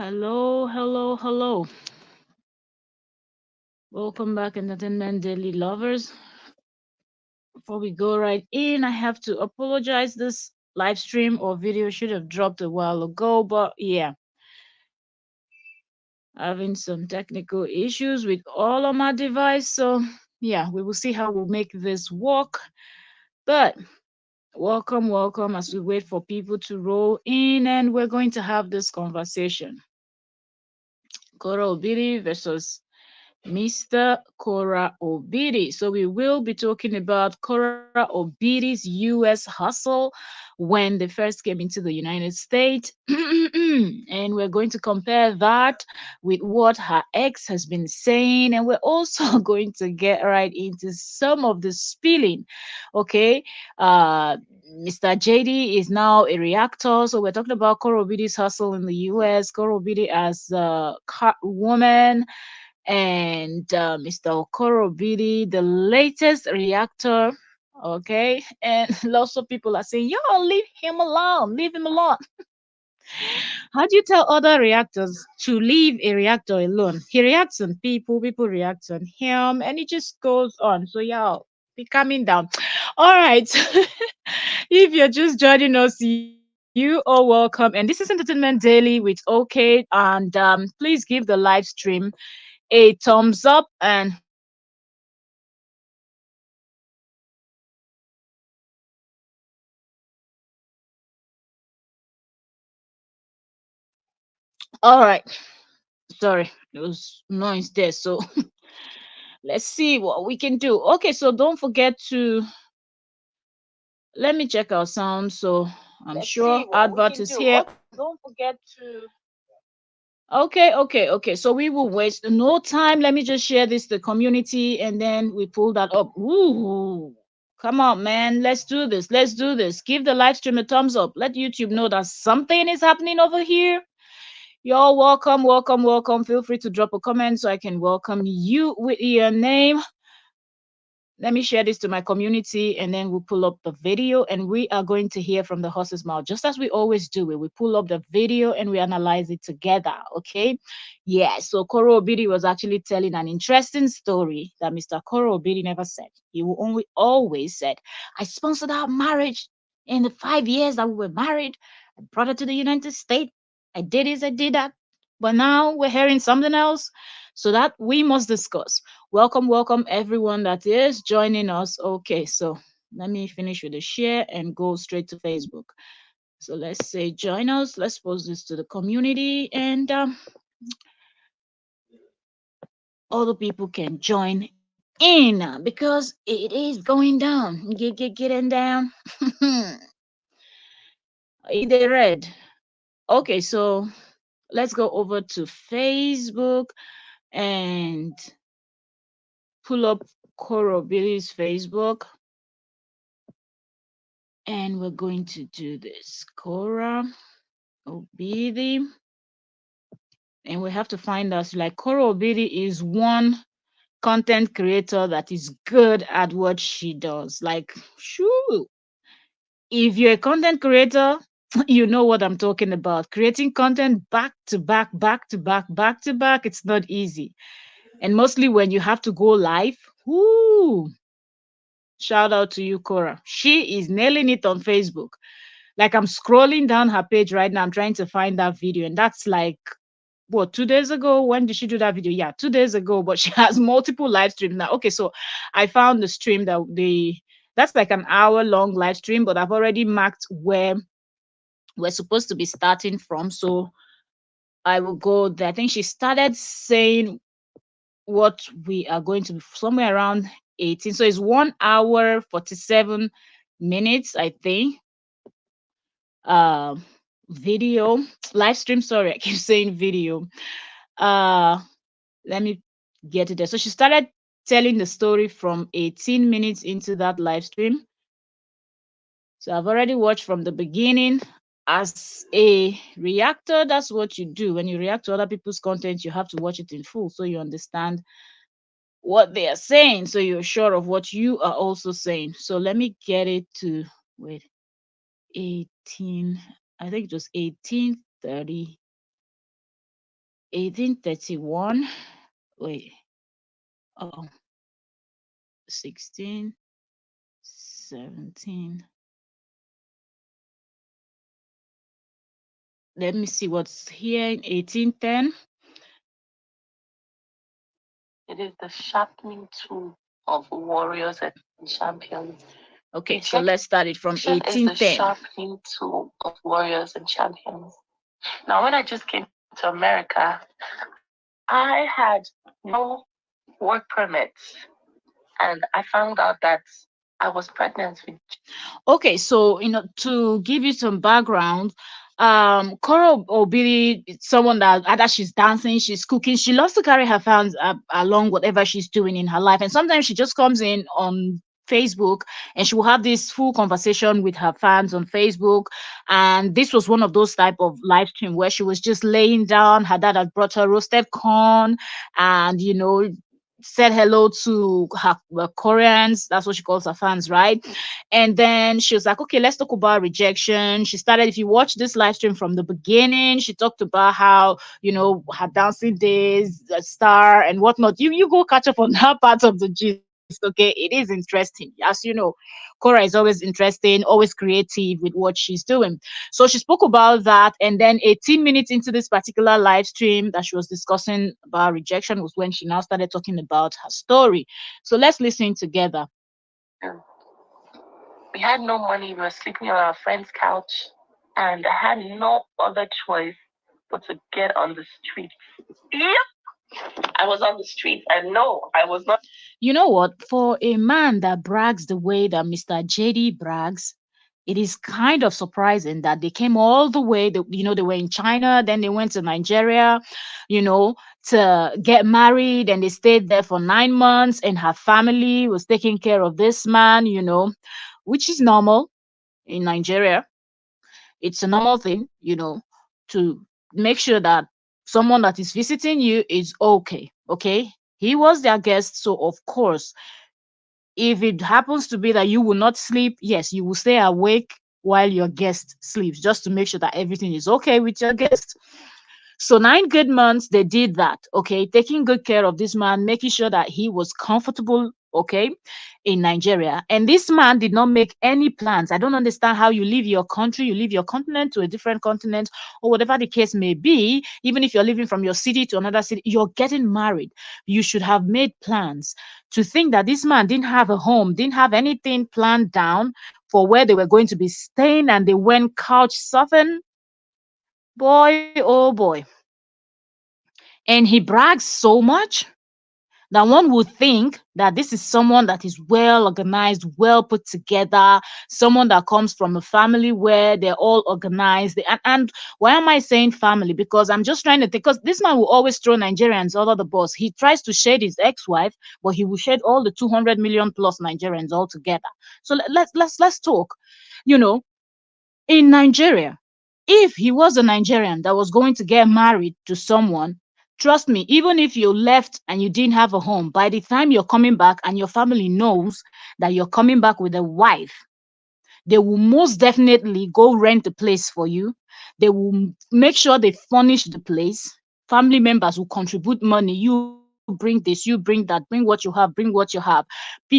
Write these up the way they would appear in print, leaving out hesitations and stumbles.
Hello, hello, hello. Welcome back, Entertainment Daily lovers. Before we go right in, I have to apologize. This live stream or video should have dropped a while ago, but yeah, having some technical issues with all of my device. So yeah, we will see how we'll make this work. But welcome, welcome as we wait for people to roll in, and we're going to have this conversation. Korra Obidi versus Mr. Korra Obidi. So we will be talking about Korra Obidi's US hustle when they first came into the United States. And we're going to compare that with what her ex has been saying. And we're also going to get right into some of the spilling. Okay. Mr. JD is now a reactor. So we're talking about Korra Obidi's hustle in the US, Korra Obidi as a woman, and Mr. Okorobidi, the latest reactor. Okay, and lots of people are saying, "Yo, leave him alone, leave him alone." How do you tell other reactors to leave a reactor alone? He reacts on people, people react on him, and it just goes on. So, y'all, be calming down. All right. If you're just joining us, you are welcome. And this is Entertainment Daily with OK. And please give the live stream a thumbs up, and all right. Sorry, there was noise there. So let's see what we can do. Okay, so don't forget to let me check our sound. So I'm Let's see sure what we Advert can is do. here. Okay, don't forget to. Okay. So we will waste no time. Let me just share this to the community, and then we pull that up. Ooh, come on, man. Let's do this. Let's do this. Give the live stream a thumbs up. Let YouTube know that something is happening over here. You're welcome, welcome, welcome. Feel free to drop a comment so I can welcome you with your name. Let me share this to my community, and then we'll pull up the video, and we are going to hear from the horse's mouth just as we always do it. We pull up the video and we analyze it together. Okay. Yeah, so Koro Obidi was actually telling an interesting story that Mr. Koro Obidi never said. He will only always said, "I sponsored our marriage in the 5 years that we were married. I brought her to the United States. I did this, I did that." But now we're hearing something else, so that we must discuss. Welcome, welcome everyone that is joining us. Okay, so let me finish with the share and go straight to Facebook. So let's say join us. Let's post this to the community, and other people can join in because it is going down. Getting down. In the red. Okay, so let's go over to Facebook and pull up Coro Billy's Facebook. And we're going to do this. Korra Obidi. And we have to find us like Korra Obidi is one content creator that is good at what she does. Like, shoo. If you're a content creator, you know what I'm talking about. Creating content back to back, back to back, back to back, it's not easy. And mostly when you have to go live, whoo, shout out to you, Korra. She is nailing it on Facebook. Like I'm scrolling down her page right now. I'm trying to find that video, and that's like what 2 days ago. When did she do that video? Yeah, 2 days ago. But she has multiple live streams now. Okay, so I found the stream that that's like an hour long live stream, but I've already marked where we're supposed to be starting from. So I will go there. I think she started saying what we are going to be somewhere around 18. So it's 1 hour 47 minutes, I think. uh Video live stream, sorry, I keep saying video. uh Let me get it there. So she started telling the story from 18 minutes into that live stream. So I've already watched from the beginning. As a reactor, that's what you do. When you react to other people's content, you have to watch it in full so you understand what they are saying, so you're sure of what you are also saying. So let me get it to wait, 18, I think it was 18:30. 1831. Wait. Oh, 16, 17. Let me see what's here in 1810. It is the sharpening tool of warriors and champions. Okay, so Rejection let's start it from is the 1810. sharpening tool of warriors and champions. Now, when I just came to America, I had no work permits, and I found out that I was pregnant with. Okay, so to give you some background, Korra Obidi is someone that either she's dancing, she's cooking, she loves to carry her fans along whatever she's doing in her life, and sometimes she just comes in on Facebook and she will have this full conversation with her fans on Facebook. And this was one of those type of live stream where she was just laying down. Her dad had brought her roasted corn, and said hello to her Koreans. That's what she calls her fans, right? And then she was like, okay, let's talk about rejection. She started, if you watch this live stream from the beginning, she talked about how, her dancing days, the star and whatnot. You go catch up on that part of the gist, okay? It is interesting. As you know, Korra is always interesting, always creative with what she's doing. So she spoke about that. And then 18 minutes into this particular live stream that she was discussing about rejection was when she now started talking about her story. So let's listen together. We had no money. We were sleeping on our friend's couch, and I had no other choice but to get on the street. Yep, I was on the street, and no, I was not. You know what? For a man that brags the way that Mr. JD brags, it is kind of surprising that they came all the way. They were in China, then they went to Nigeria, you know, to get married, and they stayed there for 9 months, and her family was taking care of this man, which is normal in Nigeria. It's a normal thing, to make sure that someone that is visiting you is okay. Okay. He was their guest, so of course, if it happens to be that you will not sleep, yes, you will stay awake while your guest sleeps, just to make sure that everything is okay with your guest. So 9 good months they did that, okay, taking good care of this man, making sure that he was comfortable, okay, in Nigeria. And this man did not make any plans. I don't understand how you leave your country, you leave your continent to a different continent, or whatever the case may be. Even if you're living from your city to another city, you're getting married. You should have made plans. To think that this man didn't have a home, didn't have anything planned down for where they were going to be staying, and they went couch surfing. Boy, oh boy. And he brags so much that one would think that this is someone that is well organized, well put together, someone that comes from a family where they're all organized. And why am I saying family? Because I'm just trying to think, because this man will always throw Nigerians under the bus. He tries to shade his ex-wife, but he will shade all the 200 million plus Nigerians all together. So let's talk. You know, in Nigeria, if he was a Nigerian that was going to get married to someone, trust me, even if you left and you didn't have a home, by the time you're coming back and your family knows that you're coming back with a wife, they will most definitely go rent a place for you. They will make sure they furnish the place. Family members will contribute money. You bring this, you bring that, bring what you have, bring what you have.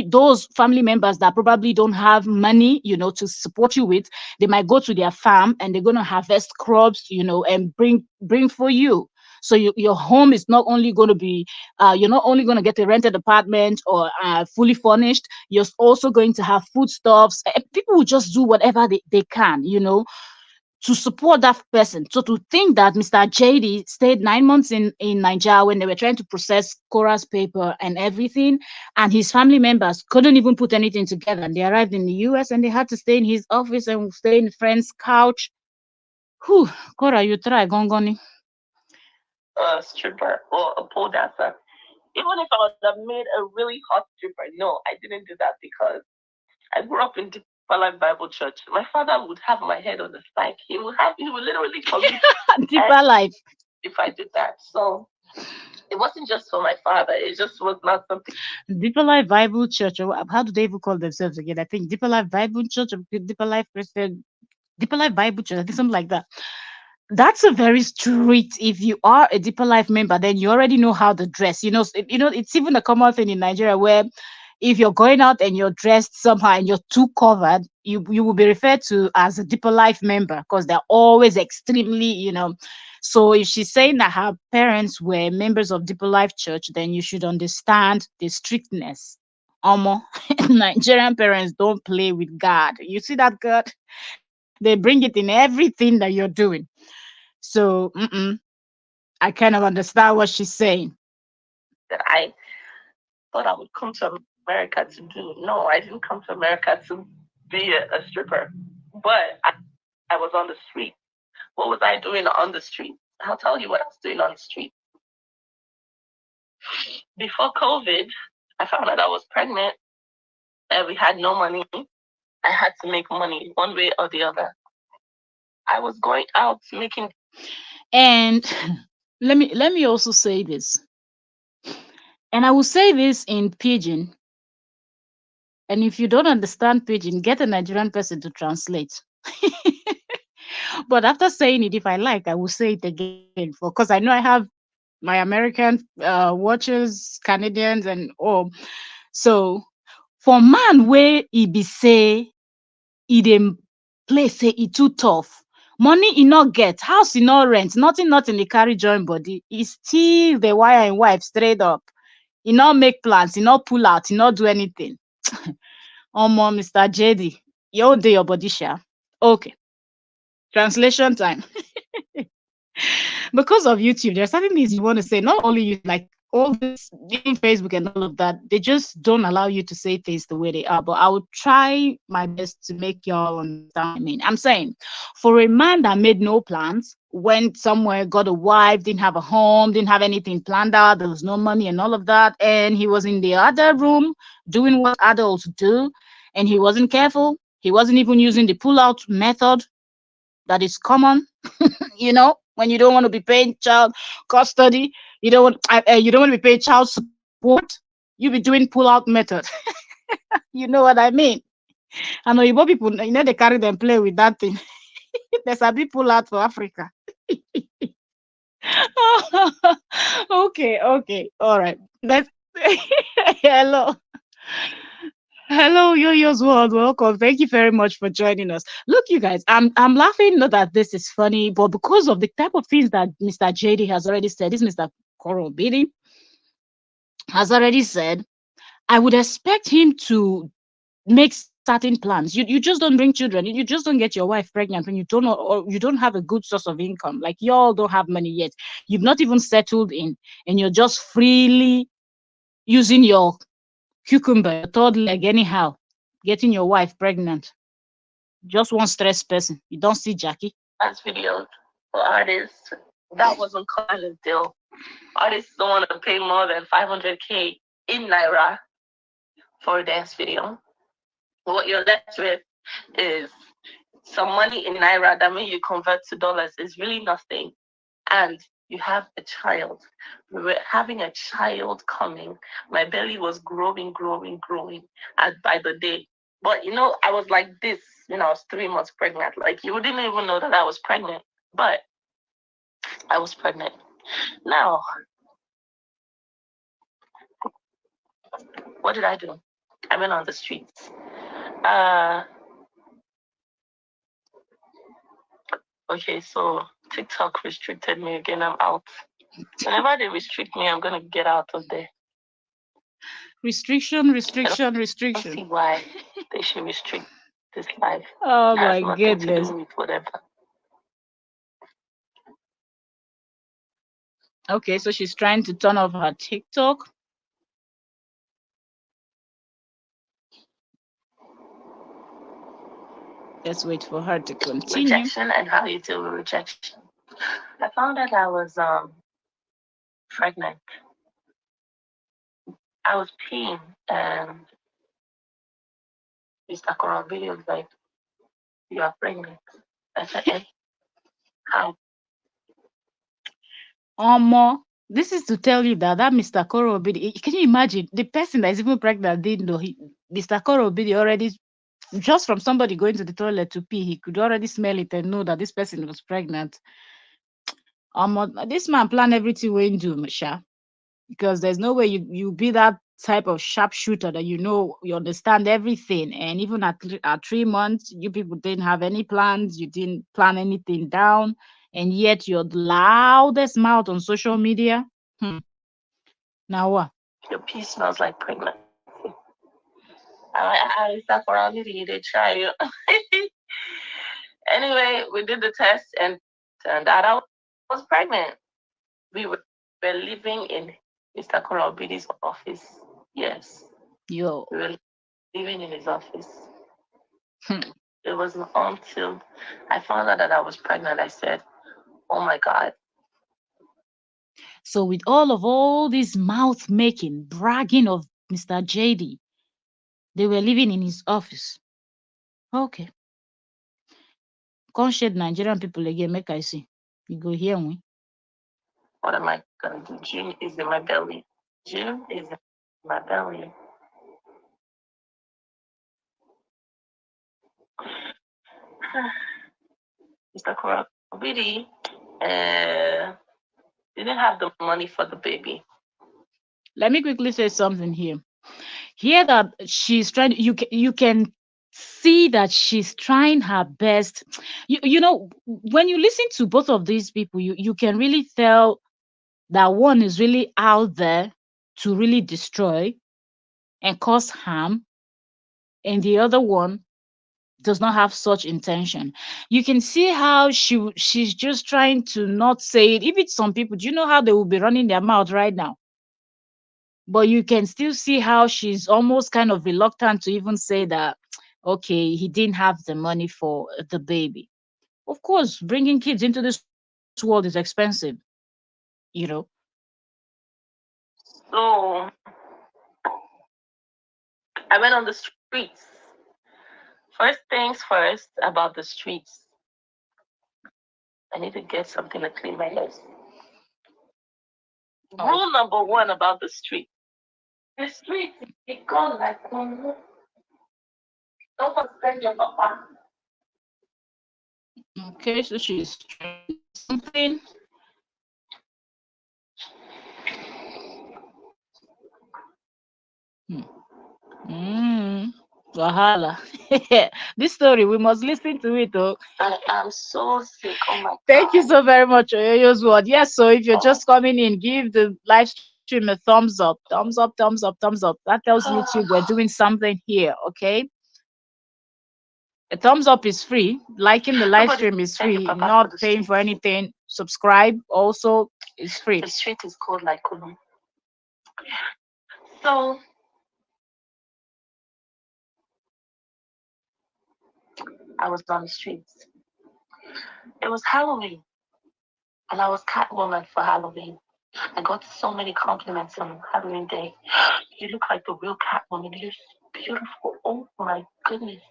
Those family members that probably don't have money, to support you with, they might go to their farm and they're gonna harvest crops, and bring for you. So your home is not only going to be, you're not only going to get a rented apartment or fully furnished, you're also going to have foodstuffs. People will just do whatever they can, to support that person. So to think that Mr. JD stayed 9 months in Nigeria when they were trying to process Korra's paper and everything, and his family members couldn't even put anything together. And they arrived in the US and they had to stay in his office and stay in a friend's couch. Whew, Korra, you try, Gongoni. A stripper or a pole dancer. Even if I would have made a really hot stripper, no, I didn't do that because I grew up in Deeper Life Bible Church. My father would have my head on the spike. He would literally commit Deeper life. if I did that. So it wasn't just for my father. It just was not something. Deeper Life Bible Church, or how do they even call themselves again? I think Deeper Life Bible Church or Deeper Life Christian, Deeper Life Bible Church, I think something like that. That's a very strict. If you are a Deeper Life member, then you already know how to dress. It's even a common thing in Nigeria where if you're going out and you're dressed somehow and you're too covered, you will be referred to as a Deeper Life member because they're always extremely. So if she's saying that her parents were members of Deeper Life Church, then you should understand the strictness. Omo, Nigerian parents don't play with God. You see that God? They bring it in everything that you're doing. So I kind of understand what she's saying. That I thought I would come to America to do. No, I didn't come to America to be a stripper. But I was on the street. What was I doing on the street? I'll tell you what I was doing on the street. Before COVID, I found out I was pregnant and we had no money. I had to make money one way or the other. I was going out making. And let me also say this. And I will say this in pidgin. And if you don't understand pidgin, get a Nigerian person to translate. But after saying it, if I like, I will say it again for because I know I have my American watchers, Canadians, and all. So for man where he be say he dey place say e too tough, money e no get, house e no rent, nothing e carry join body, e still dey wire im wife straight up. E no make plans, e no pull out, e no do anything. Omo, Mr. JD, you own dey your body sha. Okay, translation time. Because of YouTube, there are certain things you want to say. Not only YouTube, like all this, even Facebook and all of that, they just don't allow you to say things the way they are. But I will try my best to make y'all understand what I mean. I'm saying, for a man that made no plans, went somewhere, got a wife, didn't have a home, didn't have anything planned out, there was no money and all of that, and he was in the other room doing what adults do, and he wasn't careful. He wasn't even using the pull-out method that is common. When you don't want to be paying child custody, you don't want to be paying child support, you be doing pull-out method. You know what I mean? And Oyibo people, they carry them play with that thing. There's a big pull-out for Africa. Okay, all right. Let's hello. Hello, Yo-Yo's World. Welcome. Thank you very much for joining us. Look, you guys, I'm laughing not that this is funny, but because of the type of things that Mr. JD has already said, this Mr. Korra has already said, I would expect him to make certain plans. You just don't bring children. You just don't get your wife pregnant when you don't know, or you don't have a good source of income. Like y'all don't have money yet. You've not even settled in, and you're just freely using your cucumber, your third leg anyhow, getting your wife pregnant. Just one stressed person. You don't see Jackie. Dance videos for artists. That wasn't Collins' deal. Artists don't want to pay more than 500K in Naira for a dance video. What you're left with is some money in Naira that when you convert to dollars is really nothing. And you have a child. We were having a child coming. My belly was growing, as by the day. But I was like this when I was 3 months pregnant. Like you didn't even know that I was pregnant. But I was pregnant. Now, what did I do? I went on the streets. Okay, so TikTok restricted me again. I'm out. Whenever they restrict me, I'm gonna get out of there. Restriction. I don't see why they should restrict this life. Oh It has my nothing to goodness. do with whatever. Okay, so she's trying to turn off her TikTok. Let's wait for her to continue. Rejection and how you deal with rejection. I found out I was pregnant. I was peeing and Mr. Korra was like, "You are pregnant." I said, "Eh, how?" Omo, this is to tell you that Mr. Koro Obidi, can you imagine the person that is even pregnant didn't know Mr. Koro Obidi already, just from somebody going to the toilet to pee, he could already smell it and know that this person was pregnant. This man plan everything we do, Sha. Because there's no way you be that type of sharpshooter that you understand everything. And even at 3 months, you people didn't have any plans, you didn't plan anything down, and yet you're the loudest mouth on social media. Hmm. Now what? Your pee smells like pregnancy. I sat around it, they try you. Anyway, we did the test and turned out I was pregnant. We were living in Mr. Korobidi's office. Yes. We Yo. were living in his office. Hmm. It wasn't until I found out that I was pregnant, I said, oh my God. So with all this mouth making, bragging of Mr. JD, they were living in his office. Okay. Can't shade Nigerian people again, make I see. You go hear me. What am I going to do? June is in my belly. June is in my belly. Mr. Korobidi didn't have the money for the baby. Let me quickly say something here. Here that she's trying, you can see that she's trying her best. When you listen to both of these people, you can really tell that one is really out there to really destroy and cause harm, and the other one does not have such intention. You can see how she's just trying to not say it. If it's some people, do you know how they will be running their mouth right now? But you can still see how she's almost kind of reluctant to even say that, okay, he didn't have the money for the baby. Of course, bringing kids into this world is expensive, you know. So I went on the streets. First things first about the streets. I need to get something to clean my nose. Oh. Rule number one about the street. The street is gone like don't spend your papa. Okay, so she's trying to say something. Hmm. Mm. Wahala. This story, we must listen to it, oh. I am so sick. Oh my Thank you God. so very much, Oyoyo's word. Yes, so if you're just coming in, give the live stream a thumbs up. Thumbs up, thumbs up, thumbs up. That tells YouTube we're doing something here, okay? A thumbs up is free. Liking the live Nobody stream is send your free. papa for Not the paying street. for anything. Subscribe also is free. The street is cold like Kulum. So I was on the streets. It was Halloween, and I was Catwoman for Halloween. I got so many compliments on Halloween Day. You look like the real Catwoman. You're beautiful. Oh my goodness.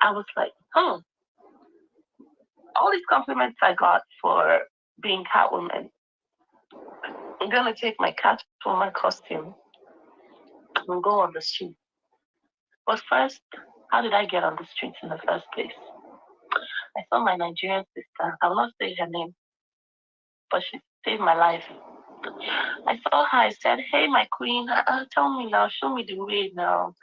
I was like, all these compliments I got for being Catwoman. I'm gonna take my Catwoman costume and go on the street. But first, how did I get on the streets in the first place? I saw my Nigerian sister. I will not say her name, but she saved my life. I saw her. I said, "Hey, my queen, tell me now. Show me the way now.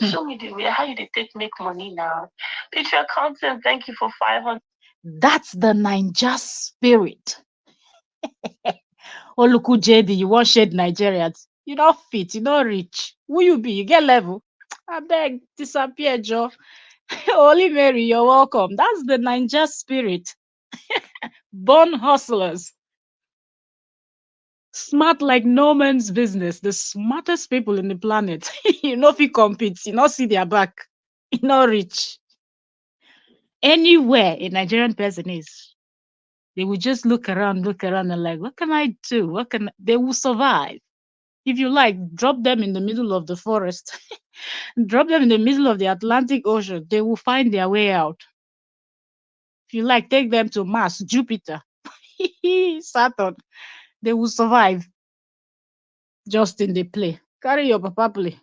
Show me the way. How you dey take make money now? Picture content. Thank you for 500." That's the Ninja spirit. Oluku JD, you want shade Nigerians. You not fit, you not rich. Who you be? You get level. I beg, disappear, Joe. Holy Mary, you're welcome. That's the Ninja spirit. Born hustlers. Smart like no man's business. The smartest people in the planet. You know if you compete, you not see their back. You not rich. Anywhere a Nigerian person is, they will just look around and like, what can I do? They will survive. If you like, drop them in the middle of the forest, drop them in the middle of the Atlantic Ocean, they will find their way out. If you like, take them to Mars, Jupiter, Saturn, they will survive just in the play. Carry your papa play.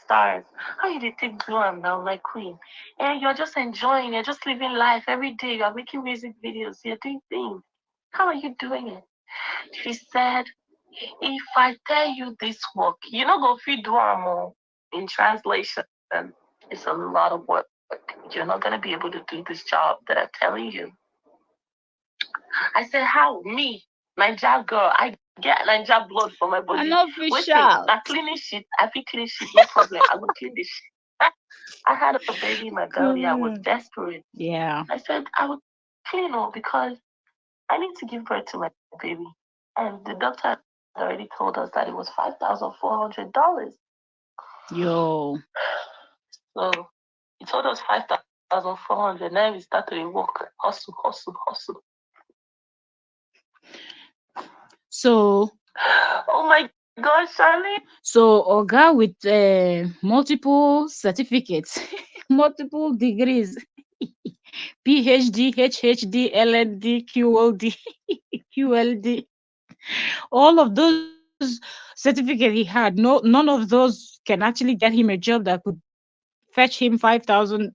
stars. How you dey take do am now, like queen? And you're just enjoying, you're just living life every day. You're making music videos, you're doing things. How are you doing it? She said, if I tell you this work, you know go fit do am o. In translation, it's a lot of work. You're not gonna be able to do this job that I'm telling you. I said, how? Me, Niger girl, I get Niger blood for my An body. Waiting, official. now cleaning shit. I feel clean shit, no problem. I will clean this shit. I had a baby in my belly. I was God. desperate. Yeah. I said, I would clean her because I need to give birth to my baby. And the doctor had already told us that it was $5,400. Yo. So he told us 5,400. Now we start to work, hustle, hustle, hustle. So Oh my gosh, Charlie. so Oga with multiple certificates, multiple degrees, PhD, HHD, LND, QOD, QLD, all of those certificates he had. None of those can actually get him a job that could fetch him 5,000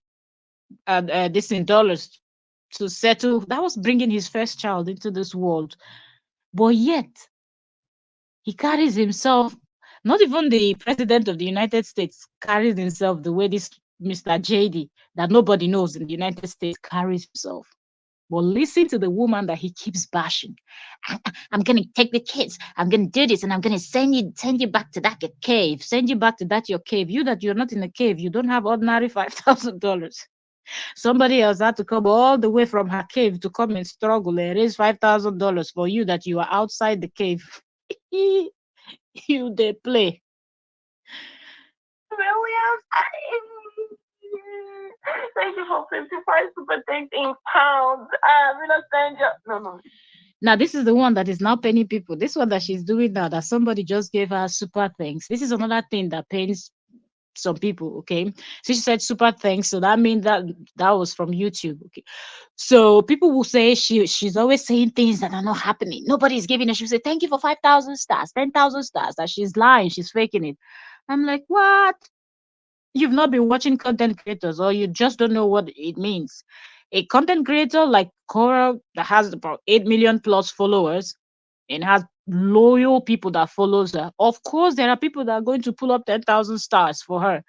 this in dollars to settle. That was bringing his first child into this world, but yet he carries himself. Not even the president of the United States carries himself the way this Mr. JD that nobody knows in the United States carries himself. But listen to the woman that he keeps bashing. I'm gonna take the kids. I'm gonna do this, and I'm gonna send you back to that cave. Send you back to that your cave. You that you're not in a cave. You don't have ordinary $5,000. Somebody else had to come all the way from her cave to come and struggle and raise $5,000 for you that you are outside the cave. You they play. Williams, thank you for 55 super thanks in pounds. I'm gonna send you. No, no. Now, this is the one that is now paying people. This one that she's doing now, that somebody just gave her super thanks. This is another thing that pains some people. Okay, so she said super thanks, so that means that was from YouTube. Okay, so people will say she's always saying things that are not happening. Nobody's giving her. She'll say thank you for 5,000 stars, 10,000 stars. That she's lying, she's faking it. I'm like, what? You've not been watching content creators, or you just don't know what it means. A content creator like Korra that has about 8 million plus followers and has loyal people that follows her. Of course, there are people that are going to pull up 10,000 stars for her.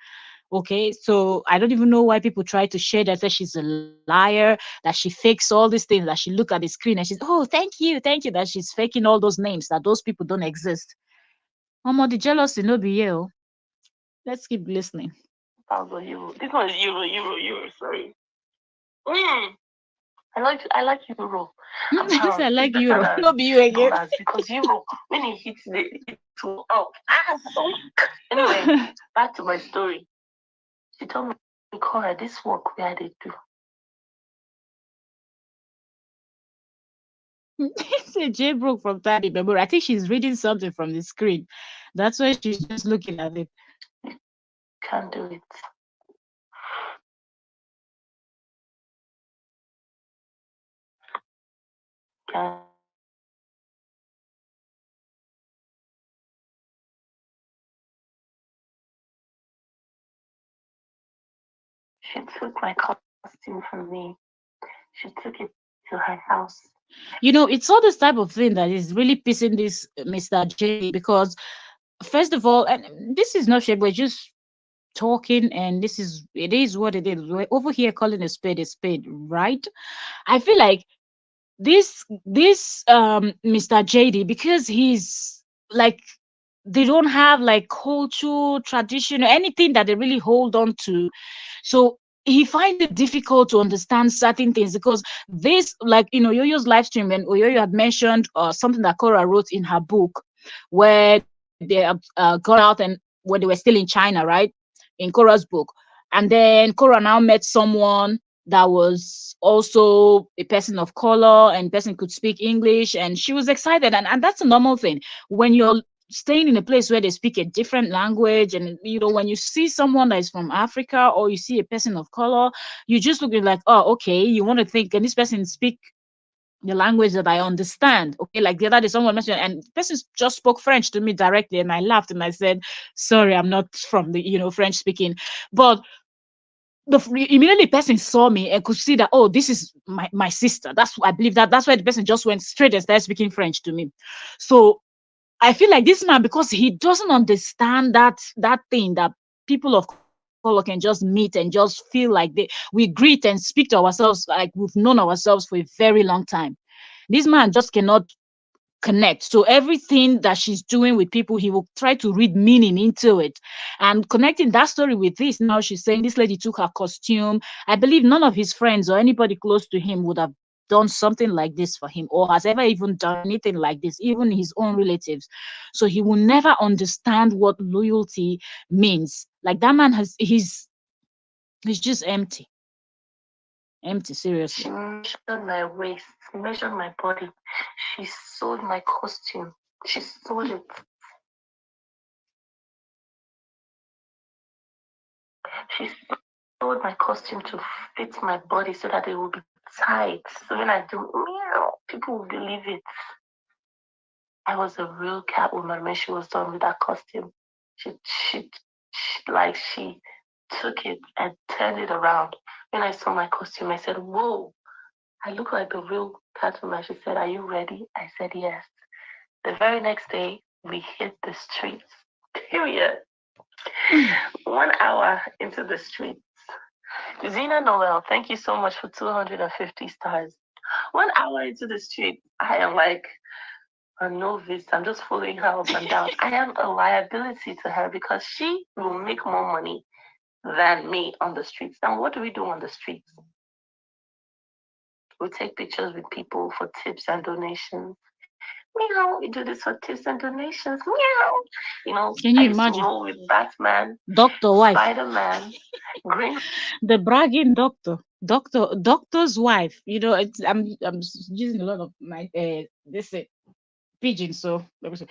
Okay, so I don't even know why people try to share that, say she's a liar, that she fakes all these things, that she look at the screen and she's, oh, thank you, that she's faking all those names, that those people don't exist. The jealousy no be here. Oh. Let's keep listening. Euro. This one is euro. Sorry. Mm. I like euro. I It's like better Euro. than No be you again. dollars because euro when it hits it will up. So anyway, back to my story. She told me, Cora, this work where they do. It's a jailbroke from time immemorial. I think she's reading something from the screen. That's why she's just looking at it. Can't do it. Can't. She took my costume from me. She took it to her house. It's all this type of thing that is really pissing this Mr. JD, because first of all, and this is not shit, we're just talking, and it is what it is. We're over here calling a spade, right? I feel like this Mr. JD, because he's like, they don't have like culture, tradition, or anything that they really hold on to. So he finds it difficult to understand certain things, because this, like, Yoyo's live stream, and Oyoyo had mentioned something that Korra wrote in her book, where they have gone out, and when they were still in China, right? In Korra's book. And then Korra now met someone that was also a person of color, and person could speak English, and she was excited, and that's a normal thing when you're staying in a place where they speak a different language. And when you see someone that is from Africa, or you see a person of color, you just look at like, oh, okay, you want to think, can this person speak the language that I understand. Okay, like the other day, someone mentioned, and the person just spoke French to me directly, and I laughed and I said, "Sorry, I'm not from the French speaking," but immediately person saw me and could see that, oh, this is my sister. I believe that's why the person just went straight and started speaking French to me. So I feel like this man, because he doesn't understand that thing that people of color can just meet and just feel like we greet and speak to ourselves like we've known ourselves for a very long time. This man just cannot connect. So everything that she's doing with people, he will try to read meaning into it. And connecting that story with this, now she's saying this lady took her costume. I believe none of his friends or anybody close to him would have done something like this for him, or has ever even done anything like this, even his own relatives. So he will never understand what loyalty means. Like that man he's just empty. Empty, She seriously. measured my waist, measured my body. She sewed my costume. She sewed it. She sewed my costume to fit my body so that it will be tight. So when I do meow, people will believe it. I was a real Catwoman when she was done with that costume. She took it and turned it around. When I saw my costume, I said, "Whoa, I look like the real Catwoman." She said, "Are you ready?" I said, "Yes." The very next day, we hit the streets. Period. 1 hour into the streets. Zena Noel, thank you so much for 250 stars. 1 hour into the street, I am like a novice. I'm just following her up and down. I am a liability to her because she will make more money than me on the streets. Now, what do we do on the streets? We take pictures with people for tips and donations. Meow, we do this for tips and donations. Meow. Can I you used to imagine? roll with Batman, Doctor wife. Spider Man, Green. The bragging doctor's wife. I'm using a lot of my this pigeon. So let me see.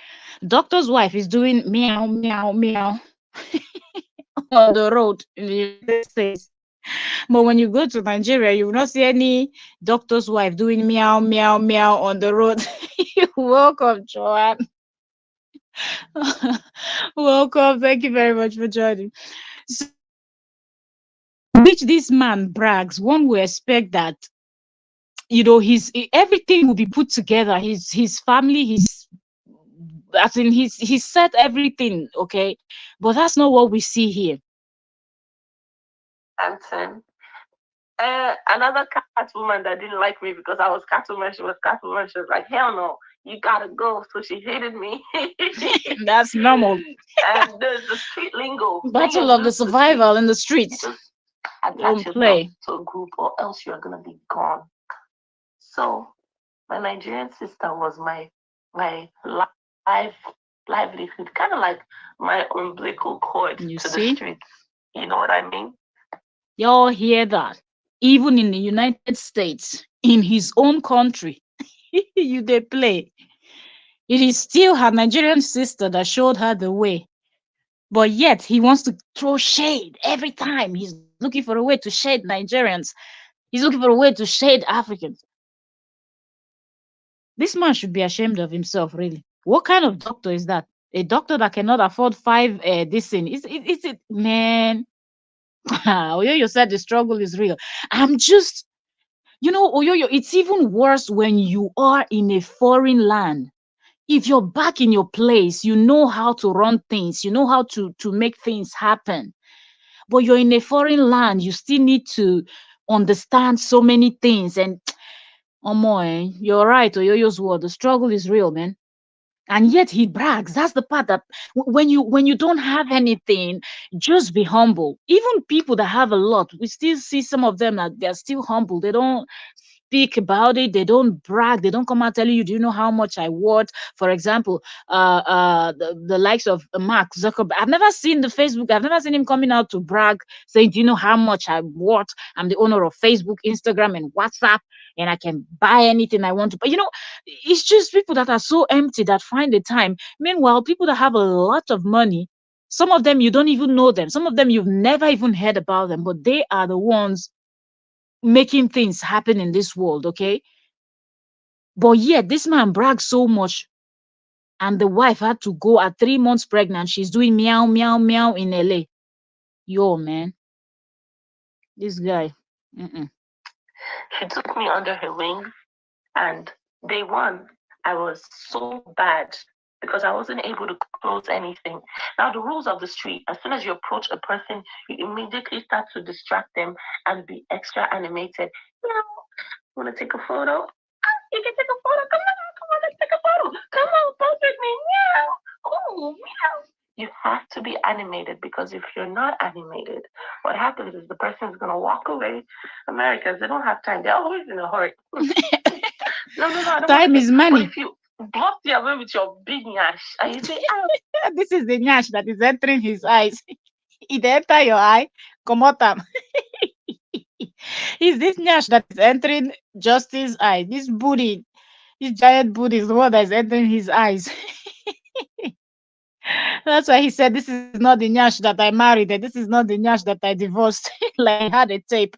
Doctor's wife is doing meow meow meow on the road in the United States. But when you go to Nigeria, you will not see any doctor's wife doing meow meow meow on the road. You're welcome, Joanne. Welcome. Thank you very much for joining. So, which this man brags, one will expect that his everything will be put together. His family, his as in he's set everything, okay. But that's not what we see here. Hampton. Another Catwoman that didn't like me because I was Catwoman. She was Catwoman. She was like, "Hell no, you gotta go." So she hated me. That's normal. And the street lingo. Battle of the survival in the streets. Just attach Don't yourself play. to a group, or else you're gonna be gone. So my Nigerian sister was my life livelihood, kind of like my umbilical cord You to the see, streets. You know what I mean? y'all hear that? Even in the United States, in his own country, you they play. It is still her Nigerian sister that showed her the way. But yet he wants to throw shade every time. He's looking for a way to shade Nigerians. He's looking for a way to shade Africans. This man should be ashamed of himself, really. What kind of doctor is that? A doctor that cannot afford five this thing. Is it man? Oyoyo said the struggle is real. I'm just, Oyoyo, it's even worse when you are in a foreign land. If you're back in your place, you know how to run things, you know how to make things happen. But you're in a foreign land, you still need to understand so many things. And you're right, Oyoyo's word. The struggle is real, man. And yet he brags. That's the part that when you don't have anything, just be humble. Even people that have a lot, we still see some of them that they're still humble. They don't speak about it. They don't brag. They don't come out telling you, do you know how much I worth? For example, the likes of Mark Zuckerberg. I've never seen the Facebook. I've never seen him coming out to brag, saying, do you know how much I worth? I'm the owner of Facebook, Instagram, and WhatsApp, and I can buy anything I want to. But it's just people that are so empty that find the time. Meanwhile, people that have a lot of money, some of them you don't even know them. Some of them you've never even heard about them, but they are the ones making things happen in this world, okay? But yet this man brags so much, and the wife had to go at 3 months pregnant. She's doing meow meow meow in LA. Yo, man, this guy. Mm-mm. She took me under her wing, and day one, I was so bad because I wasn't able to close anything. Now, the rules of the street, as soon as you approach a person, you immediately start to distract them and be extra animated. Want to take a photo? You can take a photo. Come on, let's take a photo. Come on, pose with me. Meow. Oh, meow. You have to be animated because if you're not animated, what happens is the person is going to walk away. Americans, they don't have time. They're always in a hurry. No, no, no, I don't want to Time get. is But money. if you block their way with your big nyash and you say, oh, This is the nyash that is entering his eyes. It enter your eye, come out. Is this nyash that is entering Justice's eye? This booty, this giant booty is the one that is entering his eyes. That's why he said, "This is not the nyash that I married, and this is not the nyash that I divorced." Like he had a tape,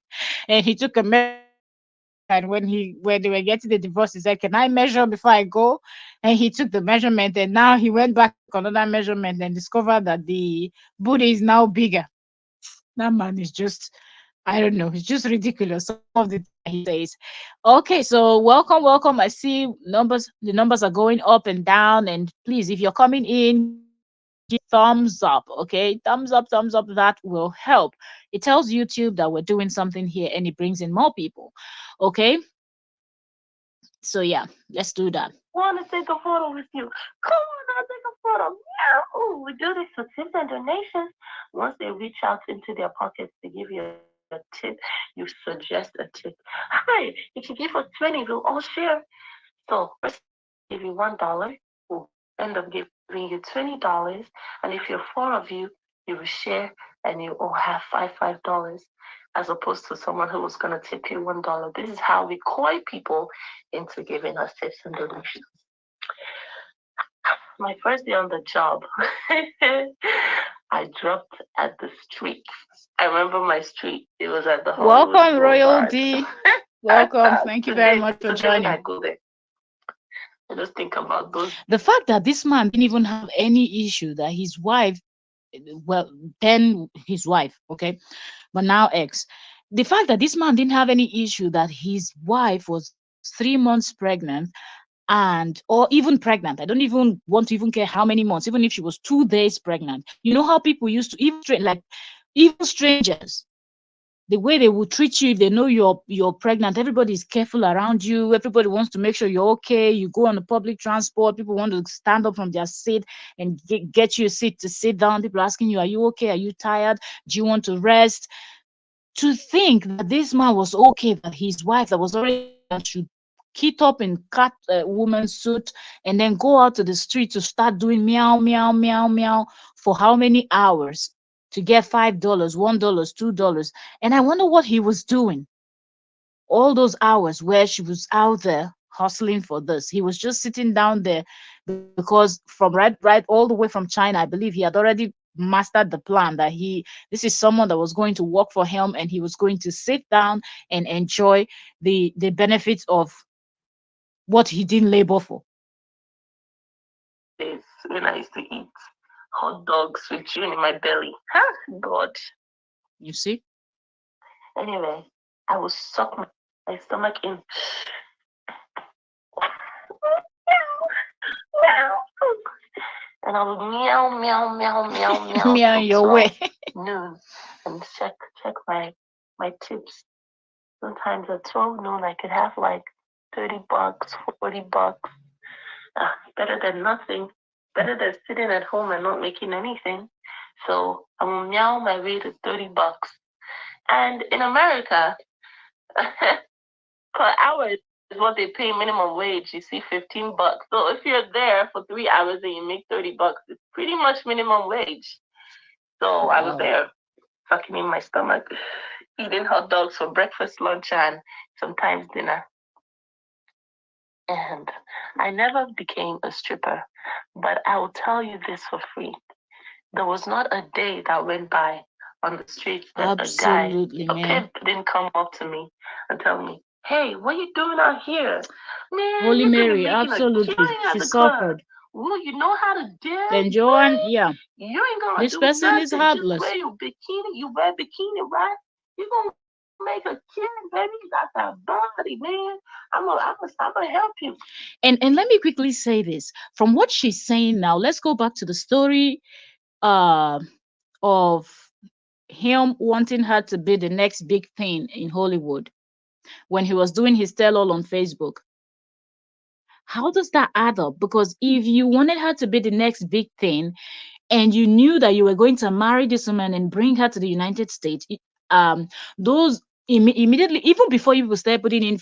and he took a measurement. And when they were getting the divorce, he said, "Can I measure before I go?" And he took the measurement, and now he went back, took another measurement, and discovered that the booty is now bigger. That man is just, I don't know, it's just ridiculous. Some of the things that he says. Okay, so welcome, welcome. I see the numbers are going up and down. And please, if you're coming in, give thumbs up, okay? Thumbs up, that will help. It tells YouTube that we're doing something here and it brings in more people. Okay, so yeah, let's do that. want to take a photo with you. Come on, I'll take a photo. Meow. Oh, we do this for tips and donations. Once they reach out into their pockets to give you a tip, you suggest a tip. Hi, if you give us 20, we'll all share. So, first, give you $1, we'll end up giving you $20. And if you're four of you, you will share and you all have $5, as opposed to someone who was going to tip you $1. This is how we coy people into giving us tips and donations. My first day on the job, I dropped at the street. I remember my street. It was at the Hollywood Welcome, Boulevard. Royalty. Welcome. Thank you very Today, much for today when I joining. go there, I just think about those. The fact that this man didn't even have any issue that his wife, well, then his wife, okay, but now ex, the fact that this man didn't have any issue that his wife was 3 months pregnant, and or even pregnant, I don't even want to even care how many months, even if she was 2 days pregnant. You know how people used to, even like even strangers, the way they will treat you if they know you're pregnant. Everybody is careful around you. Everybody wants to make sure you're okay. You go on the public transport, people want to stand up from their seat and get you a seat to sit down. People asking you, are you okay? Are you tired? Do you want to rest? To think that this man was okay, that his wife that was already pregnant should kit up in cat woman's suit and then go out to the street to start doing meow meow meow meow for how many hours to get $5, $1, $2. And I wonder what he was doing all those hours where she was out there hustling for this. He was just sitting down there because from right all the way from China, I believe he had already mastered the plan that this is someone that was going to work for him, and he was going to sit down and enjoy the benefits of what he didn't labor for. Days when I used to eat hot dogs with June in my belly. Huh? God. You see? Anyway, I will suck my stomach in. Meow. And I would meow, meow, meow, meow, meow Me and till your 12 way. noon and check my tips. Sometimes at 12 noon I could have like $30, $40. Better than nothing. Better than sitting at home and not making anything. So I will meow my way to $30. And in America, per hour is what they pay minimum wage. You see, $15. So if you're there for 3 hours and you make $30, it's pretty much minimum wage. So I was Wow. there, sucking in my stomach, eating hot dogs for breakfast, lunch, and sometimes dinner. And I never became a stripper, but I will tell you this for free. There was not a day that went by on the streets that Absolutely, a man. pimp didn't come up to me and tell me, hey, what are you doing out here? Man, Holy you could be Mary, making a absolutely. killing She at the club. suffered. Well, you know how to Then dance, Joanne, boy. yeah, You ain't gonna this do person is nothing. Just wear heartless. your bikini. You wear bikini, right? You gonna make a killing, baby. You got that body, man. I'm gonna help you. And let me quickly say this. From what she's saying now, let's go back to the story uh, of him wanting her to be the next big thing in Hollywood when he was doing his tell all on Facebook. How does that add up? Because if you wanted her to be the next big thing and you knew that you were going to marry this woman and bring her to the United States, um, those immediately, even before you people started putting in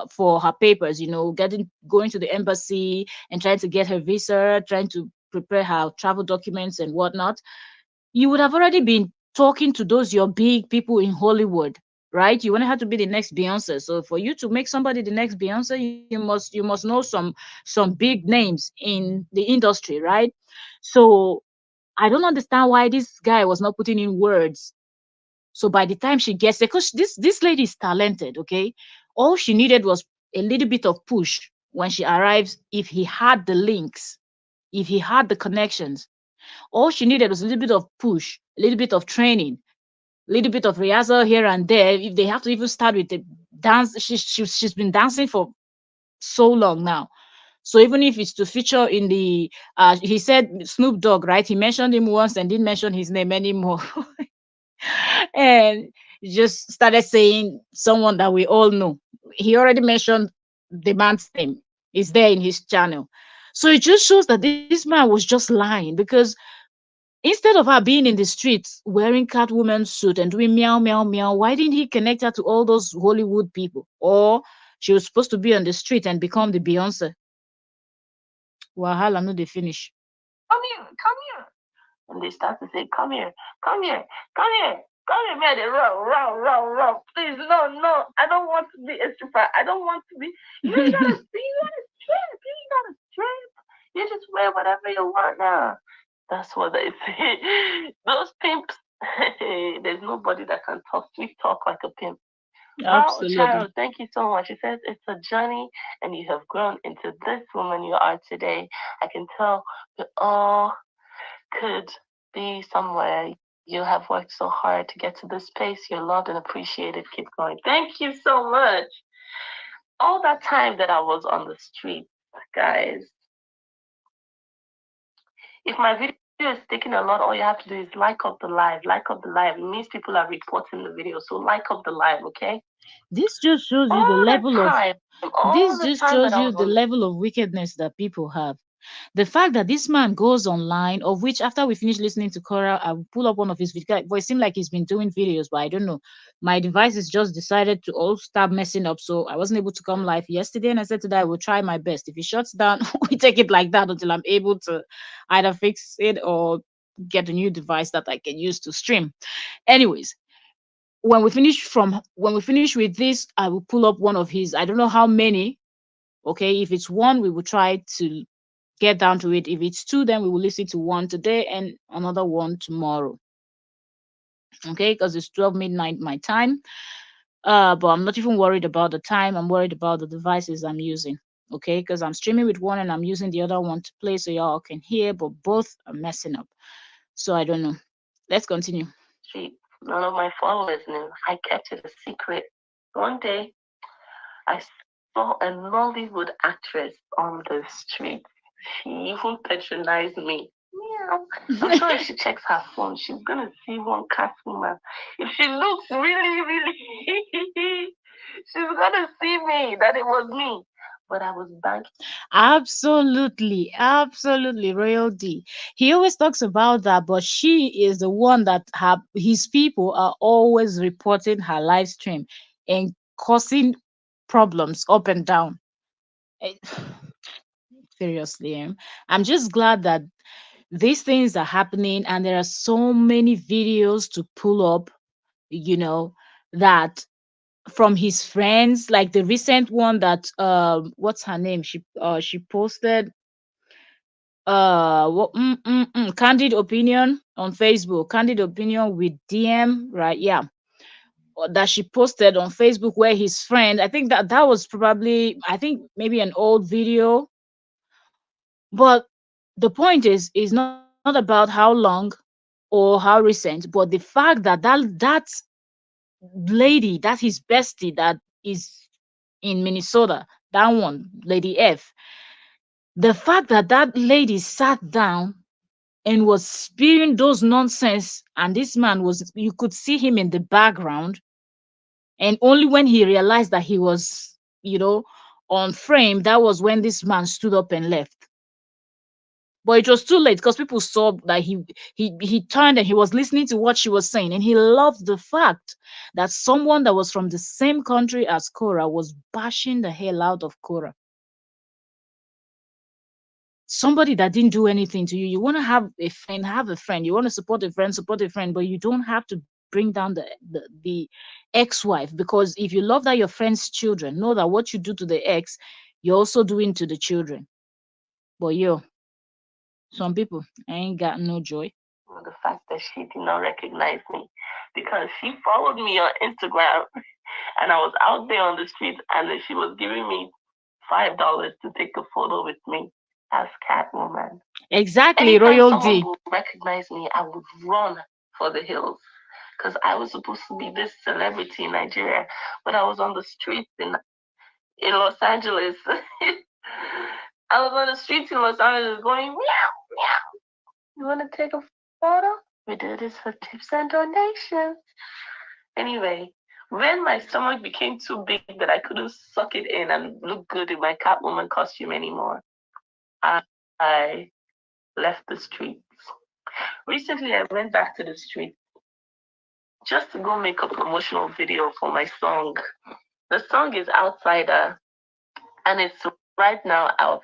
for her papers, getting going to the embassy and trying to get her visa, trying to prepare her travel documents and whatnot, you would have already been talking to those your big people in Hollywood, right? You want to have to be the next Beyonce. So for you to make somebody the next Beyonce, you must know some big names in the industry, right? So I don't understand why this guy was not putting in words. So by the time she gets there, because this lady is talented, okay? All she needed was a little bit of push when she arrives. If he had the links, if he had the connections, all she needed was a little bit of push, a little bit of training, a little bit of rehearsal here and there. If they have to even start with the dance, she's been dancing for so long now. So even if it's to feature in the, he said Snoop Dogg, right? He mentioned him once and didn't mention his name anymore. And just started saying someone that we all know. He already mentioned the man's name. It's there in his channel. So it just shows that this man was just lying because instead of her being in the streets wearing Catwoman suit and doing meow meow meow, why didn't he connect her to all those Hollywood people? Or she was supposed to be on the street and become the Beyonce. Wahala no they finish. Come here, come here. And they start to say, come here, come here, come here, come here, man. They run, run, run, run. Please, no, no. I don't want to be a stripper. I don't want to be. You ain't gotta be. You gotta strip. You ain't gotta strip. You just wear whatever you want now. That's what they say. Those pimps. There's nobody that can talk sweet talk like a pimp. Well, Absolutely. Charo, thank you so much. She says it's a journey, and you have grown into this woman you are today. I can tell we all could be somewhere. You have worked so hard to get to this space. You're loved and appreciated. Keep going. Thank you so much. All that time that I was on the street, guys, if my video is taking a lot, all you have to do is like up the live. Like up the live. It means people are reporting the video. So like up the live, okay? This just shows you the All the level of time, all this the just time that shows I you was the on level of wickedness that people have. The fact that this man goes online, of which after we finish listening to Korra, I will pull up one of his videos. But it seemed like he's been doing videos, but I don't know. My devices just decided to all start messing up, so I wasn't able to come live yesterday. And I said today I will try my best. If it shuts down, we take it like that until I'm able to either fix it or get a new device that I can use to stream. Anyways, when we finish with this, I will pull up one of his. I don't know how many. Okay, if it's one, we will try to get down to it. If it's two, then we will listen to one today and another one tomorrow. Okay, because it's 12 midnight my time. But I'm not even worried about the time. I'm worried about the devices I'm using. Okay, because I'm streaming with one and I'm using the other one to play so y'all can hear, but both are messing up. So I don't know. Let's continue. street. None of my followers knew. I kept it a secret. One day, I saw a Nollywood actress on the street. She even patronized me. Meow. I'm sure if she checks her phone, she's gonna see one cat woman. If she looks really, really, she's gonna see me that it was me. But I was banking. Absolutely, absolutely, Royal D. He always talks about that, but she is the one that his people are always reporting her live stream and causing problems up and down. Eh, Seriously, I'm just glad that these things are happening and there are so many videos to pull up, you know, that from his friends, like the recent one that what's her name? She posted candid opinion on Facebook, candid opinion with DM, right? Yeah, that she posted on Facebook where his friend, I think that was probably, I think maybe an old video, but the point is not about how long or how recent, but the fact that that lady, that's his bestie that is in Minnesota, that one, Lady F, the fact that that lady sat down and was spewing those nonsense, and this man was, you could see him in the background, and only when he realized that he was, you know, on frame, that was when this man stood up and left. But it was too late because people saw that he turned and he was listening to what she was saying, and he loved the fact that someone that was from the same country as Korra was bashing the hell out of Korra. Somebody that didn't do anything to you. You want to have a friend. You want to support a friend, but you don't have to bring down the ex-wife, because if you love that your friend's children, know that what you do to the ex, you're also doing to the children. But yo, some people ain't got no joy. The fact that she did not recognize me because she followed me on Instagram and I was out there on the streets and then she was giving me $5 to take a photo with me as Catwoman. Exactly, Anytime someone royalty. would recognize me, I would run for the hills because I was supposed to be this celebrity in Nigeria, but I was on the streets in Los Angeles. I was on the streets in Los Angeles going meow meow. You want to take a photo? We do this for tips and donations. Anyway, when my stomach became too big that I couldn't suck it in and look good in my Catwoman costume anymore, I left the streets. Recently, I went back to the streets just to go make a promotional video for my song. The song is Outsider, and it's right now out.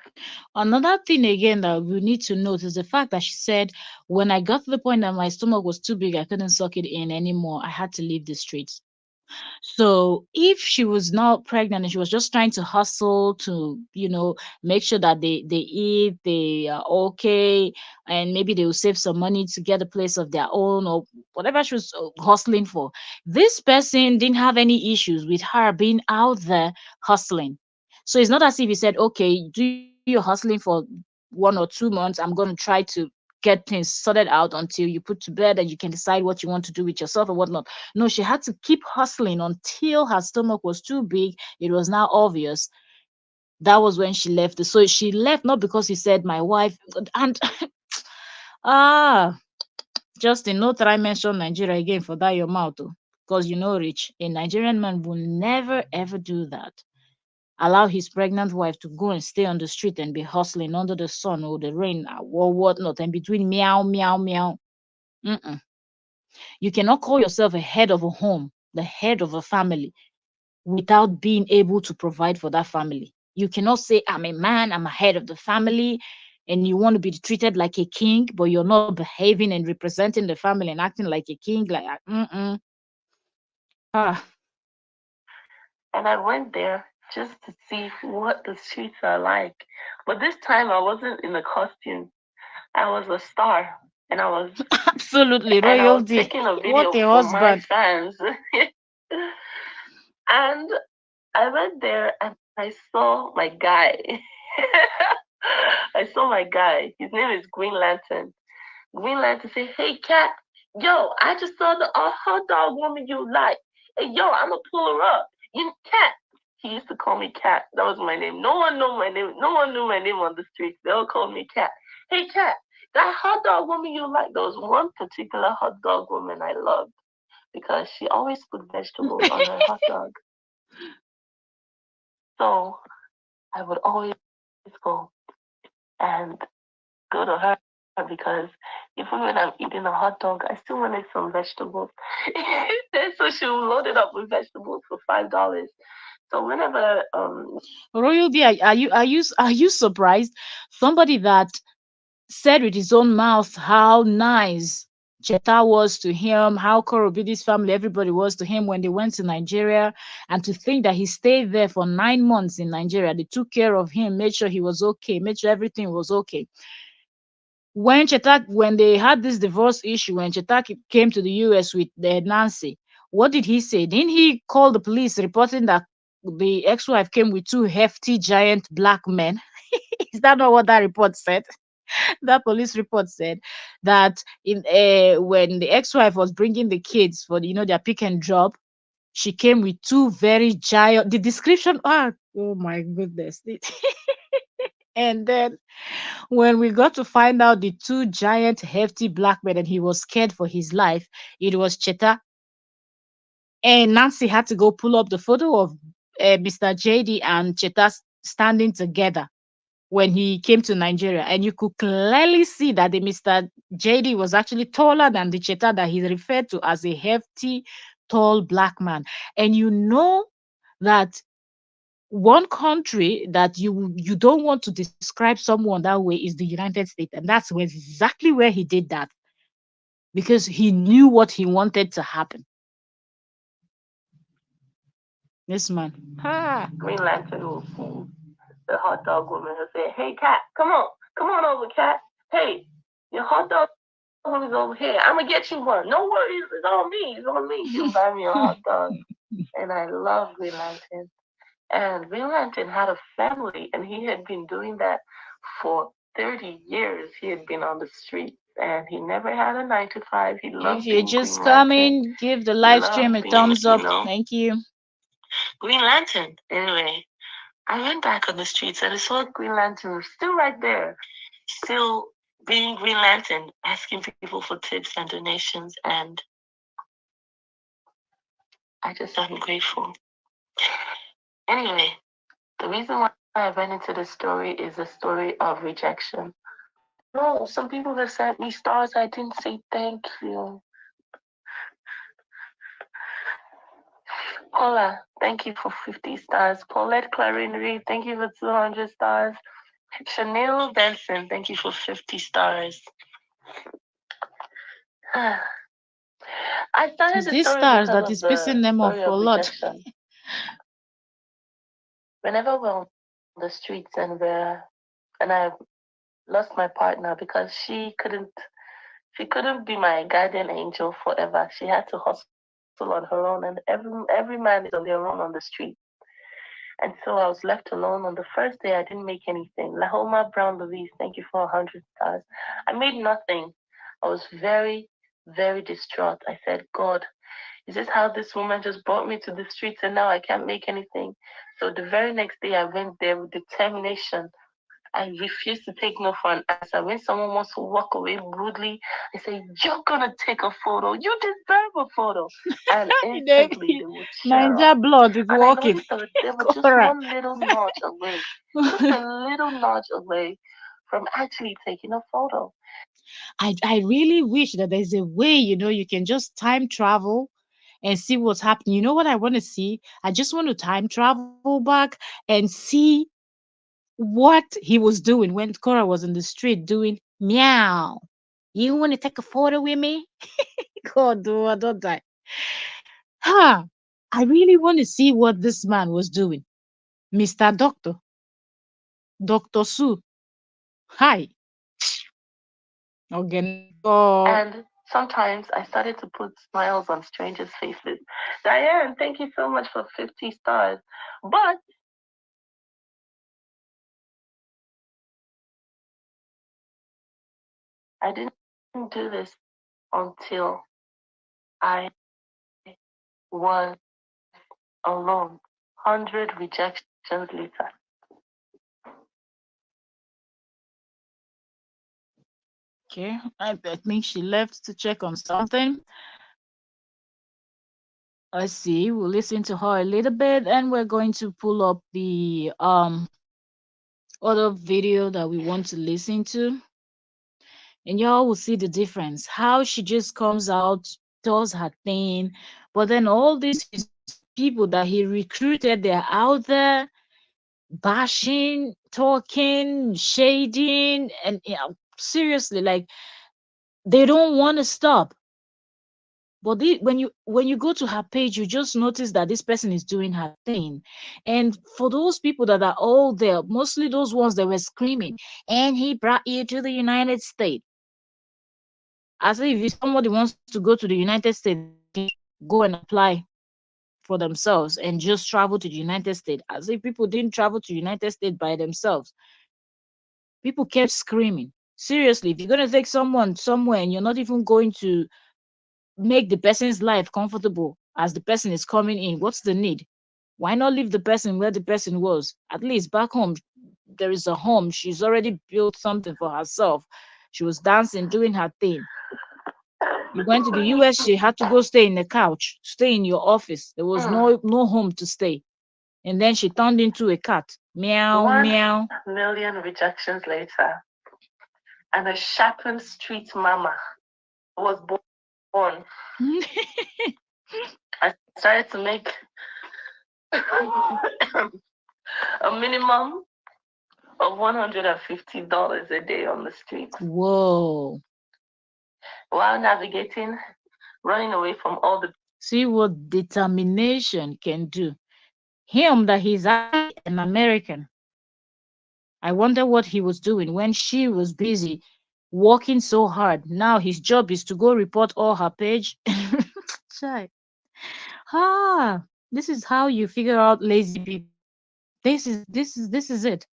Another thing again that we need to note is the fact that she said, when I got to the point that my stomach was too big, I couldn't suck it in anymore, I had to leave the streets. So if she was not pregnant and she was just trying to hustle to, make sure that they eat, they are okay, and maybe they will save some money to get a place of their own or whatever she was hustling for, this person didn't have any issues with her being out there hustling. So it's not as if he said, okay, do your hustling for 1 or 2 months. I'm going to try to get things sorted out until you put to bed and you can decide what you want to do with yourself or whatnot. No, she had to keep hustling until her stomach was too big. It was now obvious. That was when she left. So she left not because he said my wife and ah, Justin, no try mention Nigeria again for that your mouth, because you know, Rich, a Nigerian man will never ever do that. Allow his pregnant wife to go and stay on the street and be hustling under the sun or the rain or whatnot, and between meow meow meow. Mm-mm. You cannot call yourself a head of a home, the head of a family, without being able to provide for that family. You cannot say, I'm a man, I'm a head of the family, and you want to be treated like a king, but you're not behaving and representing the family and acting like a king. Like, mm-mm. Ah, And I went there just to see what the streets are like. But this time I wasn't in a costume. I was a star. And I was absolutely, and I was royalty. taking a What video a for my husband. fans. And I went there and I saw my guy. I saw my guy. His name is Green Lantern. Green Lantern said, "Hey, Cat, yo, I just saw the hot dog woman you like. Hey, yo, I'm gonna pull her up. You Cat." He used to call me Cat. That was my name. No one knew my name. No one knew my name on the streets. They all called me Cat. Hey, Cat, that hot dog woman you like. There was one particular hot dog woman I loved because she always put vegetables on her hot dog. So I would always go and go to her because even when I'm eating a hot dog, I still wanted some vegetables. So she would load it up with vegetables for $5. So whenever Royalty, are you surprised? Somebody that said with his own mouth how nice Cheta was to him, how Korobidi's family, everybody was to him when they went to Nigeria, and to think that he stayed there for 9 months in Nigeria. They took care of him, made sure he was okay, made sure everything was okay. When they had this divorce issue, when Cheta came to the US with Nancy, What did he say? Didn't he call the police reporting that the ex-wife came with two hefty giant black men? Is that not what that report said? That police report said that in when the ex-wife was bringing the kids for their pick and drop, she came with two very giant. The description, oh my goodness! And then when we got to find out the two giant, hefty black men, and he was scared for his life, it was Cheta. And Nancy had to go pull up the photo of Mr. JD and Cheta standing together when he came to Nigeria. And you could clearly see that the Mr. JD was actually taller than the Cheta that he referred to as a hefty, tall black man. And you know that one country that you don't want to describe someone that way is the United States, and that's exactly where he did that because he knew what he wanted to happen. This man, Green Lantern will see the hot dog woman and say, "Hey, cat, come on over, cat. Hey, your hot dog is over here. I'm gonna get you one. No worries, it's on me. It's on me." She'll buy me a hot dog, and I love Green Lantern. And Green Lantern had a family, and he had been doing that for 30 years. He had been on the streets, and he never had a 9 to 5. He if loved you being Green just come Lantern. in, give the He live stream loved a being, thumbs up. Thank you. Green Lantern. Anyway, I went back on the streets and I saw Green Lantern still right there, still being Green Lantern, asking people for tips and donations, and I just am grateful. Anyway, the reason why I went into this story is a story of rejection. I know some people have sent me stars. I didn't say thank you. Paula, thank you for 50 stars. Paulette Clarinery, thank you for 200 stars. Chanel Benson, thank you for 50 stars. I started It's the these story stars because that of is pissing the them off story a of lot. rejection. Whenever we're on the streets and I lost my partner because she couldn't be my guardian angel forever. She had to hustle on her own, and every man is on their own on the street. And so I was left alone. On the first day, I didn't make anything. Lahoma Brown Louise, thank you for 100 stars. I made nothing. I was very, very distraught. I said, God, is this how this woman just brought me to the streets and now I can't make anything? So the very next day, I went there with determination. I refuse to take no for an answer. When someone wants to walk away rudely, I say, "You're gonna take a photo. You deserve a photo." And instantly they would shut up. Ninja blood is And I walking. noticed that they were just Korra. one little notch away, just a little notch away from actually taking a photo. I really wish that there's a way, you can just time travel and see what's happening. You know what I want to see? I just want to time travel back and see what he was doing when Cora was in the street doing meow. You want to take a photo with me? God, don't die. Huh. I really want to see what this man was doing. Mr. Doctor, Dr. Sue. Hi. Organico. And sometimes I started to put smiles on strangers' faces. Diane, thank you so much for 50 stars. But I didn't do this until I was alone. 100 rejections later. Okay. I think she left to check on something. Let's see. We'll listen to her a little bit and we're going to pull up the other video that we want to listen to. And y'all will see the difference. How she just comes out, does her thing, but then all these his people that he recruited, they're out there bashing, talking, shading, and seriously, like they don't want to stop. But when you go to her page, you just notice that this person is doing her thing. And for those people that are all there, mostly those ones that were screaming, and he brought you to the United States. As if somebody wants to go to the United States, go and apply for themselves and just travel to the United States. As if people didn't travel to the United States by themselves. People kept screaming. Seriously, if you're gonna take someone somewhere and you're not even going to make the person's life comfortable as the person is coming in, what's the need? Why not leave the person where the person was? At least back home, there is a home. She's already built something for herself. She was dancing, doing her thing. You went to the US, she had to go stay in the couch, stay in your office. There was no home to stay. And then she turned into a cat. Meow, One meow. million rejections later, and a sharpened street mama was born. I started to make a minimum of $150 a day on the street. Whoa. While navigating, running away from all the. See what determination can do. Him that he's actually an American. I wonder what he was doing when she was busy working so hard. Now his job is to go report all her page. Chai. Ah, this is how you figure out lazy people. This is it.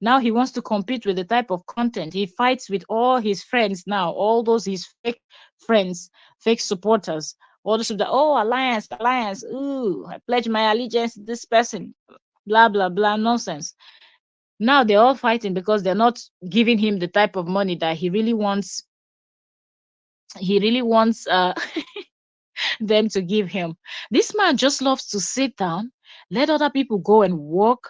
Now he wants to compete with the type of content. He fights with all his friends now, all those his fake friends, fake supporters. All this that, oh, alliance, alliance. Ooh, I pledge my allegiance to this person. Blah blah blah nonsense. Now they're all fighting because they're not giving him the type of money that he really wants. He really wants them to give him. This man just loves to sit down, let other people go and work,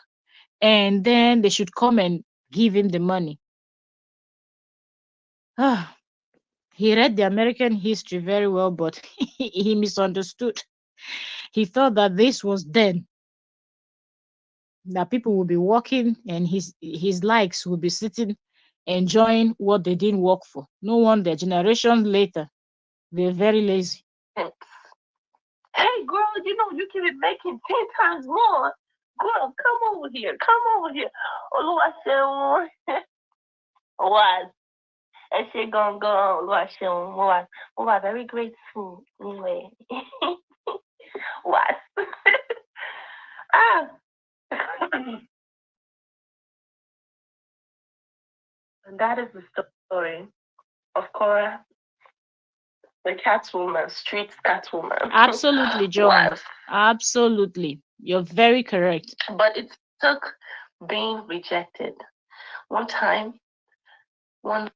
and then they should come and give him the money. Ah, he read the American history very well, but he misunderstood. He thought that this was then, that people will be working and his likes will be sitting enjoying what they didn't work for. No wonder generations later they're very lazy. Hey girl, you can be making 10 times more. Girl, come over here. Come over here. Oluwaseun. Was. And she gonna go on Oluwaseun. Was very grateful. Anyway. Was. Ah. And that is the story of Korra, the Catwoman, street Catwoman. Absolutely, John. Absolutely. You're very correct. But it took being rejected. One time, one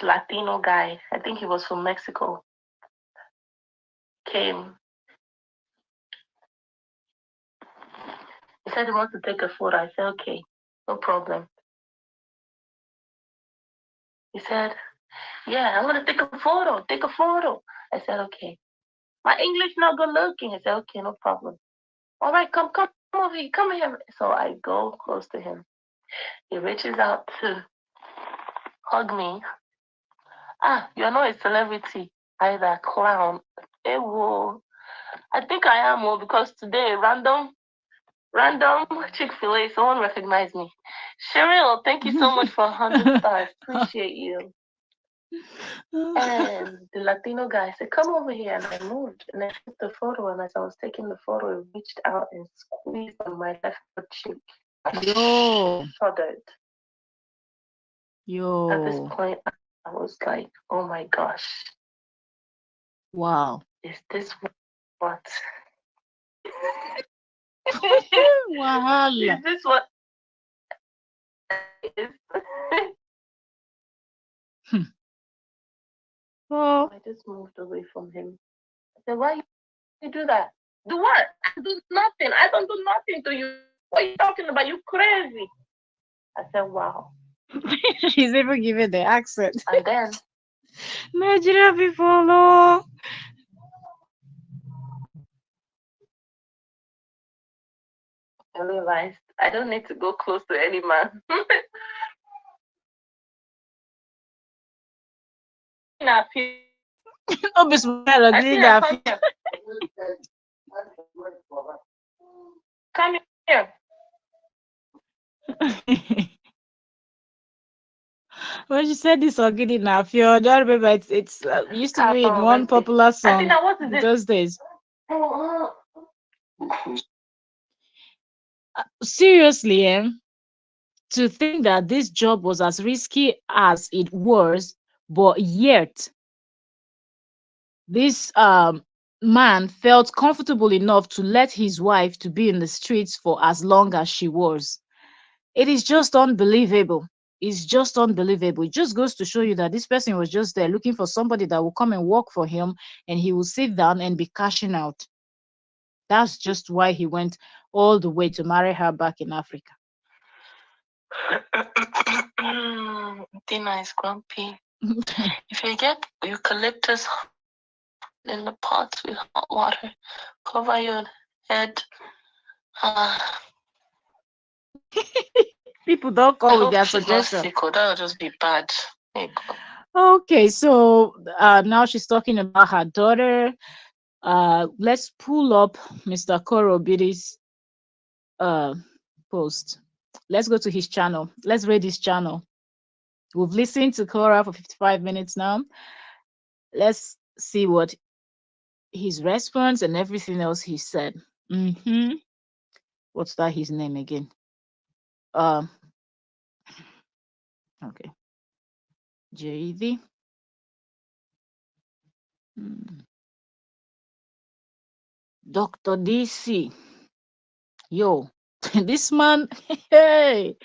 Latino guy, I think he was from Mexico, came. He said he wants to take a photo. I said, okay, no problem. He said, yeah, I'm going to take a photo. Take a photo. I said, okay. My English not good looking. I said, okay, no problem. All right, come over here. Come here. So I go close to him. He reaches out to hug me. Ah, you're not a celebrity, either clown. Ewo. I think I am, because today, random Chick-fil-A, someone recognized me. Cheryl, thank you so much for 100 stars. Appreciate you. And the Latino guy said, come over here. And I moved and I took the photo. And as I was taking the photo, he reached out and squeezed on my left cheek. Yo. Shuddered. Yo. At this point, I was like, oh my gosh. Wow. Is this what? Wow. Is this what is? Oh. I just moved away from him. I said, why you do that? Do what? I do nothing. I don't do nothing to you. What are you talking about? You crazy. I said, wow. She's even giving the accent. And then Nigeria people, no. I realized I don't need to go close to any man. Oh, be smile again. Come here. When she said this Ogidi Nafio, I don't remember. It's used to be in one popular song what is in those days. Seriously, to think that this job was as risky as it was, but yet this man felt comfortable enough to let his wife to be in the streets for as long as she was. It is just unbelievable. It's just unbelievable. It just goes to show you that this person was just there looking for somebody that will come and work for him, and he will sit down and be cashing out. That's just why he went all the way to marry her back in Africa. Tina is grumpy. If you get eucalyptus in the pot with hot water, cover your head. Uh, People don't I come with hope their she's not suggestion. sick, or that would just be bad. Okay, so now she's talking about her daughter. Let's pull up Mr. Korobidi's uh post. Let's go to his channel. Let's read his channel. We've listened to Korra for 55 minutes now. Let's see what his response and everything else he said. What's that his name again? Um okay. JV. Dr. DC. Yo, this man, hey,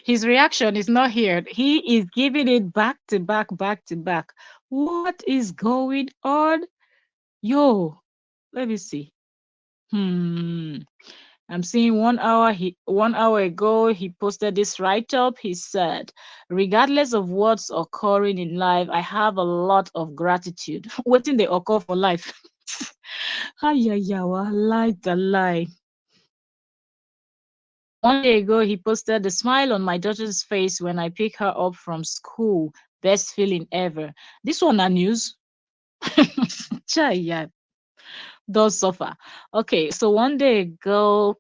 his reaction is not here. He is giving it back to back, back to back. What is going on? Yo, let me see. I'm seeing 1 hour. 1 hour ago, he posted this write-up. He said, regardless of what's occurring in life, I have a lot of gratitude. Waiting they occur for life. Ayayawa, lie the lie. 1 day ago, he posted the smile on my daughter's face when I pick her up from school. Best feeling ever. This one a news. Chai, yeah, does suffer. Okay, so 1 day ago,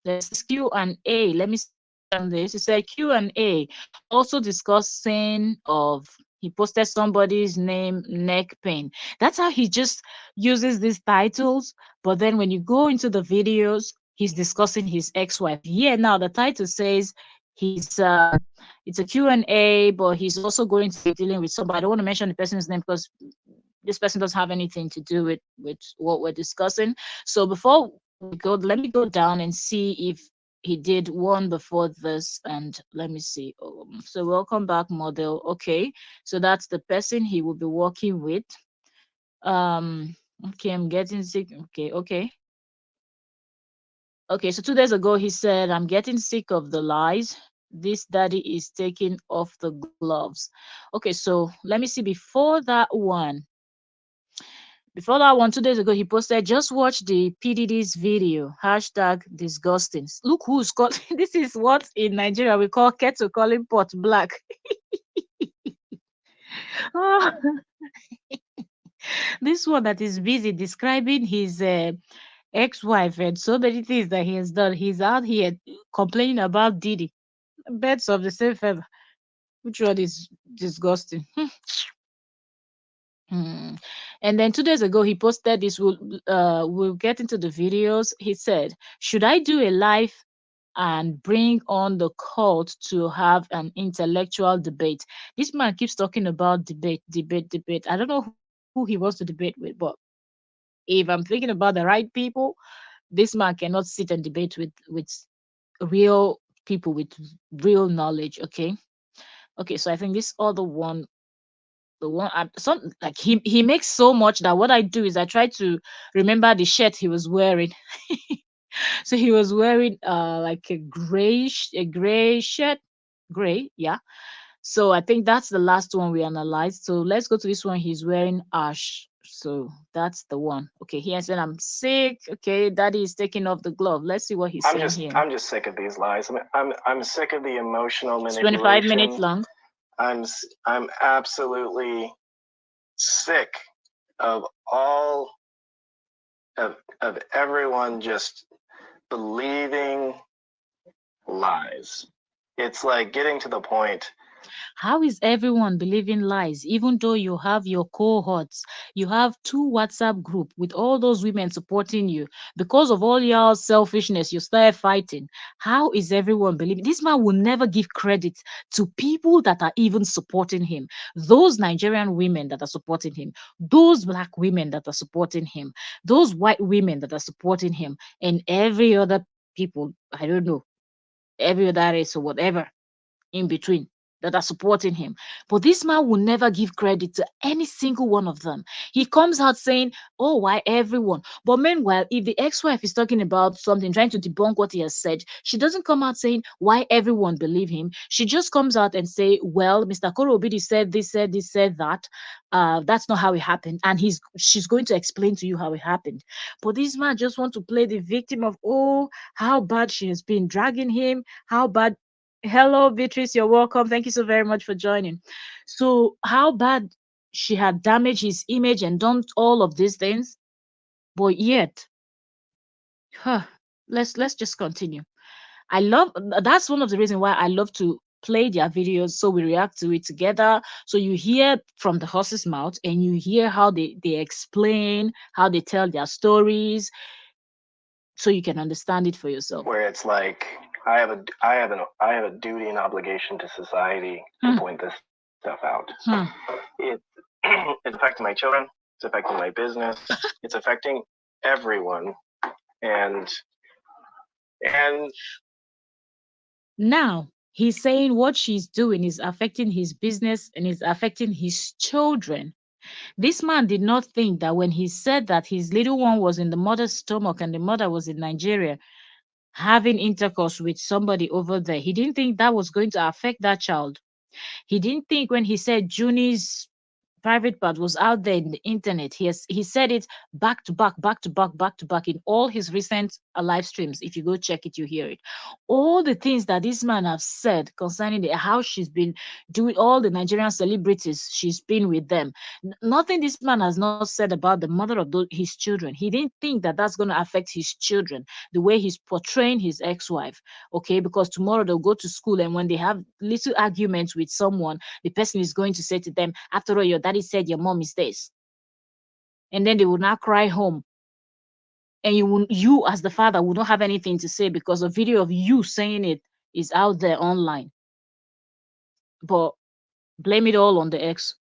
there's this Q&A. Let me click on this. It said Q&A, also discussing of, he posted somebody's name, neck pain. That's how he just uses these titles. But then when you go into the videos, he's discussing his ex-wife. Yeah, now the title says he's it's a Q&A, but he's also going to be dealing with somebody. I don't want to mention the person's name because this person doesn't have anything to do with what we're discussing. So before we go, let me go down and see if he did one before this, and let me see. So welcome back, model. Okay, so that's the person he will be working with. Okay, I'm getting sick. Okay, so 2 days ago he said, I'm getting sick of the lies. This daddy is taking off the gloves. Okay, so let me see. Before that one, 2 days ago, he posted, just watch the PDD's video, hashtag disgusting. Look who's called, this is what in Nigeria we call kettle calling pot black. Oh, this one that is busy describing his ex-wife and so many things that he has done. He's out here complaining about Didi. Birds of the same feather. Which one is disgusting? Hmm. And then 2 days ago, he posted this. We'll get into the videos. He said, "Should I do a live and bring on the cult to have an intellectual debate?" This man keeps talking about debate, debate, debate. I don't know who he wants to debate with, but if I'm thinking about the right people, this man cannot sit and debate with real people with real knowledge. Okay, okay. So I think this other one, the one some like he makes so much that what I do is I try to remember the shirt he was wearing. So he was wearing like a gray shirt, gray, yeah. So I think that's the last one we analyzed. So let's go to this one. He's wearing ash. So that's the one. Okay, he said, I'm sick. Okay, daddy is taking off the glove. Let's see what he's saying here. I'm just sick of these lies. I'm sick of the emotional It's manipulation. 25 minutes long. I'm absolutely sick of all of everyone just believing lies. It's like getting to the point How is everyone believing lies, even though you have your cohorts? You have two WhatsApp group with all those women supporting you. Because of all your selfishness, you started fighting. How is everyone believing? This man will never give credit to people that are even supporting him. Those Nigerian women that are supporting him, those black women that are supporting him, those white women that are supporting him, and every other people, I don't know, every other race or whatever in between that are supporting him. But this man will never give credit to any single one of them. He comes out saying, oh, why everyone? But meanwhile, if the ex wife is talking about something, trying to debunk what he has said, she doesn't come out saying why everyone believe him. She just comes out and say, well, Mr. Koro Obidi said this, said that. That's not how it happened. And she's going to explain to you how it happened. But this man just want to play the victim of, oh, how bad she has been dragging him, how bad. Hello, Beatrice. You're welcome. Thank you so very much for joining. So, how bad she had damaged his image and done all of these things, but yet, huh, let's just continue. I love that's one of the reasons why I love to play their videos so we react to it together. So you hear from the horse's mouth and you hear how they explain, how they tell their stories, so you can understand it for yourself. Where it's like I have a duty and obligation to society to point this stuff out. It it's affecting my children. It's affecting my business. It's affecting everyone. And and Now, he's saying what she's doing is affecting his business and is affecting his children. This man did not think that when he said that his little one was in the mother's stomach and the mother was in Nigeria having intercourse with somebody over there, he didn't think that was going to affect that child. He didn't think when he said Juni's private part was out there in the internet. He said it back to back, back to back, back to back in all his recent live streams. If you go check it, you hear it. All the things that this man have said concerning how she's been doing all the Nigerian celebrities, she's been with them. Nothing this man has not said about the mother of his children. He didn't think that that's going to affect his children the way he's portraying his ex-wife. Okay, because tomorrow they'll go to school and when they have little arguments with someone, the person is going to say to them, after all, your daddy said your mom is this. And then they will now cry home. And you as the father will not have anything to say because a video of you saying it is out there online. But blame it all on the ex.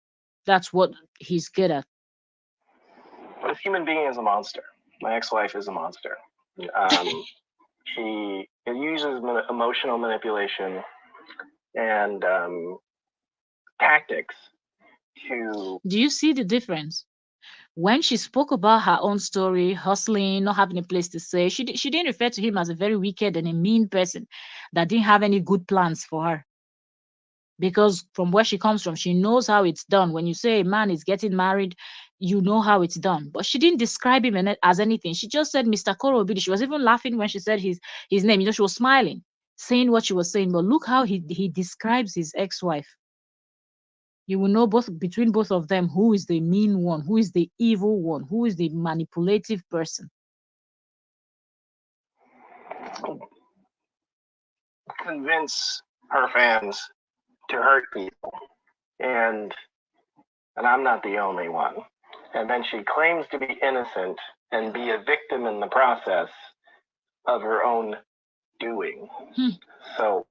That's what he's good at. this human being is a monster. My ex-wife is a monster. She uses emotional manipulation and tactics to. Do you see the difference? When she spoke about her own story, hustling, not having a place to stay, she didn't refer to him as a very wicked and a mean person that didn't have any good plans for her. Because from where she comes from, she knows how it's done. When you say a man is getting married, you know how it's done. But she didn't describe him as anything. She just said Mr. Koro Obidi. She was even laughing when she said his name. She was smiling, saying what she was saying. But look how he describes his ex-wife. You will know both between both of them who is the mean one, who is the evil one, who is the manipulative person. Convince her fans to hurt people, and I'm not the only one. And then she claims to be innocent and be a victim in the process of her own doing. So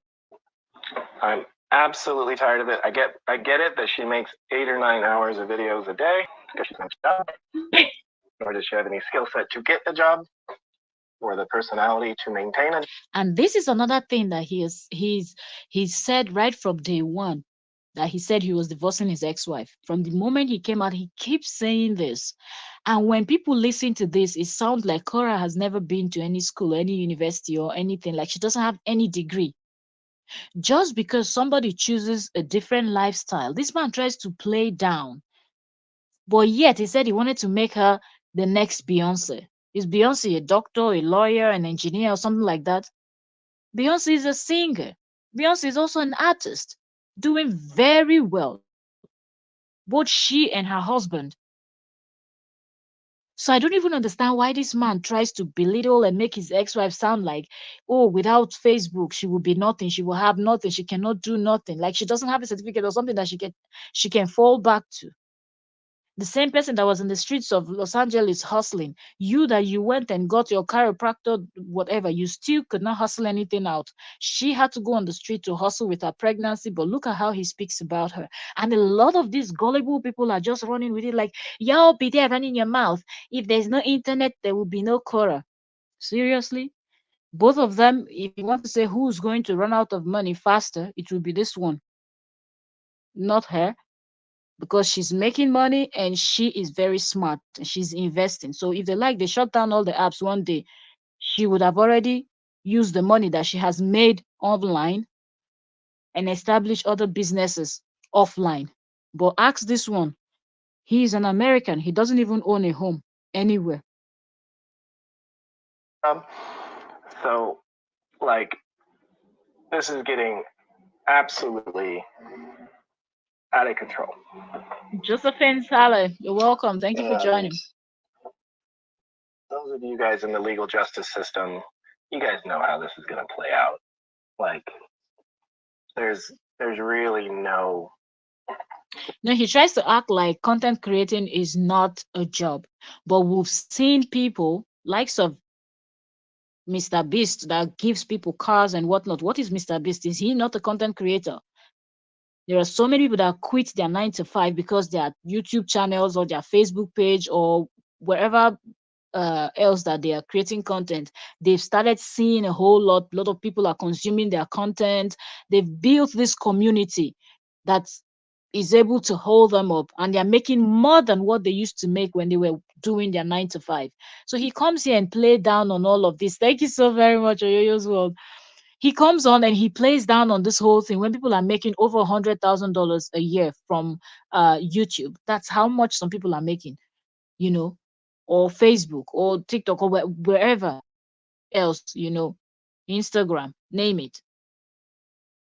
I'm absolutely tired of it. I get it that she makes 8 or 9 hours of videos a day because she's not a job, nor does she have any skill set to get a job or the personality to maintain it. And this is another thing that he's said right from day one, that he said he was divorcing his ex-wife. From the moment he came out, he keeps saying this. And when people listen to this, it sounds like Korra has never been to any school, any university, or anything. Like she doesn't have any degree. Just because somebody chooses a different lifestyle, this man tries to play down. But yet he said he wanted to make her the next Beyonce. Is Beyonce a doctor, a lawyer, an engineer, or something like that? Beyonce is a singer. Beyonce is also an artist, doing very well. Both she and her husband. So I don't even understand why this man tries to belittle and make his ex-wife sound like, oh, without Facebook, she will be nothing. She will have nothing. She cannot do nothing. Like she doesn't have a certificate or something that she can fall back to. The same person that was in the streets of Los Angeles hustling, you that you went and got your chiropractor, whatever, you still could not hustle anything out. She had to go on the street to hustle with her pregnancy, but look at how he speaks about her. And a lot of these gullible people are just running with it like, y'all be there running your mouth. If there's no internet, there will be no Korra. Seriously? Both of them, if you want to say who's going to run out of money faster, it will be this one, not her, because she's making money and she is very smart and she's investing. So if they like, they shut down all the apps one day, she would have already used the money that she has made online and established other businesses offline. But ask this one, he is an American. He doesn't even own a home anywhere. So, like, this is getting absolutely out of control. Josephine Saleh, you're welcome. Thank you for joining. Those of you guys in the legal justice system, you guys know how this is going to play out. Like, there's really no. No, he tries to act like content creating is not a job, but we've seen people likes of Mr. Beast that gives people cars and whatnot. What is Mr. Beast? Is he not a content creator? There are so many people that quit their 9 to 5 because their YouTube channels or their Facebook page or wherever else that they are creating content. They've started seeing a whole lot of people are consuming their content. They've built this community that is able to hold them up, and they're making more than what they used to make when they were doing their 9 to 5. So he comes here and play down on all of this. Thank you so very much, Oyoyo's World. He comes on and he plays down on this whole thing when people are making over $100,000 a year from YouTube. That's how much some people are making, you know, or Facebook or TikTok or wherever else, Instagram, name it.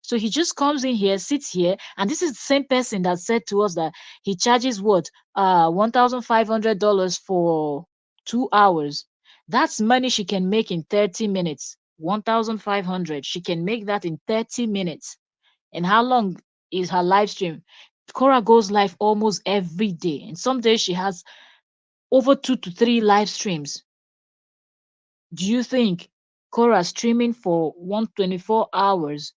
So he just comes in here, sits here, and this is the same person that said to us that he charges what, $1,500 for 2 hours. That's money she can make in 30 minutes. 1,500. She can make that in 30 minutes. And how long is her live stream? Korra goes live almost every day, and some days she has over 2 to 3 live streams. Do you think Korra streaming for 124 hours,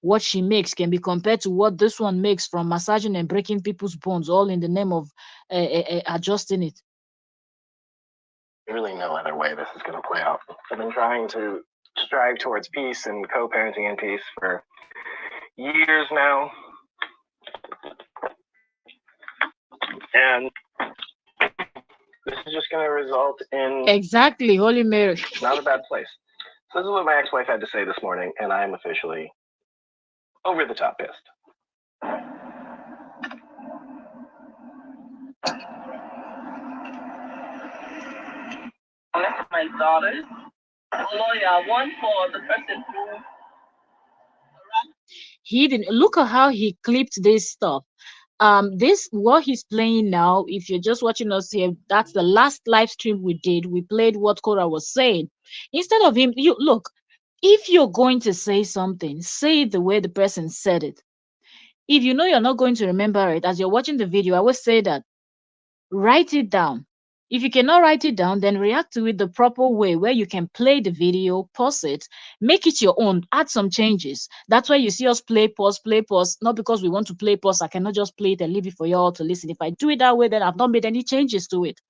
what she makes can be compared to what this one makes from massaging and breaking people's bones, all in the name of adjusting it? Really no other way this is going to play out. I've been trying to strive towards peace and co-parenting in peace for years now. And this is just going to result in Exactly, Holy Mary. not a bad place. So this is what my ex-wife had to say this morning, and I am officially over the top pissed. One of my daughters, a lawyer, one for the person who He didn't look at how he clipped this stuff. This what he's playing now. If you're just watching us here, that's the last live stream we did. We played what Korra was saying. Instead of him, you look, if you're going to say something, say it the way the person said it. If you know you're not going to remember it as you're watching the video, I always say that write it down. If you cannot write it down, then react to it the proper way where you can play the video, pause it, make it your own, add some changes. That's why you see us play, pause, not because we want to play, pause. I cannot just play it and leave it for you all to listen. If I do it that way, then I've not made any changes to it.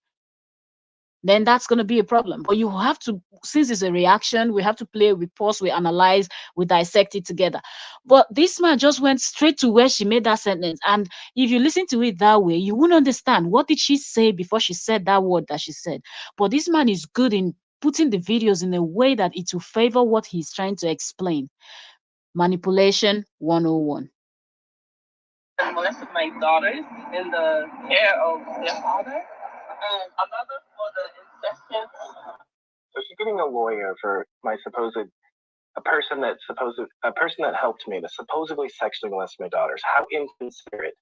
Then that's going to be a problem. But you have to, since it's a reaction, we have to play, we pause, we analyze, we dissect it together. But this man just went straight to where she made that sentence. And if you listen to it that way, you wouldn't understand what did she say before she said that word that she said. But this man is good in putting the videos in a way that it will favor what he's trying to explain. Manipulation 101. molested my daughters in the care of their father, and another for the incessant. So she's getting a lawyer for a person that helped me to supposedly sexually molest my daughters. How inconsiderate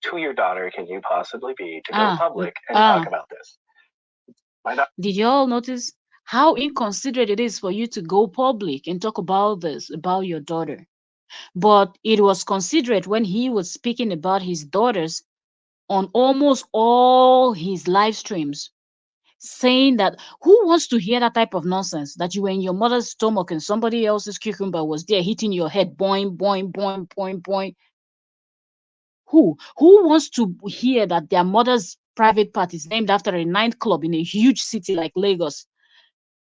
to your daughter can you possibly be to go public and talk about this? Did you all notice how inconsiderate it is for you to go public and talk about this, about your daughter? But it was considerate when he was speaking about his daughters on almost all his live streams, saying that who wants to hear that type of nonsense that you were in your mother's stomach and somebody else's cucumber was there hitting your head, boing, boing, boing, boing, boing. Who wants to hear that their mother's private part is named after a nightclub in a huge city like Lagos?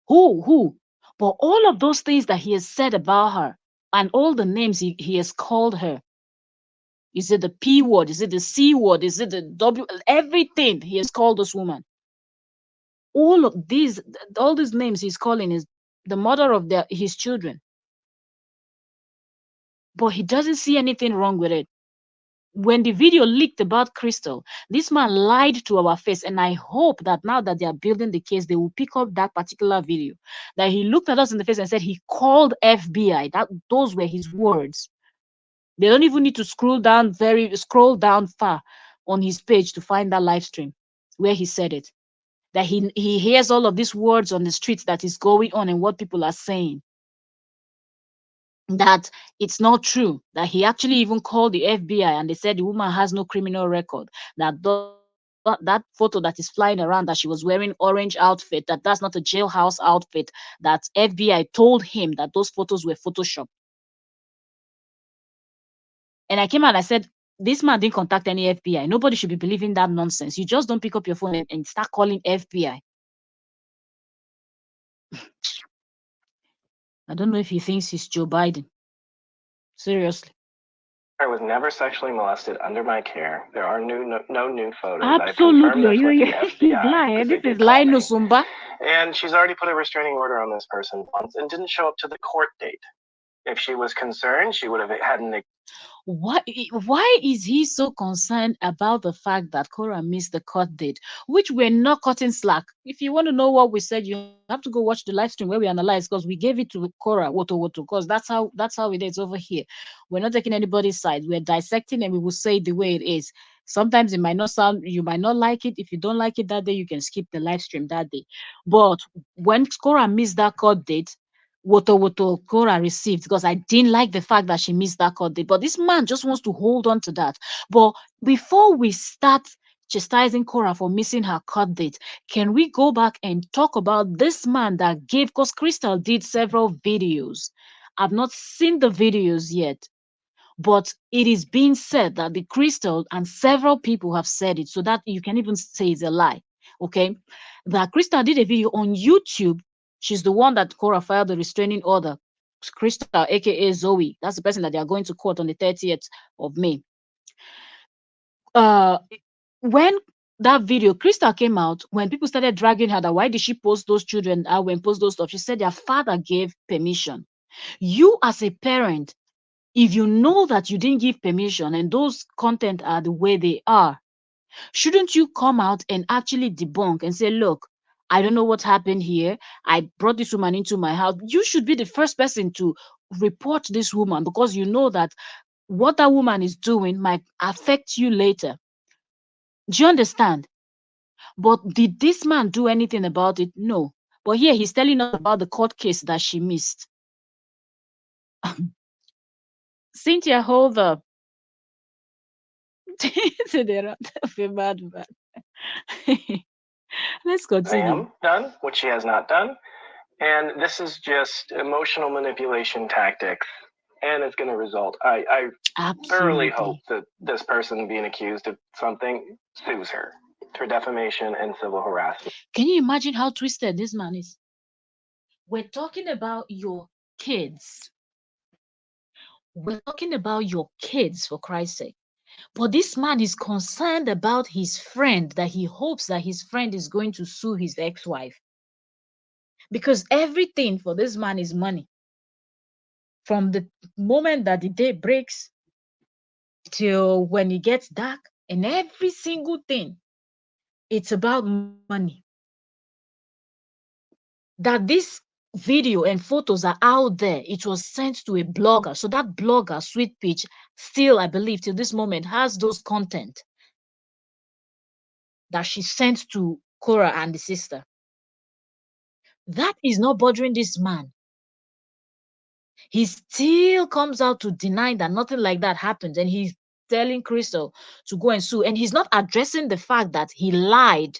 Who? But all of those things that he has said about her and all the names he has called her. Is it the P word? Is it the C word? Is it the W? Everything he has called this woman. All these names he's calling is the mother of his children. But he doesn't see anything wrong with it. When the video leaked about Crystal, this man lied to our face, and I hope that now that they are building the case, they will pick up that particular video. That he looked at us in the face and said he called FBI. Those were his words. They don't even need to scroll down far on his page to find that live stream where he said it. That he hears all of these words on the streets that is going on and what people are saying. That it's not true. That he actually even called the FBI and they said the woman has no criminal record. That photo that is flying around that she was wearing orange outfit, that's not a jailhouse outfit. That FBI told him that those photos were Photoshop. And I came out and I said, this man didn't contact any FBI. Nobody should be believing that nonsense. You just don't pick up your phone and start calling FBI. I don't know if he thinks he's Joe Biden. Seriously. I was never sexually molested under my care. There are no new photos. Absolutely. He's lying. This is lying, no Sumba. And she's already put a restraining order on this person once and didn't show up to the court date. If she was concerned, she would have had an... Why is he so concerned about the fact that Korra missed the court date, which we're not cutting slack? If you want to know what we said, you have to go watch the live stream where we analyze, because we gave it to Korra woto, because that's how it is over here. We're not taking anybody's side. We're dissecting and we will say it the way it is. Sometimes it might not sound, you might not like it. If you don't like it that day, you can skip the live stream that day. But when Korra missed that court date, woto Korra received, because I didn't like the fact that she missed that court date. But this man just wants to hold on to that. But before we start chastising Korra for missing her court date, can we go back and talk about this man that gave, because Crystal did several videos. I've not seen the videos yet, but it is being said that the Crystal, and several people have said it, so that you can even say it's a lie, okay? That Crystal did a video on YouTube. She's the one that Korra filed the restraining order. Crystal, aka Zoe, that's the person that they are going to court on the 30th of May. When that video, Crystal came out, when people started dragging her that why did she post those children out and post those stuff, she said their father gave permission. You as a parent, if you know that you didn't give permission and those content are the way they are, shouldn't you come out and actually debunk and say, look, I don't know what happened here. I brought this woman into my house. You should be the first person to report this woman, because you know that what that woman is doing might affect you later. Do you understand? But did this man do anything about it? No. But here he's telling us about the court case that she missed. Cynthia, hold up. Let's continue. Done, which she has not done. And this is just emotional manipulation tactics. And it's going to result. I thoroughly hope that this person being accused of something sues her for defamation and civil harassment. Can you imagine how twisted this man is? We're talking about your kids. We're talking about your kids, for Christ's sake. But this man is concerned about his friend, that he hopes that his friend is going to sue his ex-wife. Because everything for this man is money. From the moment that the day breaks till when it gets dark, and every single thing, it's about money. That this video and photos are out there, it was sent to a blogger. So that blogger, Sweet Peach, still, I believe, till this moment, has those content that she sent to Korra and the sister. That is not bothering this man. He still comes out to deny that nothing like that happened. And he's telling Crystal to go and sue. And he's not addressing the fact that he lied,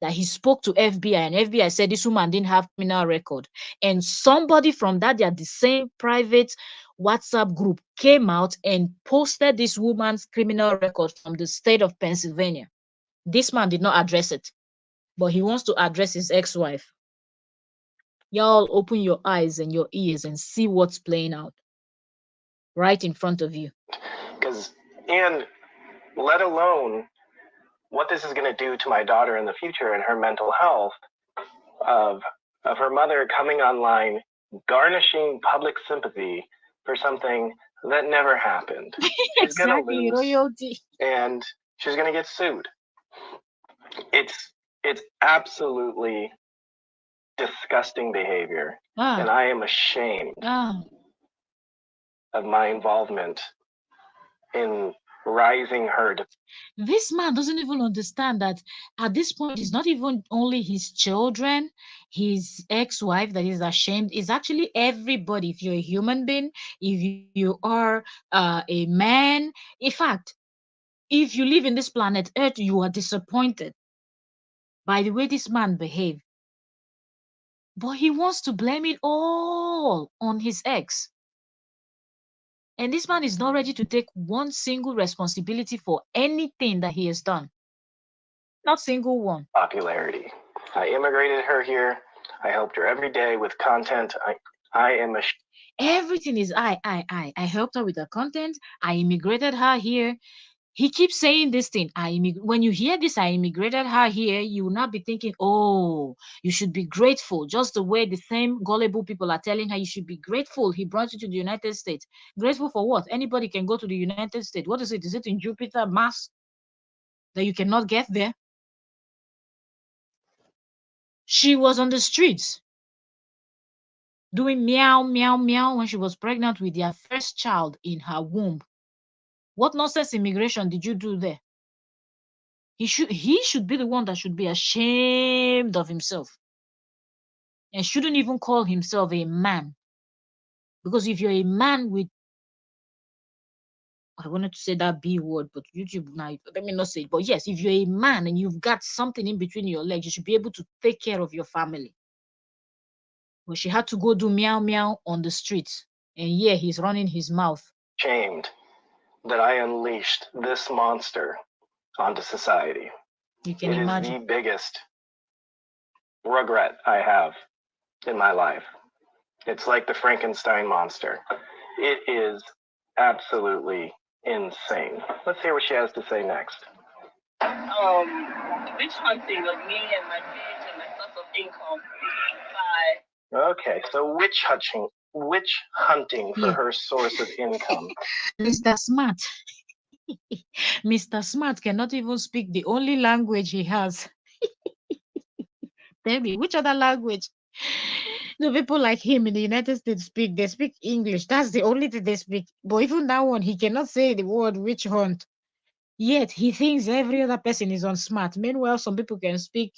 that he spoke to FBI, and FBI said this woman didn't have criminal record. And somebody from that, they are the same private WhatsApp group, came out and posted this woman's criminal record from the state of Pennsylvania. This man did not address it, but he wants to address his ex-wife. Y'all open your eyes and your ears and see what's playing out right in front of you. Because, and let alone what this is going to do to my daughter in the future and her mental health of her mother coming online, garnishing public sympathy for something that never happened. She's Exactly, going to lose, royalty. and she's going to get sued. It's absolutely disgusting behavior, and I am ashamed of my involvement in rising her. This man doesn't even understand that at this point it's not even only his children, his ex-wife that is ashamed. It's actually everybody. If you're a human being, if you are a man, in fact, if you live in this planet Earth, you are disappointed by the way this man behaved. But he wants to blame it all on his ex. And this man is not ready to take one single responsibility for anything that he has done. Not single one. Popularity. I immigrated her here. I helped her every day with content. I am a. Everything is I helped her with the content. I immigrated her here. He keeps saying this thing. When you hear this, I immigrated her here, you will not be thinking, oh, you should be grateful. Just the way the same gullible people are telling her you should be grateful. He brought you to the United States. Grateful for what? Anybody can go to the United States. What is it? Is it in Jupiter, Mars, that you cannot get there? She was on the streets doing meow, meow, meow when she was pregnant with their first child in her womb. What nonsense immigration did you do there? He should be the one that should be ashamed of himself and shouldn't even call himself a man. Because if you're a man with, I wanted to say that B word, but YouTube now, let me not say it. But yes, if you're a man and you've got something in between your legs, you should be able to take care of your family. But she had to go do meow meow on the streets. And yeah, he's running his mouth. Shamed that I unleashed this monster onto society. You can imagine. It is the biggest regret I have in my life. It's like the Frankenstein monster. It is absolutely insane. Let's hear what she has to say next. Witch hunting of me and my bitch and my source of income by. Okay, so witch hunting for her source of income. Mr. Smart. Mr. Smart cannot even speak the only language he has. Tell me, which other language do people like him in the United States speak? They speak English. That's the only thing they speak. But even that one, he cannot say the word witch hunt. Yet he thinks every other person is on smart. Meanwhile, some people can speak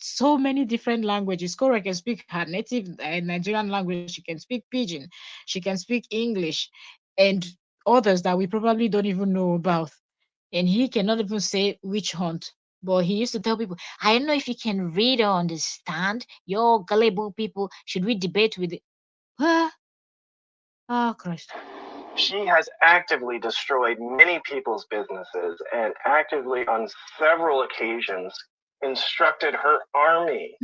so many different languages. Korra can speak her native Nigerian language. She can speak Pidgin. She can speak English, and others that we probably don't even know about. And he cannot even say witch hunt. But he used to tell people, I don't know if you can read or understand. You're gullible people. Should we debate with it? Huh? Oh, Christ. She has actively destroyed many people's businesses and actively, on several occasions, instructed her army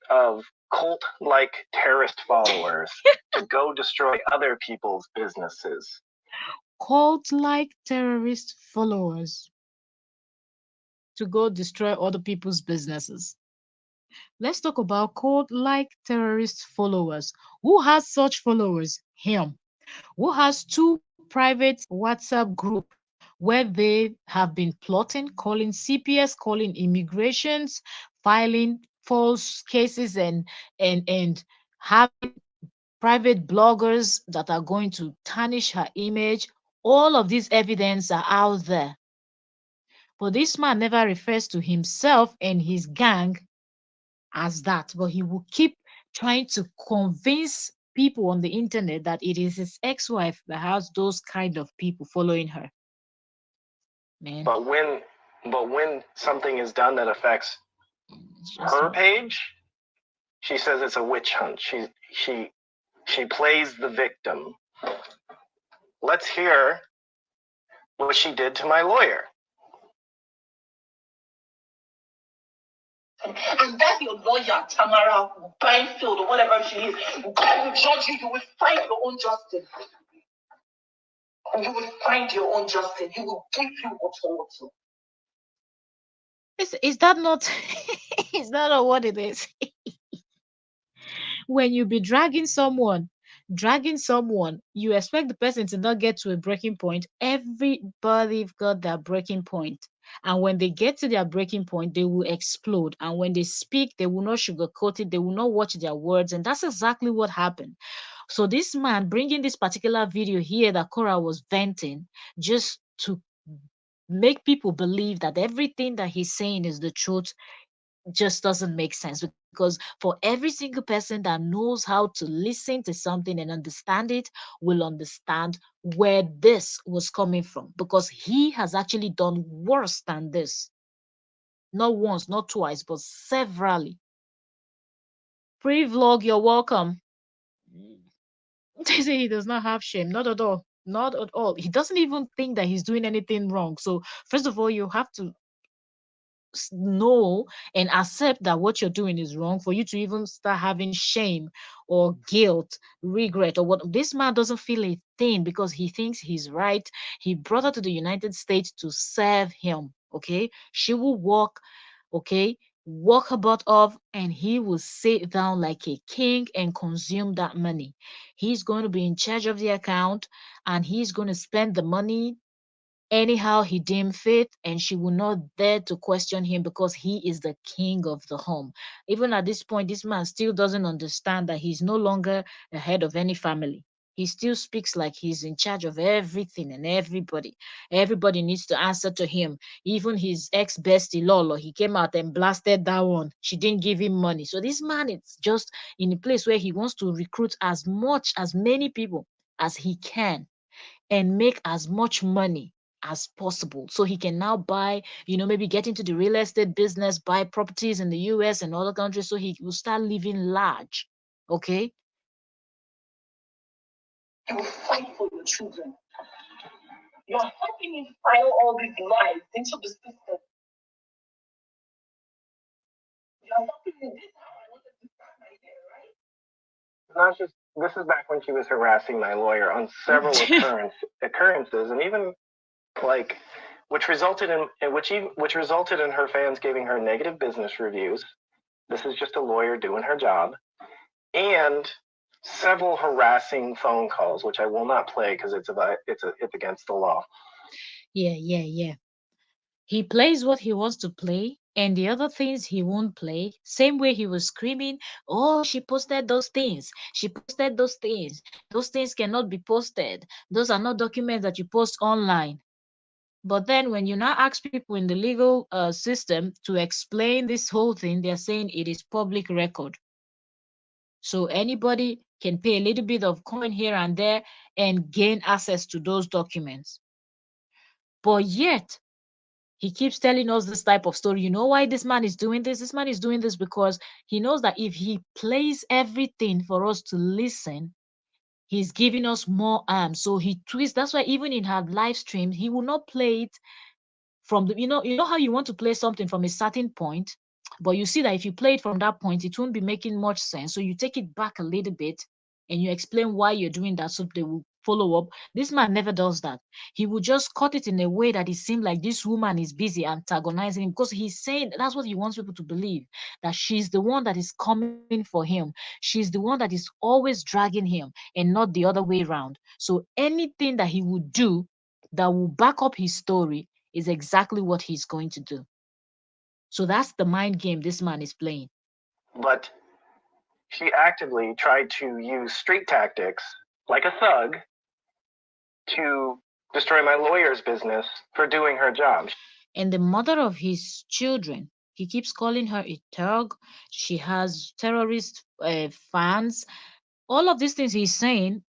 of cult-like terrorist followers to go destroy other people's businesses. Cult-like terrorist followers to go destroy other people's businesses. Let's talk about cult-like terrorist followers. Who has such followers? Him. Who has two private WhatsApp group where they have been plotting, calling CPS, calling immigrations, filing false cases, and having private bloggers that are going to tarnish her image. All of these evidence are out there. But this man never refers to himself and his gang as that, but he will keep trying to convince people on the internet that it is his ex-wife that has those kind of people following her. Man, But when something is done that affects it's just her page, she says it's a witch hunt. She plays the victim. Let's hear what she did to my lawyer. And that your lawyer, Tamara Byfield, or whatever she is, will come to judge you. You will find your own justice. You will find your own justice. You will give you what you want to. is that not is that not what it is? When you be dragging someone, you expect the person to not get to a breaking point. Everybody've got their breaking point. And when they get to their breaking point, they will explode. And when they speak, they will not sugarcoat it. They will not watch their words. And that's exactly what happened. So this man bringing this particular video here that Korra was venting just to make people believe that everything that he's saying is the truth just doesn't make sense, because for every single person that knows how to listen to something and understand it will understand where this was coming from, because he has actually done worse than this, not once, not twice, but severally. Pre-vlog, you're welcome. They say he does not have shame. Not at all, not at all. He doesn't even think that he's doing anything wrong. So first of all, you have to know and accept that what you're doing is wrong for you to even start having shame or guilt, regret, or what. This man doesn't feel a thing because he thinks he's right. He brought her to the United States to serve him. Okay, she will walk, okay, walk her butt off, and he will sit down like a king and consume that money. He's going to be in charge of the account, and he's going to spend the money anyhow he deemed fit, and she will not dare to question him because he is the king of the home. Even at this point, this man still doesn't understand that he's no longer a head of any family. He still speaks like he's in charge of everything and everybody. Everybody needs to answer to him. Even his ex bestie Lolo, he came out and blasted that one. She didn't give him money. So this man is just in a place where he wants to recruit as many people as he can and make as much money as possible so he can now buy, maybe get into the real estate business, buy properties in the US and other countries so he will start living large. Okay? You will fight for your children. You are helping me file all these lies into the system. You are helping me. This is how I wanted to start my day, right? Not just this is back when she was harassing my lawyer on several occurrences, and even like which resulted in her fans giving her negative business reviews. This is just a lawyer doing her job, and several harassing phone calls, which I will not play because it's against the law. Yeah. He plays what he wants to play, and the other things he won't play. Same way he was screaming, "Oh, she posted those things. She posted those things. Those things cannot be posted. Those are not documents that you post online." But then when you now ask people in the legal system to explain this whole thing, they're saying it is public record. So anybody can pay a little bit of coin here and there and gain access to those documents. But yet, he keeps telling us this type of story. You know why this man is doing this? This man is doing this because he knows that if he plays everything for us to listen, he's giving us more arms. So he twists. That's why even in her live stream, he will not play it from the you know how you want to play something from a certain point, but you see that if you play it from that point, it won't be making much sense. So you take it back a little bit and you explain why you're doing that so they will follow up. This man never does that. He will just cut it in a way that it seems like this woman is busy antagonizing him, because he's saying that's what he wants people to believe, that she's the one that is coming for him. She's the one that is always dragging him and not the other way around. So anything that he would do that will back up his story is exactly what he's going to do. So that's the mind game this man is playing. But she actively tried to use street tactics, like a thug, to destroy my lawyer's business for doing her job. And the mother of his children, He keeps calling her a thug. She has terrorist fans. All of these things he's saying,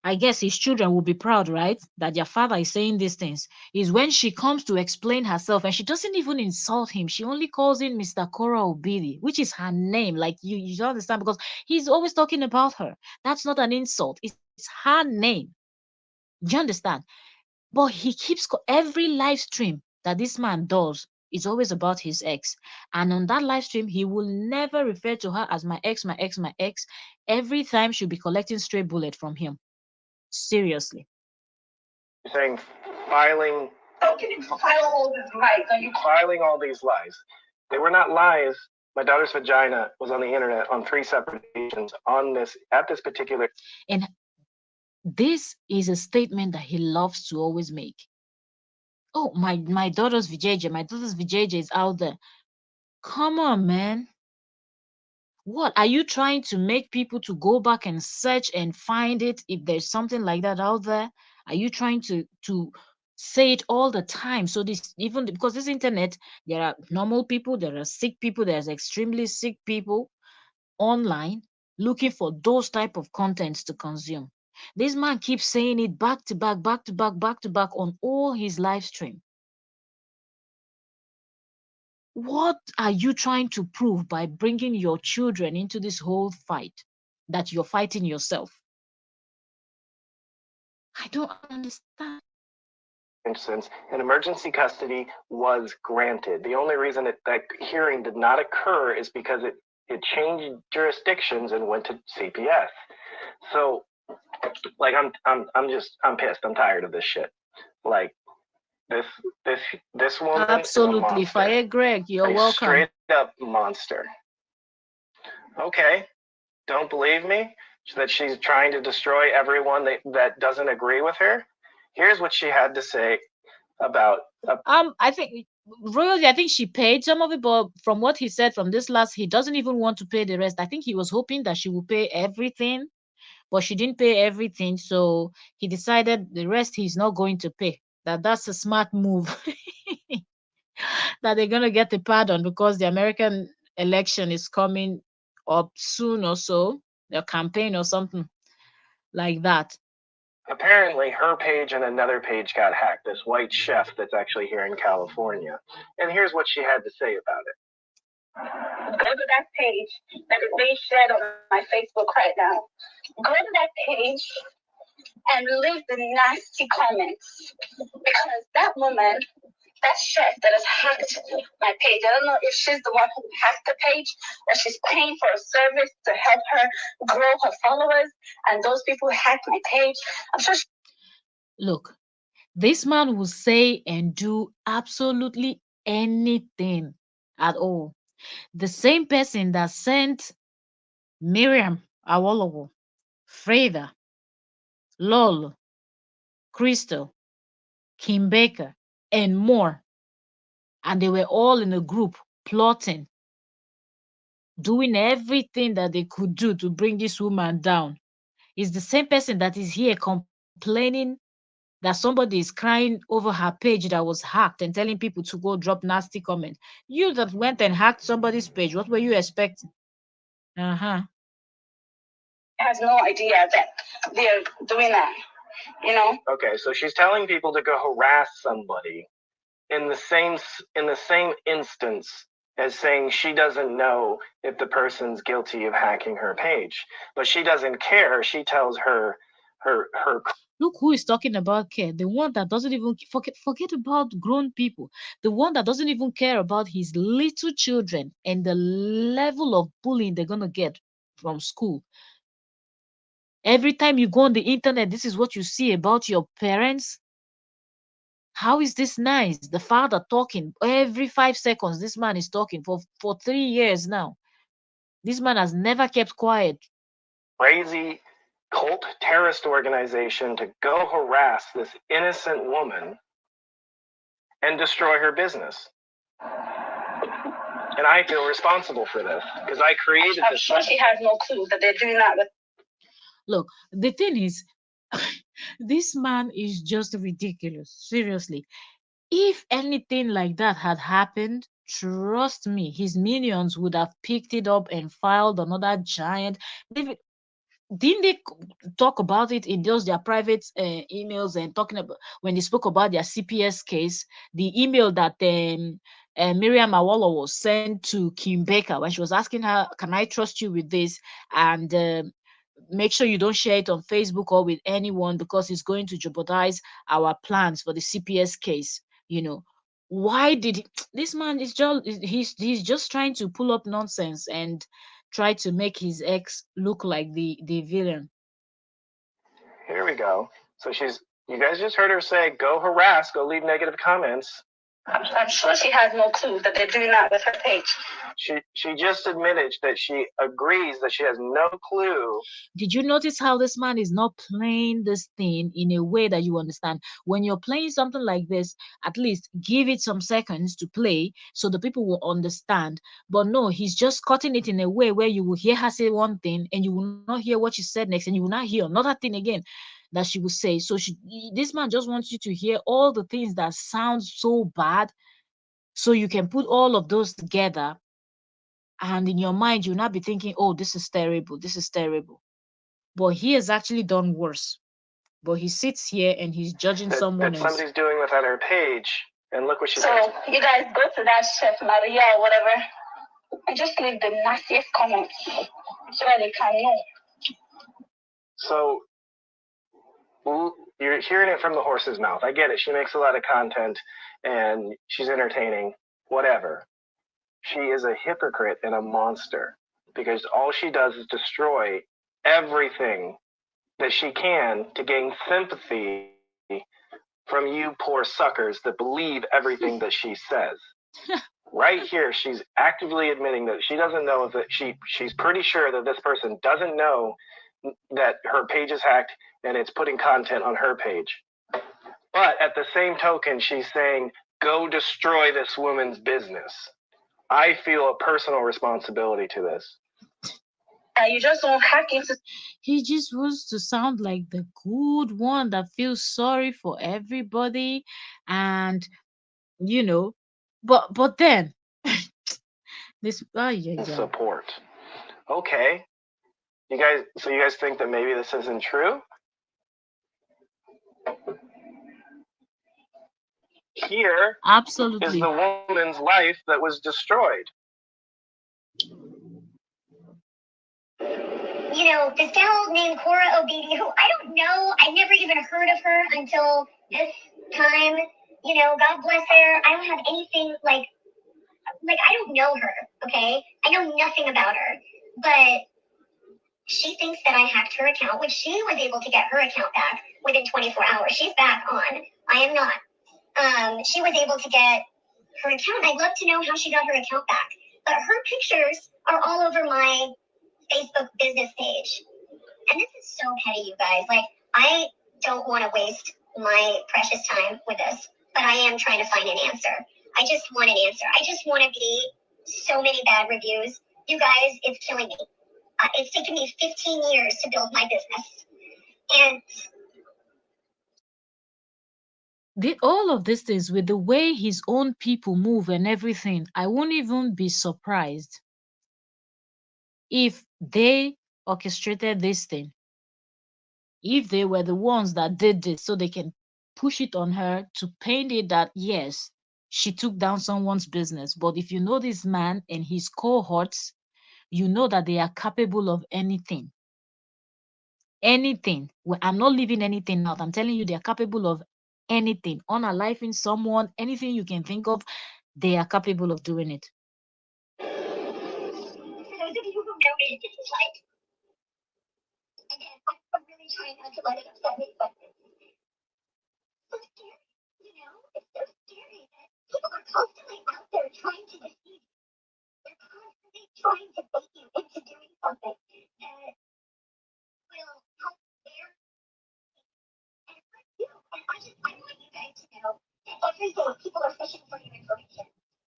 I guess his children will be proud, right? That their father is saying these things. Is when she comes to explain herself and she doesn't even insult him. She only calls him Mr. Korra Obidi, which is her name. Like you don't understand because he's always talking about her. That's not an insult. It's her name. Do you understand? But he keeps every live stream that this man does is always about his ex. And on that live stream, he will never refer to her as my ex, my ex, my ex. Every time she'll be collecting stray bullet from him. Seriously. You're saying filing. How can you file all these lies? Are you Filing all these lies? They were not lies. My daughter's vagina was on the internet on 3 separate occasions on this at this particular. And this is a statement that he loves to always make. Oh, my daughter's VJJ, my daughter's VJJ is out there. Come on, man. What are you trying to make people to go back and search and find it if there's something like that out there? Are you trying to say it all the time? So this, even because this internet, there are normal people, there are sick people, there's extremely sick people online looking for those type of contents to consume. This man keeps saying it back to back, back to back, back to back on all his live stream. What are you trying to prove by bringing your children into this whole fight that you're fighting yourself? I don't understand. Instance, an emergency custody was granted. The only reason that hearing did not occur is because it changed jurisdictions and went to CPS. So, like, I'm pissed. I'm tired of this shit. Like, this woman Absolutely. is a monster. Fire Greg, you're a welcome. straight up monster. Okay, don't believe me that she's trying to destroy everyone that doesn't agree with her? Here's what she had to say about. I think Royally, I think she paid some of it, but from what he said from this last, he doesn't even want to pay the rest. I think he was hoping that she would pay everything, but she didn't pay everything, so he decided the rest he's not going to pay. That's a smart move. That they're gonna get the pardon because the American election is coming up soon or so, their campaign or something like that. Apparently, her page and another page got hacked. This white chef that's actually here in California, and here's what she had to say about it. Go to that page that is being shared on my Facebook right now. Go to that page and leave the nasty comments because that woman, that chef that has hacked my page, I don't know if she's the one who hacked the page or she's paying for a service to help her grow her followers, and those people who hacked my page, I'm sure Look, this man will say and do absolutely anything at all. The same person that sent Miriam Awolowo, Freda, Lol, Crystal, Kim Baker, and more. And they were all in a group plotting, doing everything that they could do to bring this woman down. Is the same person that is here complaining that somebody is crying over her page that was hacked and telling people to go drop nasty comment. You that went and hacked somebody's page, what were you expecting? Uh-huh. has no idea that they're doing that, you know? Okay, so she's telling people to go harass somebody in the same instance as saying she doesn't know if the person's guilty of hacking her page, but she doesn't care. She tells her. Look who is talking about care. The one that doesn't even forget about grown people. The one that doesn't even care about his little children and the level of bullying they're gonna get from school. Every time you go on the internet, this is what you see about your parents. How is this nice? The father talking every 5 seconds. This man is talking for 3 years now. This man has never kept quiet. Crazy cult terrorist organization to go harass this innocent woman and destroy her business. And I feel responsible for this because I created I'm this. sure she has no clue that they're doing that with. Look, the thing is, this man is just ridiculous. Seriously. If anything like that had happened, trust me, his minions would have picked it up and filed another giant. Didn't they talk about it in those their private emails, and talking about when they spoke about their CPS case, the email that Miriam Awolo was sent to Kim Baker when she was asking her, "Can I trust you with this?" And make sure you don't share it on Facebook or with anyone because it's going to jeopardize our plans for the CPS case. Why did this man is just he's just trying to pull up nonsense and try to make his ex look like the villain. Here we go. So you guys just heard her say, go harass, go leave negative comments. I'm sure she has no clue that they're doing that with her page. She just admitted that she agrees that she has no clue. Did you notice how this man is not playing this thing in a way that you understand? When you're playing something like this, at least give it some seconds to play so the people will understand. But no, he's just cutting it in a way where you will hear her say one thing and you will not hear what she said next, and you will not hear another thing again that she will say. So this man just wants you to hear all the things that sound so bad so you can put all of those together, and in your mind you'll not be thinking, oh, this is terrible, this is terrible. But he has actually done worse. But he sits here and he's judging someone that else. somebody's doing without her page, and look what she So you guys go to that chef Maria or whatever and just leave the nastiest comments so that they can know. So you're hearing it from the horse's mouth. I get it. She makes a lot of content and she's entertaining, whatever. She is a hypocrite and a monster because all she does is destroy everything that she can to gain sympathy from you poor suckers that believe everything that she says. Right here, she's actively admitting that she doesn't know that she's pretty sure that this person doesn't know that her page is hacked and it's putting content on her page. But at the same token, she's saying, go destroy this woman's business. I feel a personal responsibility to this. You just don't hack into. He just wants to sound like the good one that feels sorry for everybody, and but then this support. Okay. You guys think that maybe this isn't true? Here absolutely is the woman's life that was destroyed. This gal named Korra Obidi, who I don't know, I never even heard of her until this time. God bless her. I don't have anything like I don't know her, okay? I know nothing about her. But she thinks that I hacked her account, which she was able to get her account back within 24 hours. She's back on. I am not. She was able to get her account. I'd love to know how she got her account back. But her pictures are all over my Facebook business page. And this is so petty, you guys. I don't want to waste my precious time with this, but I am trying to find an answer. I just want an answer. I just want to be so many bad reviews. You guys, it's killing me. It's taken me 15 years to build my business. And all of these things, with the way his own people move and everything, I won't even be surprised if they orchestrated this thing, if they were the ones that did this, so they can push it on her to paint it that yes, she took down someone's business. But if you know this man and his cohorts, you know that they are capable of anything. Anything. Well, I'm not leaving anything out. I'm telling you, they are capable of anything. Unaliving someone, anything you can think of, they are capable of doing it. for those of you who know me, this is again, I'm really trying not to let it upset me, but it's so scary. It's so scary that people are constantly out there trying to deceive you. They're constantly trying to bait you into doing something that will help their and hurt you. And I want you guys to know that every day people are fishing for your information.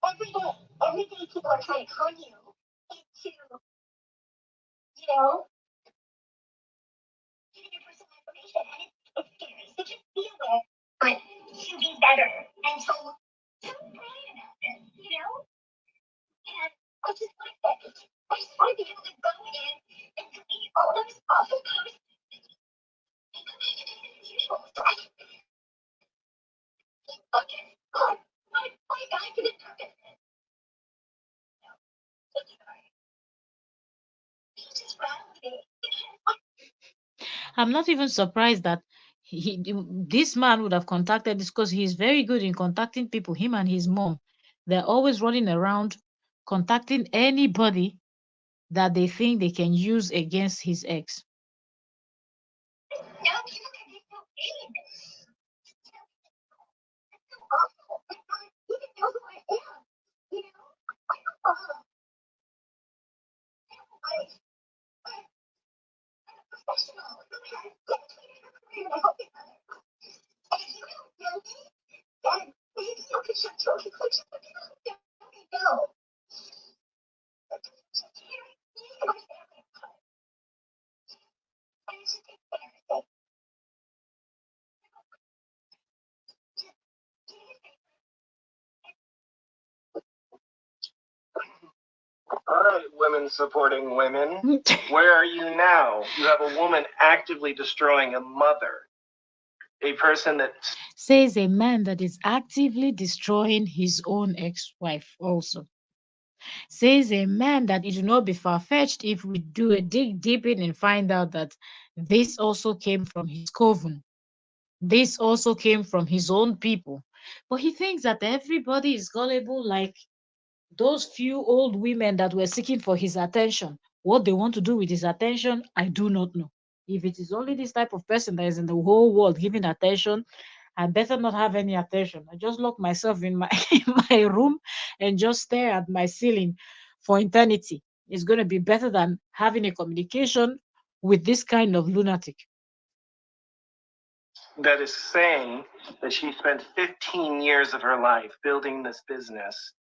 Every day people are trying to con you into, giving your personal information, and it's scary. So just be aware, but to be better and to pray about this. I'm not even surprised that this man would have contacted this because he's very good in contacting people. Him and his mom, they're always running around contacting anybody that they think they can use against his ex. All right, women supporting women. Where are you now? You have a woman actively destroying a mother, a person that Says a man that is actively destroying his own ex-wife also. Says a man that it will not be far-fetched if we do a dig deep in and find out that this also came from his coven. This also came from his own people. But he thinks that everybody is gullible, like those few old women that were seeking for his attention. What they want to do with his attention, I do not know. If it is only this type of person that is in the whole world giving attention, I better not have any attention. I just lock myself in my in my room and just stare at my ceiling for eternity. It's going to be better than having a communication with this kind of lunatic. that is saying that she spent 15 years of her life building this business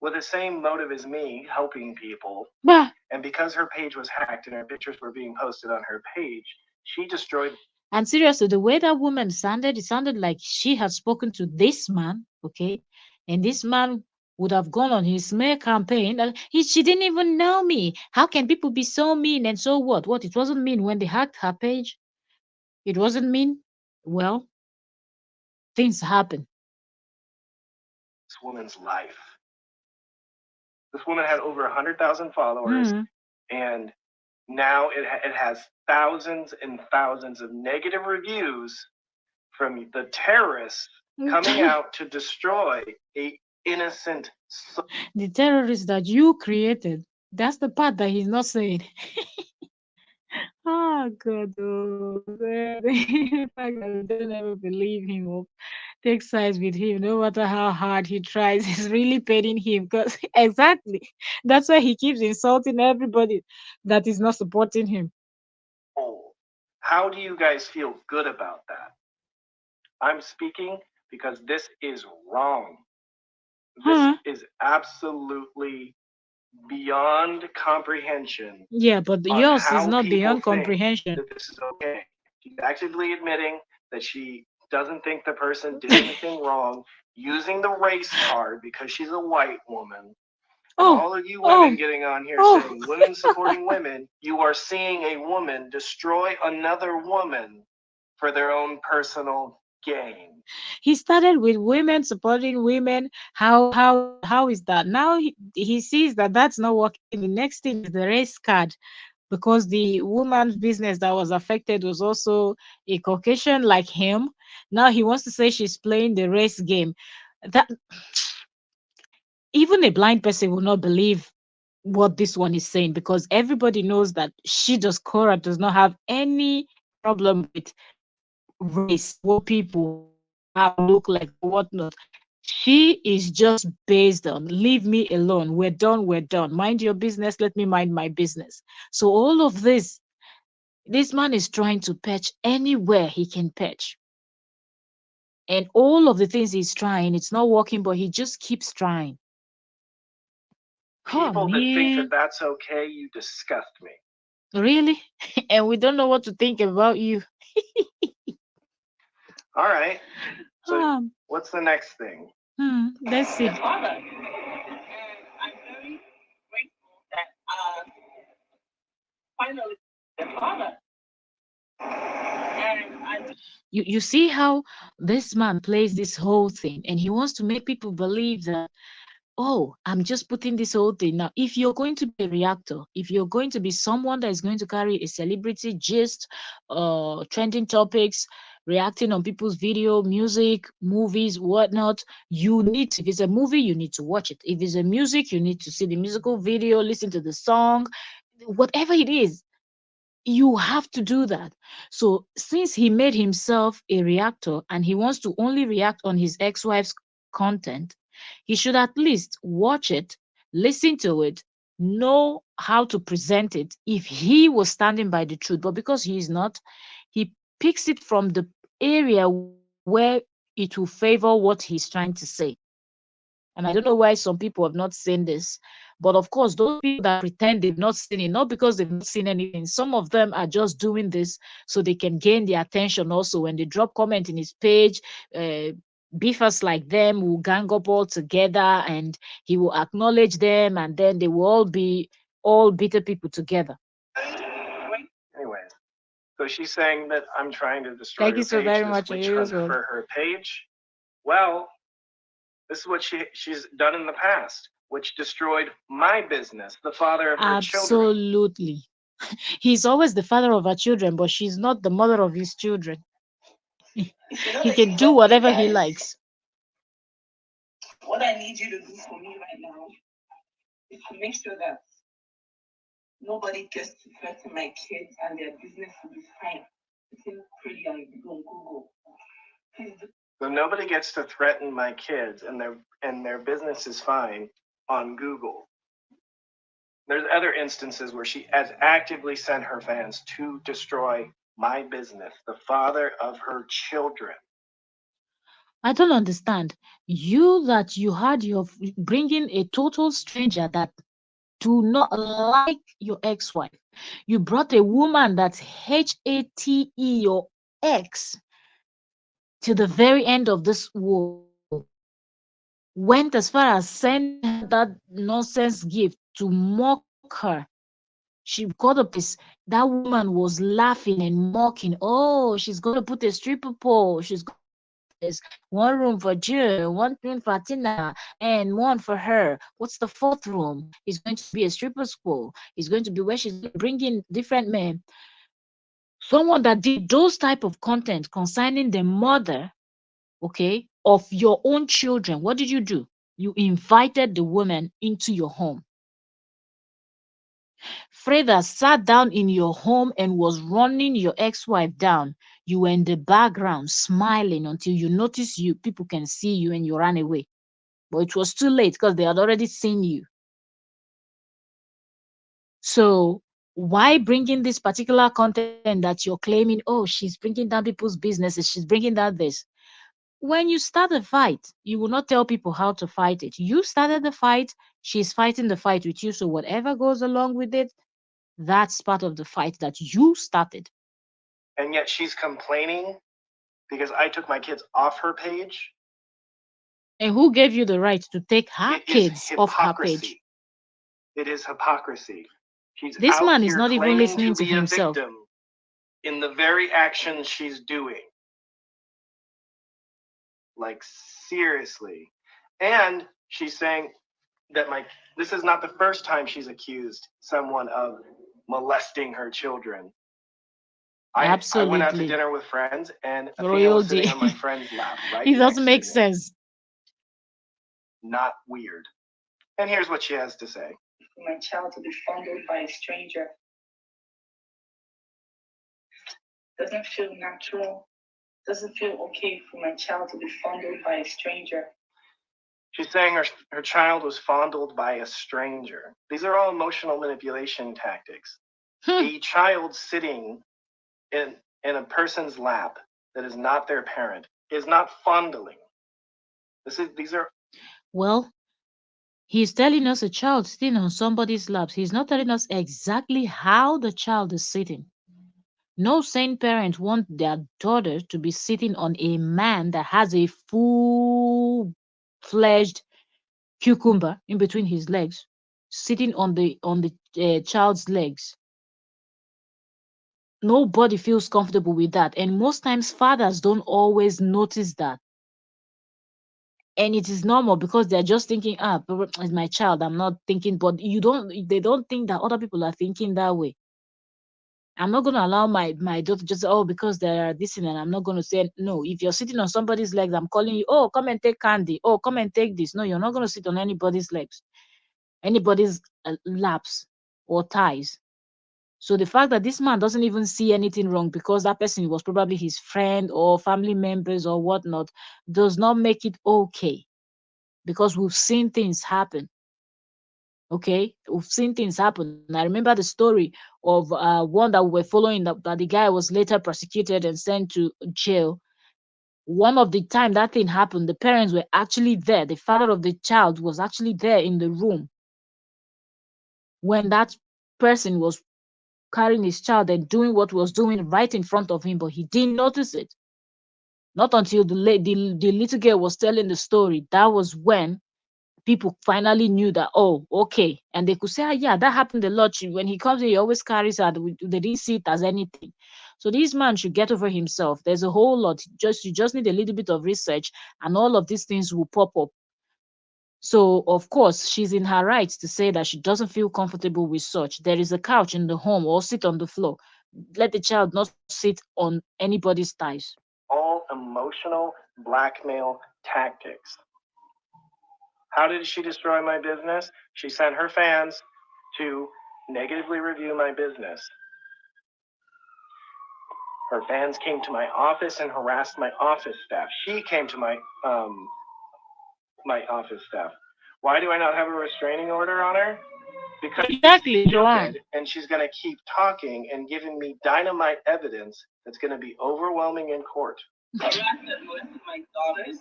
with the same motive as me, helping people. Bah. And because her page was hacked and her pictures were being posted on her page, she destroyed. And seriously, the way that woman sounded, it sounded like she had spoken to this man, okay? And this man would have gone on his smear campaign. She didn't even know me. How can people be so mean and so what? What? It wasn't mean when they hacked her page. It wasn't mean. Well, things happen. This woman's life. This woman had over 100,000 followers, and now it has thousands and thousands of negative reviews from the terrorists coming out to destroy a innocent soul. The terrorist that you created. That's the part that he's not saying. Oh God, oh God. The fact that we don't ever believe him or take sides with him, no matter how hard he tries, is really paining him. Because exactly, that's why he keeps insulting everybody that is not supporting him. How do you guys feel good about that? I'm speaking because this is wrong. This is absolutely beyond comprehension. Yeah, but yours is not beyond comprehension. That this is okay. She's actively admitting that she doesn't think the person did anything wrong, using the race card because she's a white woman. And all of you women getting on here saying women supporting women, you are seeing a woman destroy another woman for their own personal gain. He started with women supporting women. How is that? Now he sees that that's not working. The next thing is the race card, because the woman's business that was affected was also a Caucasian like him. Now he wants to say she's playing the race game. That even a blind person will not believe what this one is saying, because everybody knows that Korra does not have any problem with race, what people have look like, whatnot. She is just based on leave me alone. We're done. We're done. Mind your business. Let me mind my business. So all of this man is trying to patch anywhere he can patch. And all of the things he's trying, it's not working, but he just keeps trying. People that think that that's okay, you disgust me. Really? And we don't know what to think about you. All right. So what's the next thing? Let's see. And I'm very grateful that finally the father. You see how this man plays this whole thing, and he wants to make people believe that, oh, I'm just putting this whole thing now. If you're going to be a reactor, if you're going to be someone that is going to carry a celebrity gist, trending topics, reacting on people's video, music, movies, whatnot, you need to, if it's a movie, you need to watch it. If it's a music, you need to see the musical video, listen to the song, whatever it is, you have to do that. So since he made himself a reactor and he wants to only react on his ex-wife's content, he should at least watch it, listen to it, know how to present it if he was standing by the truth. But because he is not, he picks it from the area where it will favor what he's trying to say. And I don't know why some people have not seen this. But of course, those people that pretend they've not seen it, not because they've not seen anything, some of them are just doing this so they can gain the attention also. When they drop comment in his page, uh, beefers like them will gang up all together and he will acknowledge them, and then they will all be all bitter people together. Anyways, so she's saying that I'm trying to destroy Thank her you so page, very this much. witch hunt for her page. Well, this is what she's done in the past, which destroyed my business, the father of her children. Absolutely. He's always the father of our children, but she's not the mother of his children. He can do whatever he likes. What I need you to do for me right now is to make sure that nobody gets to threaten my kids and their business will be fine. It's pretty on Google. So nobody gets to threaten my kids and their business is fine on Google. There's other instances where she has actively sent her fans to destroy my business, the father of her children. I don't understand. You that you had your bringing a total stranger that do not like your ex-wife. You brought a woman that's HATE your ex to the very end of this world. Went as far as sending her that nonsense gift to mock her. She got up this, that woman was laughing and mocking. Oh, she's going to put a stripper pole. She's going to do this. One room for June, one room for Tina, and one for her. What's the fourth room? It's going to be a stripper school. It's going to be where she's going to bring in different men. Someone that did those type of content concerning the mother, okay, of your own children. What did you do? You invited the woman into your home. Freda sat down in your home and was running your ex-wife down. You were in the background smiling until you noticed you people can see you and you ran away. But it was too late because they had already seen you. So why bringing this particular content that you're claiming, oh, she's bringing down people's businesses, she's bringing down this? When you start a fight, you will not tell people how to fight it. You started the fight, she's fighting the fight with you. So whatever goes along with it, that's part of the fight that you started. And yet she's complaining because I took my kids off her page. And who gave you the right to take her kids off her page? It is hypocrisy. She's This out man is here not even claiming listening to to be a himself. victim in the very actions she's doing. Like, seriously. And she's saying that this is not the first time she's accused someone of molesting her children. I went out to dinner with friends and Athena was sitting on my friend's lap, right? It doesn't make sense. Not weird. And here's what she has to say. For my child to be fondled by a stranger doesn't feel natural. Doesn't feel okay for my child to be fondled by a stranger. She's saying her child was fondled by a stranger. These are all emotional manipulation tactics. A child sitting in a person's lap that is not their parent is not fondling. These are. Well, he's telling us a child sitting on somebody's lap. He's not telling us exactly how the child is sitting. No sane parent wants their daughter to be sitting on a man that has a full-fledged cucumber in between his legs, sitting on the child's legs. Nobody feels comfortable with that, and most times fathers don't always notice that. And it is normal because they're just thinking, it's my child. I'm not thinking, but they don't think that other people are thinking that way. I'm not going to allow my daughter just, oh, because there are this and I'm not going to say no. If you're sitting on somebody's legs, I'm calling you, oh, come and take candy. Oh, come and take this. No, you're not going to sit on anybody's legs, anybody's laps or thighs. So the fact that this man doesn't even see anything wrong because that person was probably his friend or family members or whatnot does not make it okay, because we've seen things happen. Okay, we've seen things happen. I remember the story of one that we were following, that the guy was later prosecuted and sent to jail. One of the time that thing happened, the parents were actually there. The father of the child was actually there in the room when that person was carrying his child and doing what was doing right in front of him, but he didn't notice it. Not until the little girl was telling the story, that was when people finally knew that, oh, okay. And they could say, yeah, that happened a lot. When he comes in, he always carries her. They didn't see it as anything. So this man should get over himself. There's a whole lot. You just need a little bit of research, and all of these things will pop up. So of course, she's in her rights to say that she doesn't feel comfortable with such. There is a couch in the home, or sit on the floor. Let the child not sit on anybody's thighs. All emotional blackmail tactics. How did she destroy my business? She sent her fans to negatively review my business. Her fans came to my office and harassed my office staff. She came to my office staff. Why do I not have a restraining order on her? Because Exactly, she's Joanne. stupid, and she's going to keep talking and giving me dynamite evidence that's going to be overwhelming in court. My daughters.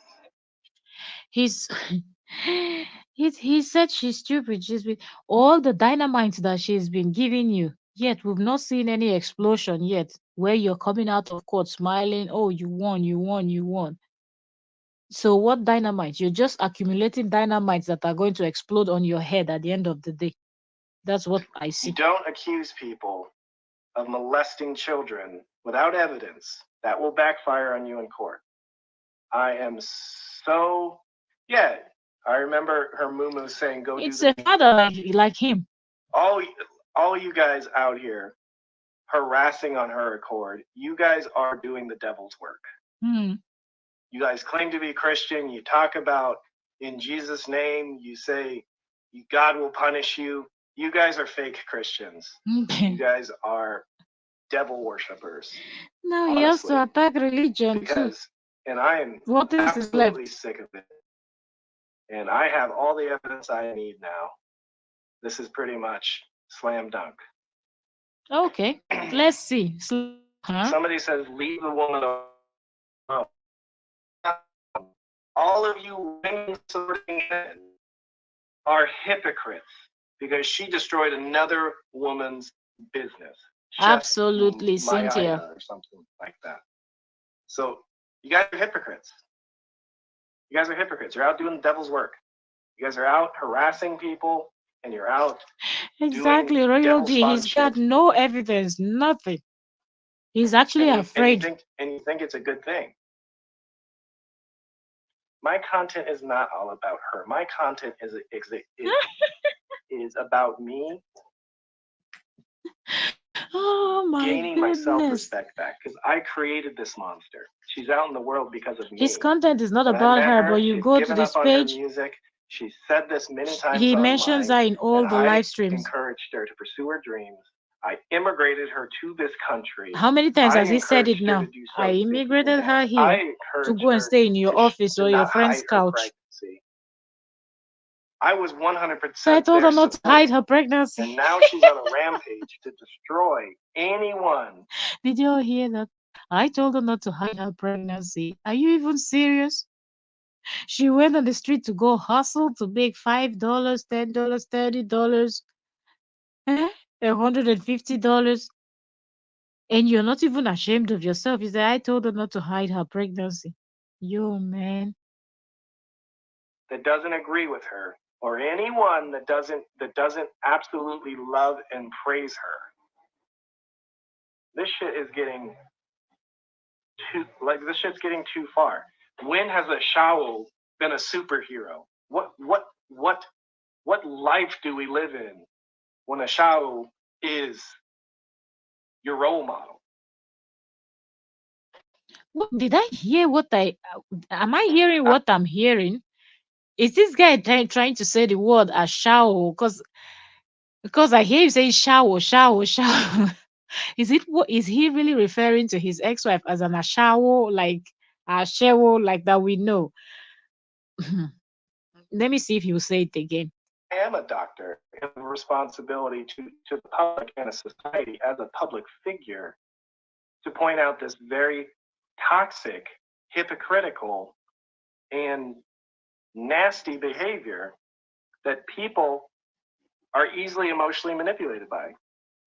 He's he said she's stupid. She's been all the dynamite that she's been giving you. Yet we've not seen any explosion yet. Where you're coming out of court smiling, oh, you won, you won, you won. So what dynamite? You're just accumulating dynamites that are going to explode on your head at the end of the day. That's what I You see. don't accuse people of molesting children without evidence. That will backfire on you in court. I am so, yeah. I remember her moo saying, "Go It's do a the." father like him. All you guys out here harassing on her accord, you guys are doing the devil's work. Hmm. You guys claim to be Christian. You talk about in Jesus' name. You say God will punish you. You guys are fake Christians. You guys are devil worshippers. Now he has to attack religion too. And I am What else is absolutely left? sick of it. And I have all the evidence I need now. This is pretty much slam dunk. Okay, let's see. Huh? Somebody says, leave the woman alone. All of you women sorting men are hypocrites because she destroyed another woman's business. Absolutely, Cynthia. Or something like that. So you guys are hypocrites. You guys are hypocrites. You're out doing the devil's work. You guys are out harassing people, and you're out Exactly, doing royalty. devil He's spawn got shit. no evidence, nothing. He's actually afraid. And you think it's a good thing. My content is not all about her. My content is about me Oh my gaining my goodness. self-respect back because I created this monster. She's out in the world because of me. His content is not When I about met her, but you she's go to given this up on her page, music. She said this many times he online, mentions her in all and the I live streams. encouraged her to pursue her dreams. I immigrated her to this country. How many times I has he said it encouraged her now? to do I so immigrated her I here to encouraged go and her stay in your office to or your not friend's hide her couch. pregnancy. I was 100% So I told her there not to hide her pregnancy. and now she's on a rampage to destroy anyone. Did you all hear that? I told her not to hide her pregnancy. Are you even serious? She went on the street to go hustle to make $5, $10, $30, $150, and you're not even ashamed of yourself. You say, I told her not to hide her pregnancy. Yo, man. That doesn't agree with her, or anyone that doesn't absolutely love and praise her. This shit is getting this shit's getting too far. When has a shower than a superhero? What life do we live in when a Shao is your role model? What did I hear? What I am I hearing? What I'm hearing? Is this guy trying to say the word ashawo? Because I hear you say shower, shower, shower. Is it what is he really referring to his ex-wife as an ashawo, like ashawo, like that we know? Let me see if he will say it again. I am a doctor and have a responsibility to the public and a society as a public figure to point out this very toxic, hypocritical, and nasty behavior that people are easily emotionally manipulated by.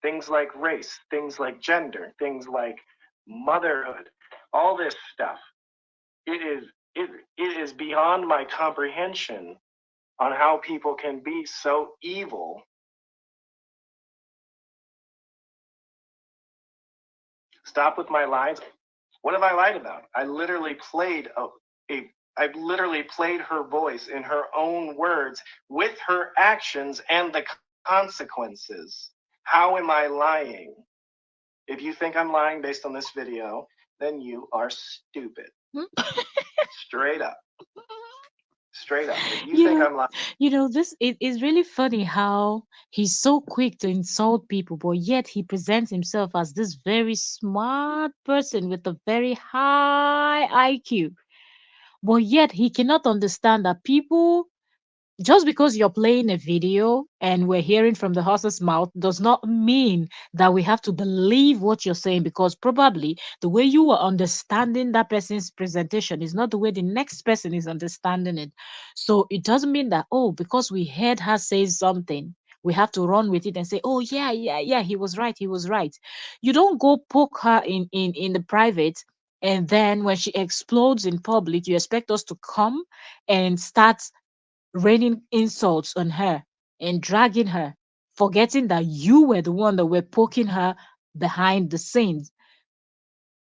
Things like race, things like gender, things like motherhood, all this stuff. It is beyond my comprehension on how people can be so evil. Stop with my lies. What have I lied about? I literally played I've literally played her voice in her own words with her actions and the consequences. How am I lying? If you think I'm lying based on this video, then you are stupid. Straight up. Straight up. If you think I'm lying. This it is really funny how he's so quick to insult people, but yet he presents himself as this very smart person with a very high IQ. But yet he cannot understand that people, just because you're playing a video and we're hearing from the horse's mouth, does not mean that we have to believe what you're saying, because probably the way you are understanding that person's presentation is not the way the next person is understanding it. So it doesn't mean that, oh, because we heard her say something, we have to run with it and say, oh yeah, yeah, yeah, he was right, he was right. You don't go poke her in the private, and then when she explodes in public, you expect us to come and start raining insults on her and dragging her, forgetting that you were the one that were poking her behind the scenes.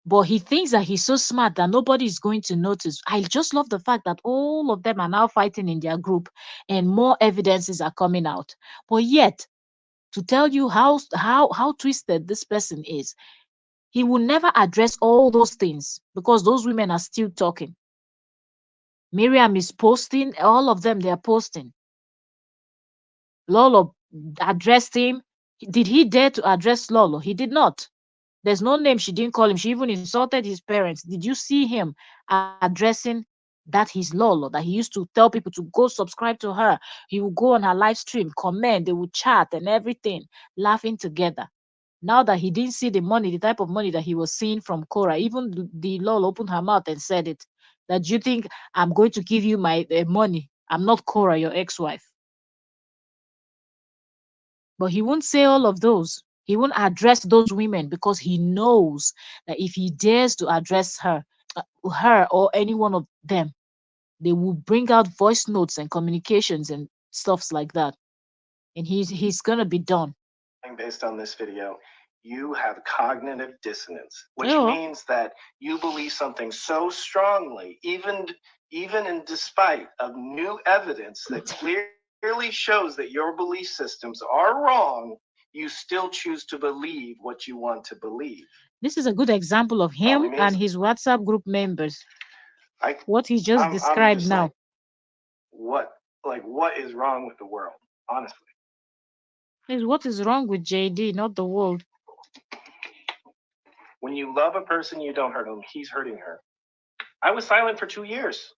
But he thinks that he's so smart that nobody is going to notice. I just love the fact that all of them are now fighting in their group and more evidences are coming out. But yet, to tell you how twisted this person is, he will never address all those things because those women are still talking. Miriam is posting, all of them, they are posting. Lolo addressed him. Did he dare to address Lolo? He did not. There's no name she didn't call him. She even insulted his parents. Did you see him addressing that he's Lolo, that he used to tell people to go subscribe to her? He would go on her live stream, comment, they would chat and everything, laughing together. Now that he didn't see the money, the type of money that he was seeing from Korra, even the Lolo opened her mouth and said it. That you think I'm going to give you my money. I'm not Korra, your ex-wife. But he won't say all of those. He won't address those women because he knows that if he dares to address her or any one of them, they will bring out voice notes and communications and stuffs like that, and he's gonna be done. Based on this video, you have cognitive dissonance, which Yeah. means that you believe something so strongly, even in despite of new evidence that clearly shows that your belief systems are wrong, you still choose to believe what you want to believe. This is a good example of him and his WhatsApp group members. What he just described just now. What is wrong with the world? Honestly. Is what is wrong with JD, not the world. When you love a person, you don't hurt him. He's hurting her. I was silent for 2 years.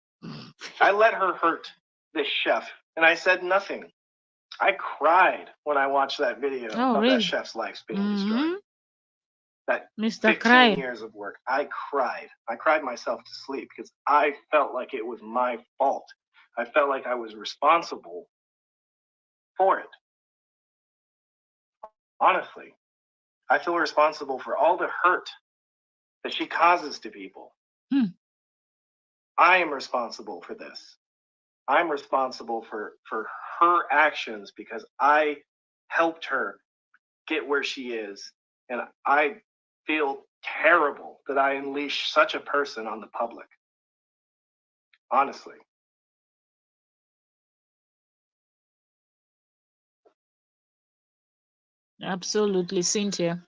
I let her hurt this chef, and I said nothing. I cried when I watched that video of really? that chef's life being destroyed. That Mr. 15 Cry. years of work. I cried. I cried myself to sleep because I felt like it was my fault. I felt like I was responsible for it. Honestly, I feel responsible for all the hurt that she causes to people. I am responsible for this. I'm responsible for her actions because I helped her get where she is. And I feel terrible that I unleashed such a person on the public. Honestly. Absolutely, Cynthia.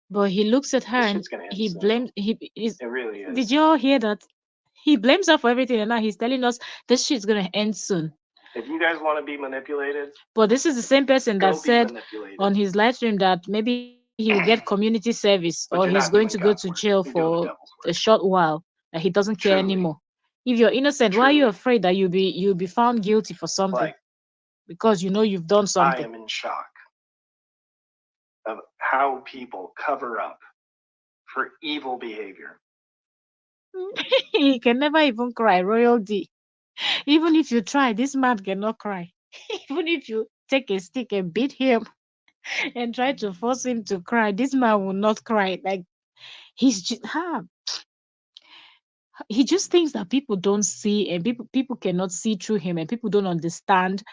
But he looks at her This and shit's gonna end he soon. blames. He is. It really Did is. you all hear that? He blames her for everything, and now he's telling us this shit's gonna end soon. If you guys want to be manipulated, But this is the same person that go be said manipulated. on his live stream that maybe he will get community service or But he's you're going to not go doing to God's jail work. You're for doing the devil's a work. short while. That he doesn't care Truly, anymore. If you're innocent, why are you truly. afraid that you'll be found guilty for something Like, because you know you've done I something? am in shock of how people cover up for evil behavior. He can never even cry. Royalty. Even if you try, this man cannot cry. Even if you take a stick and beat him and try to force him to cry, this man will not cry. Like he just thinks that people don't see and people cannot see through him and people don't understand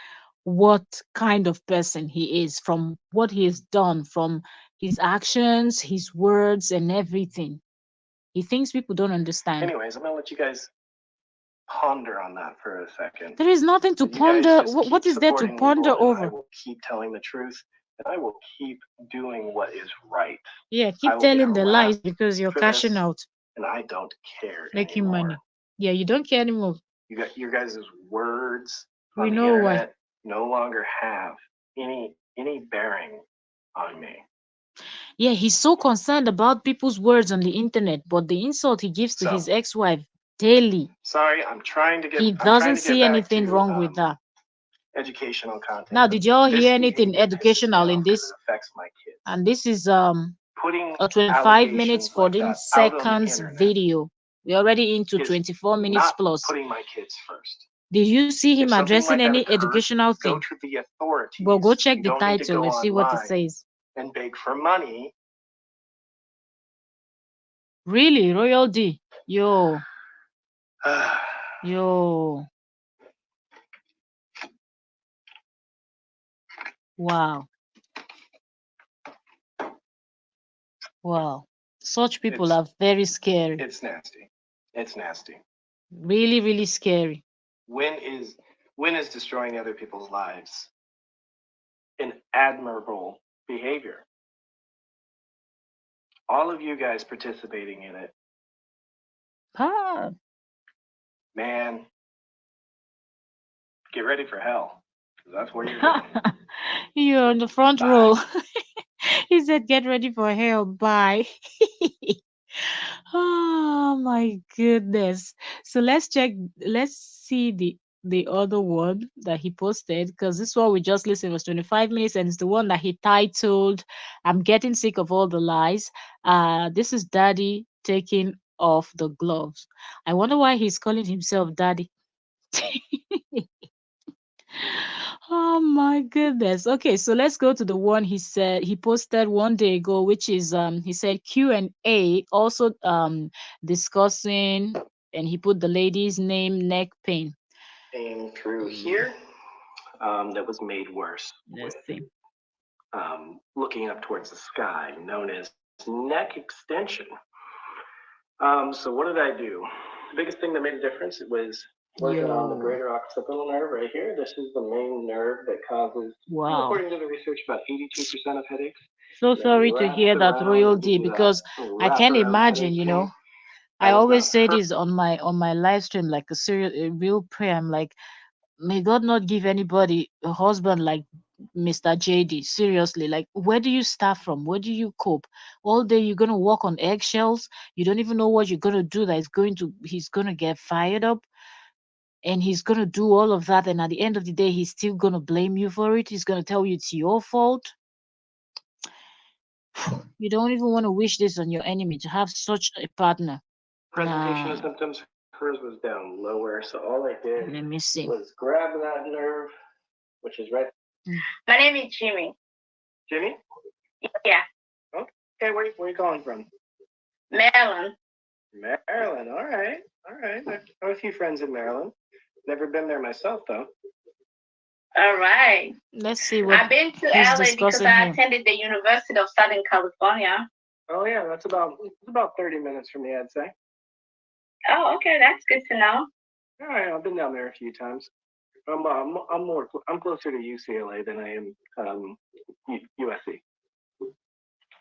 what kind of person he is from what he has done, from his actions, his words, and everything. He thinks people don't understand. Anyways, I'm gonna let you guys ponder on that for a second. There is nothing to If you guys ponder. just What keep is there to supporting ponder evil, and I over? will keep telling the truth, and I will keep doing what is right. Yeah, I keep will get telling the lies harassed because you're for cashing this, out, and I don't care making money. anymore. Yeah, you don't care anymore. You got your guys' words We on the know why. internet no longer have any bearing on me. Yeah, he's so concerned about people's words on the internet, but the insult he gives to So his ex-wife daily, sorry, he I'm trying doesn't to get see back anything to wrong with that. educational content, Now, but did y'all this hear anything behavior pisses me educational in off because this? it affects my And kids. this is Putting a 25 minutes allegations like 14 that out on the seconds internet video. We're already into is 24 minutes not plus. putting my kids first. Did you see him If something addressing like that any occurs, educational go thing? to the But go authorities. check You the don't need to title go and see what it online says. and beg for money. Really, Royal D. Yo, yo. Wow, wow. Such people it's are very scary. it's nasty. It's nasty. Really, really scary. When is when is destroying other people's lives an admirable behavior? All of you guys participating in it, Ah. man, get ready for hell. 'Cause that's where you're going. You're on the front Bye. row. He said, "Get ready for hell." Bye. Oh my goodness. So let's check. Let's see the other one that he posted because this one we just listened was 25 minutes and it's the one that he titled "I'm getting sick of all the lies." This is Daddy taking off the gloves. I wonder why he's calling himself Daddy. Oh my goodness. Okay, so let's go to the one he said he posted 1 day ago, which is he said Q&A, also discussing, and he put the lady's name, neck pain. Came through here that was made worse Let's with see. looking up towards the sky, known as neck extension. So what did I do? The biggest thing that made a difference was working on the Yo. greater occipital nerve right here. This is the main nerve that causes, Wow. according to the research, about 82% of headaches. So And then sorry to wraps hear that, around Royal and gives D, you that because I can wraparound imagine, headache pain. I That was always not say perfect. this on my live stream, like a real prayer. I'm like, may God not give anybody a husband like Mr. JD. Seriously, like, where do you start from? Where do you cope? All day you're gonna walk on eggshells. You don't even know what you're gonna do. He's gonna get fired up, and he's gonna do all of that. And at the end of the day, he's still gonna blame you for it. He's gonna tell you it's your fault. You don't even want to wish this on your enemy to have such a partner. Presentation of Nah, symptoms, hers was down lower. So all I did let me see. was grab that nerve, which is right. Mm. My name is Jimmy. Jimmy? Yeah, Okay, where are you calling from? Maryland. Maryland. All right. I have a few friends in Maryland. Never been there myself, though. All right. Let's see what I've been to he's LA because discussing I here. attended the University of Southern California. Oh, yeah, that's about 30 minutes from me, I'd say. Oh, okay, that's good to know. All right, I've been down there a few times. I'm closer to UCLA than I am USC.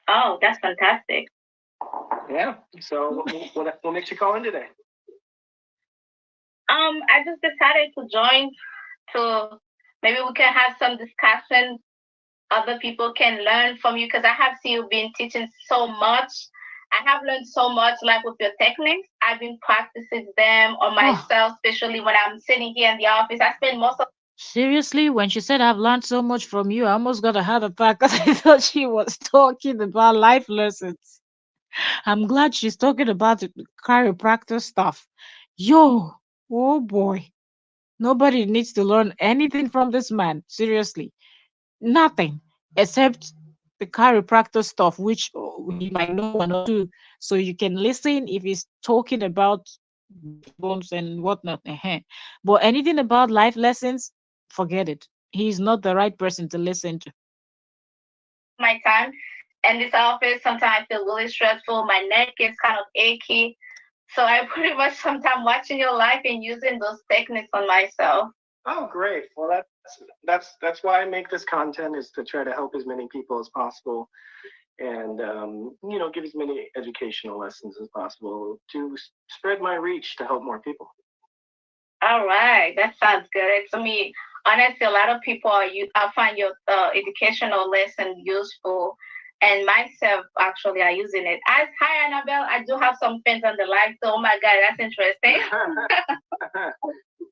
Oh, that's fantastic. Yeah. So what makes you call in today? I just decided to join to maybe we can have some discussion. Other people can learn from you because I have seen you been teaching so much. I have learned so much, like with your techniques. I've been practicing them on Oh, myself, especially when I'm sitting here in the office. I spend most of seriously, when she said I've learned so much from you, I almost got a heart attack because I thought she was talking about life lessons. I'm glad she's talking about the chiropractor stuff. Yo, oh boy. Nobody needs to learn anything from this man. Seriously. Nothing. Except the chiropractor stuff, which he might know one or two. So you can listen if he's talking about bones and whatnot. But anything about life lessons, forget it. He's not the right person to listen to. my time in this office. Sometimes I feel really stressful. My neck is kind of achy. So I pretty much sometimes watching your life and using those techniques on myself. Oh, great. Well, that's why I make this content, is to try to help as many people as possible, and give as many educational lessons as possible to spread my reach to help more people. All right, that sounds good. To me, honestly, a lot of people are you. I find your educational lesson useful, and myself actually are using it. As hi Annabelle, I do have some friends on the live. So oh my god, that's interesting.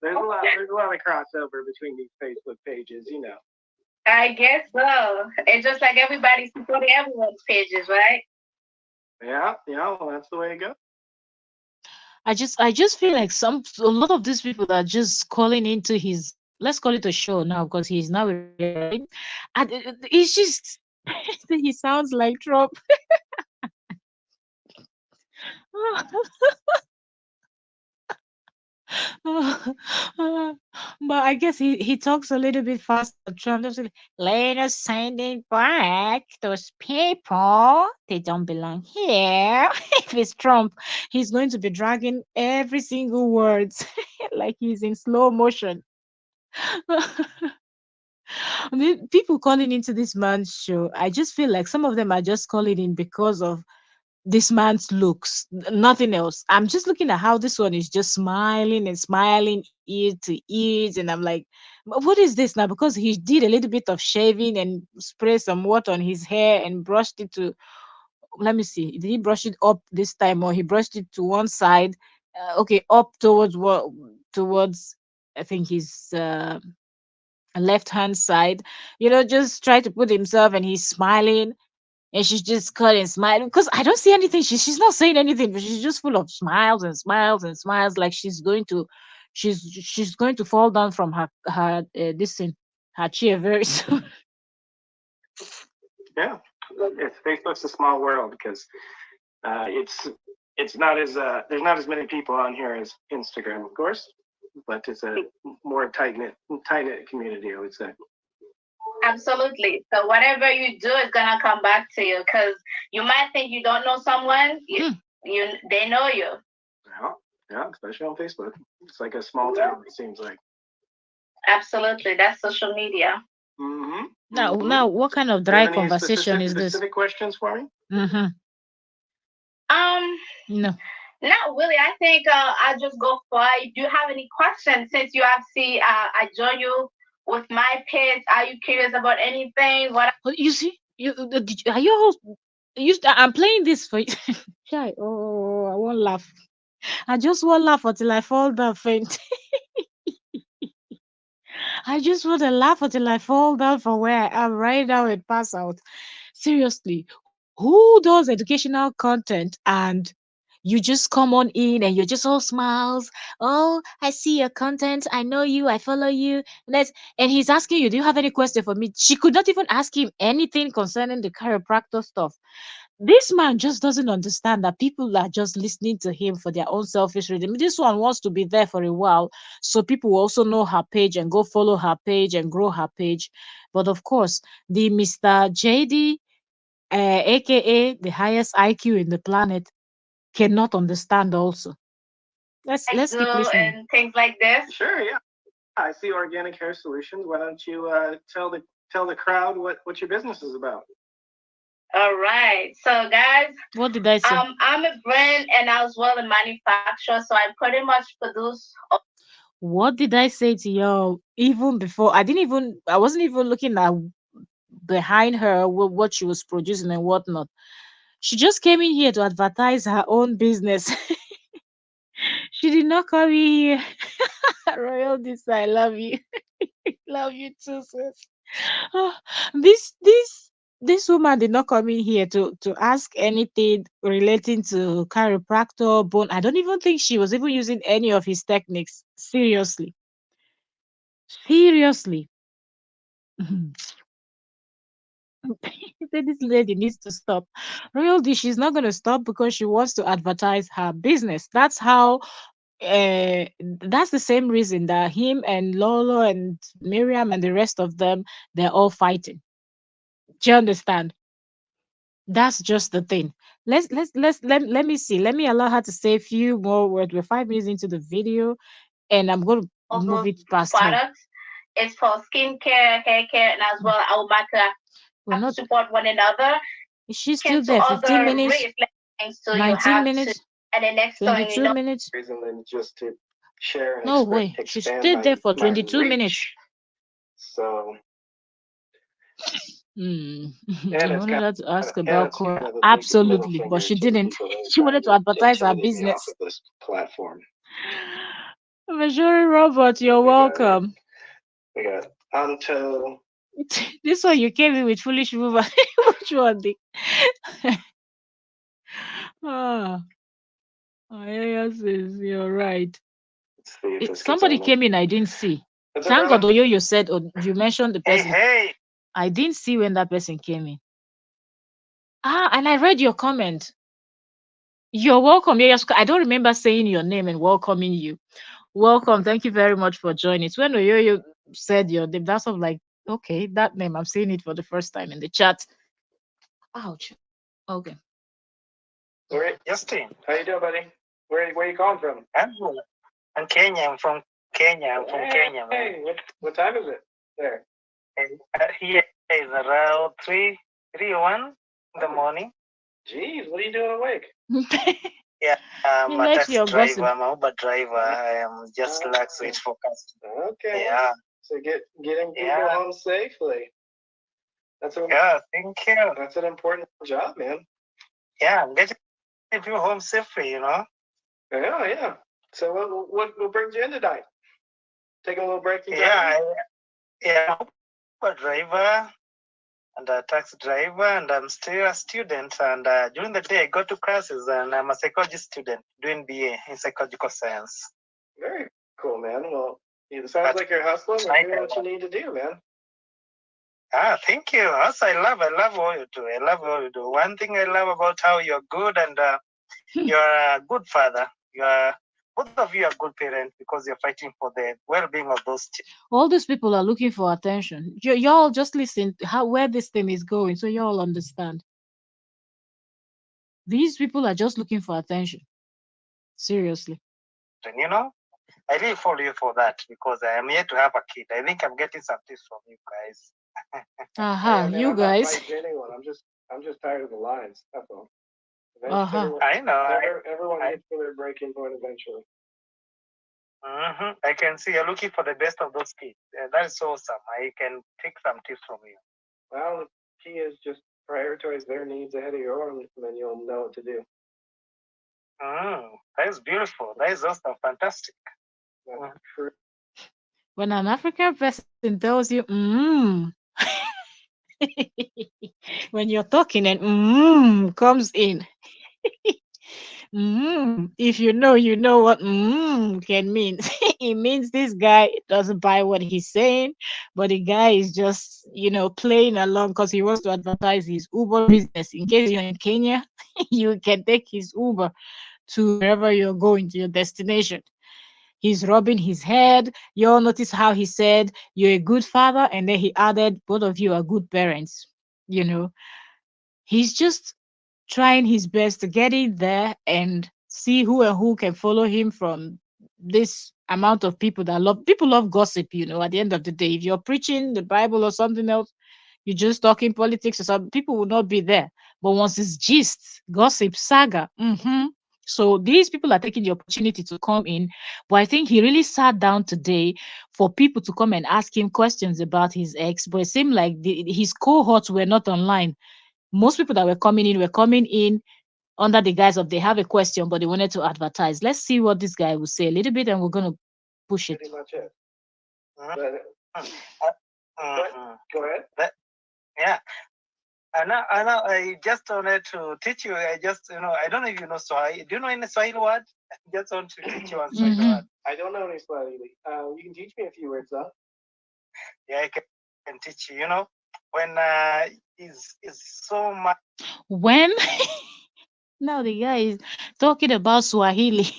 There's a lot of crossover between these Facebook pages. I guess so. It's just like everybody's supporting everyone's pages, right? Yeah. Well, that's the way it goes. I just feel like a lot of these people that are just calling into his, let's call it a show now because he's now a radio, right? And it's just he sounds like Trump. But I guess he talks a little bit faster. Trump just like, let us send it back. Those people, they don't belong here. If it's Trump, he's going to be dragging every single word like he's in slow motion. I mean, people calling into this man's show, I just feel like some of them are just calling in because of this man's looks, nothing else. I'm just looking at how this one is just smiling and smiling ear to ears, and I'm like, What is this now?" Because he did a little bit of shaving and spray some water on his hair and brushed it to. Let me see. Did he brush it up this time, or he brushed it to one side? Okay, up towards what? Towards I think his left hand side. Just try to put himself, and he's smiling and she's just cutting smiling because I don't see anything. She's not saying anything, but she's just full of smiles and smiles and smiles, like she's going to fall down from her this thing, her chair very soon. Yeah. Facebook's a small world because it's not as there's not as many people on here as Instagram, of course, but it's a more tight knit community, I would say. Absolutely. So whatever you do is gonna come back to you because you might think you don't know someone, they know you. Yeah, especially on Facebook. It's like a small town. It seems like. Absolutely, that's social media. Mm-hmm. Now, what kind of Do you dry have any conversation is this? specific questions for me? Mm-hmm. Um, No. Not really. I think I'll just go for it. Do you have any questions since you have see I join you with my page? Are you curious about anything? What You see, are you all? I'm playing this for you. Shy. Oh, I won't laugh. I just won't laugh until I fall down faint. I just want to laugh until I fall down from where I am right now and pass out. Seriously, who does educational content and you just come on in and you're just all smiles? Oh, I see your content. I know you. I follow you. And he's asking you, do you have any question for me? She could not even ask him anything concerning the chiropractor stuff. This man just doesn't understand that people are just listening to him for their own selfish reason. This one wants to be there for a while so people will also know her page and go follow her page and grow her page. But of course, the Mr. JD, aka the highest IQ in the planet, cannot understand also. Let's I let's do keep listening. and things like this? Sure, yeah. I see Organic Hair Solutions. Why don't you tell the crowd what your business is about? All right. So, guys, What did I say? I'm a brand and as well a manufacturer. So I pretty much produce. What did I say to y'all even before? I wasn't even looking at behind her what she was producing and whatnot. She just came in here to advertise her own business. She did not come in here. Royal this, I love you. Love you too, sis. Ah, this woman did not come in here to ask anything relating to chiropractor, bone. I don't even think she was even using any of his techniques. Seriously. Seriously. Said this lady needs to stop. Royal D, she's not going to stop because she wants to advertise her business. That's how. That's the same reason that him and Lolo and Miriam and the rest of them, they're all fighting. Do you understand? That's just the thing. Let me see. Let me allow her to say a few more words. We're 5 minutes into the video, and I'm going to Of move those it past her. products. It's for skincare, hair care, and as well our market We're not. support one another. Is she still Into there? 15 other minutes, race things, so you 19 have to. minutes, And the next thing you 22 know, minutes. Reason than just to share and No way. She expand stayed there for my 22 minutes. reach. So Hmm. and I it's wanted kind her to ask and about it's kind Korra. of a big middle Absolutely, but finger she to the didn't. people that are She trying wanted to to advertise her intimidate me off business. of this platform. Majori Robert, you're We got it. welcome. We got Anto. This one you came in with foolish move. Which one? Ah, Ayaya says you're right. Let's see if this gets Somebody on there. came in I didn't see. What's up, Thank God brother? Oyo said, or you mentioned the Hey, person. hey. I didn't see when that person came in. Ah, and I read your comment. You're welcome. Yes, I don't remember saying your name and welcoming you. Welcome. Thank you very much for joining. It's when Oyo said your name. That's of like, okay, that name. I'm seeing it for the first time in the chat. Ouch. Okay. Where, Justin, how you doing, buddy? Where you calling from? I'm Kenya. I'm from Kenya. I'm from Kenya, man. Hey, what time is it there? And, here is around 3:01 in the morning. Jeez, what are you doing awake? Yeah, I'm You a like taxi your driver. gossip. I'm an Uber driver. I am just relaxed wait for customers. Okay. Yeah. So getting people home safely. Yeah, thank you. That's an important job, man. Yeah, I'm getting people home safely, you know. Yeah, yeah. So what brings you in tonight? Taking a little break from driving? Yeah, I'm a driver and a taxi driver, and I'm still a student. And during the day, I go to classes, and I'm a psychology student doing BA in psychological science. Very cool, man. Well, it sounds like you're hustling and doing what you need to do, man. Ah, thank you. Also, I love what you do. I love what you do. One thing I love about how you're good and you're a good father. You're both of you are good parents because you're fighting for the well-being of those children. All these people are looking for attention. Y'all just listen to how where this thing is going, so y'all understand. These people are just looking for attention. Seriously. You know, I really follow you for that because I am here to have a kid. I think I'm getting some tips from you guys. Aha, Man, you I'm not guys. fighting anyone. I'm just tired of the lines. That's all. Aha. I know. Everyone gets to their breaking point eventually. I can see you're looking for the best of those kids. That is awesome. I can take some tips from you. Well, the key is just prioritize their needs ahead of your own, and then you'll know what to do. That is beautiful. That is awesome. Fantastic. That's true. When an African person tells you, when you're talking and comes in, if you know what can mean. It means this guy doesn't buy what he's saying, but the guy is just, playing along because he wants to advertise his Uber business. In case you're in Kenya, you can take his Uber to wherever you're going to your destination. He's rubbing his head. You all notice how he said, "You're a good father," and then he added, "Both of you are good parents." He's just trying his best to get in there and see who and who can follow him from this amount of people that love gossip. At the end of the day, if you're preaching the Bible or something else, you're just talking politics or something, people will not be there. But once it's gist, gossip, saga, so these people are taking the opportunity to come in. But I think he really sat down today for people to come and ask him questions about his ex. But it seemed like his cohorts were not online. Most people that were coming in under the guise of they have a question, but they wanted to advertise. Let's see what this guy will say a little bit, and we're going to push it. Pretty much it. Go ahead. Yeah. I just wanted to teach you. I don't know if you know Swahili. Do you know any Swahili word? I just want to teach you one Swahili word. I don't know any Swahili. You can teach me a few words, though. Yeah, I can teach you. When is so much. When now the guy is talking about Swahili.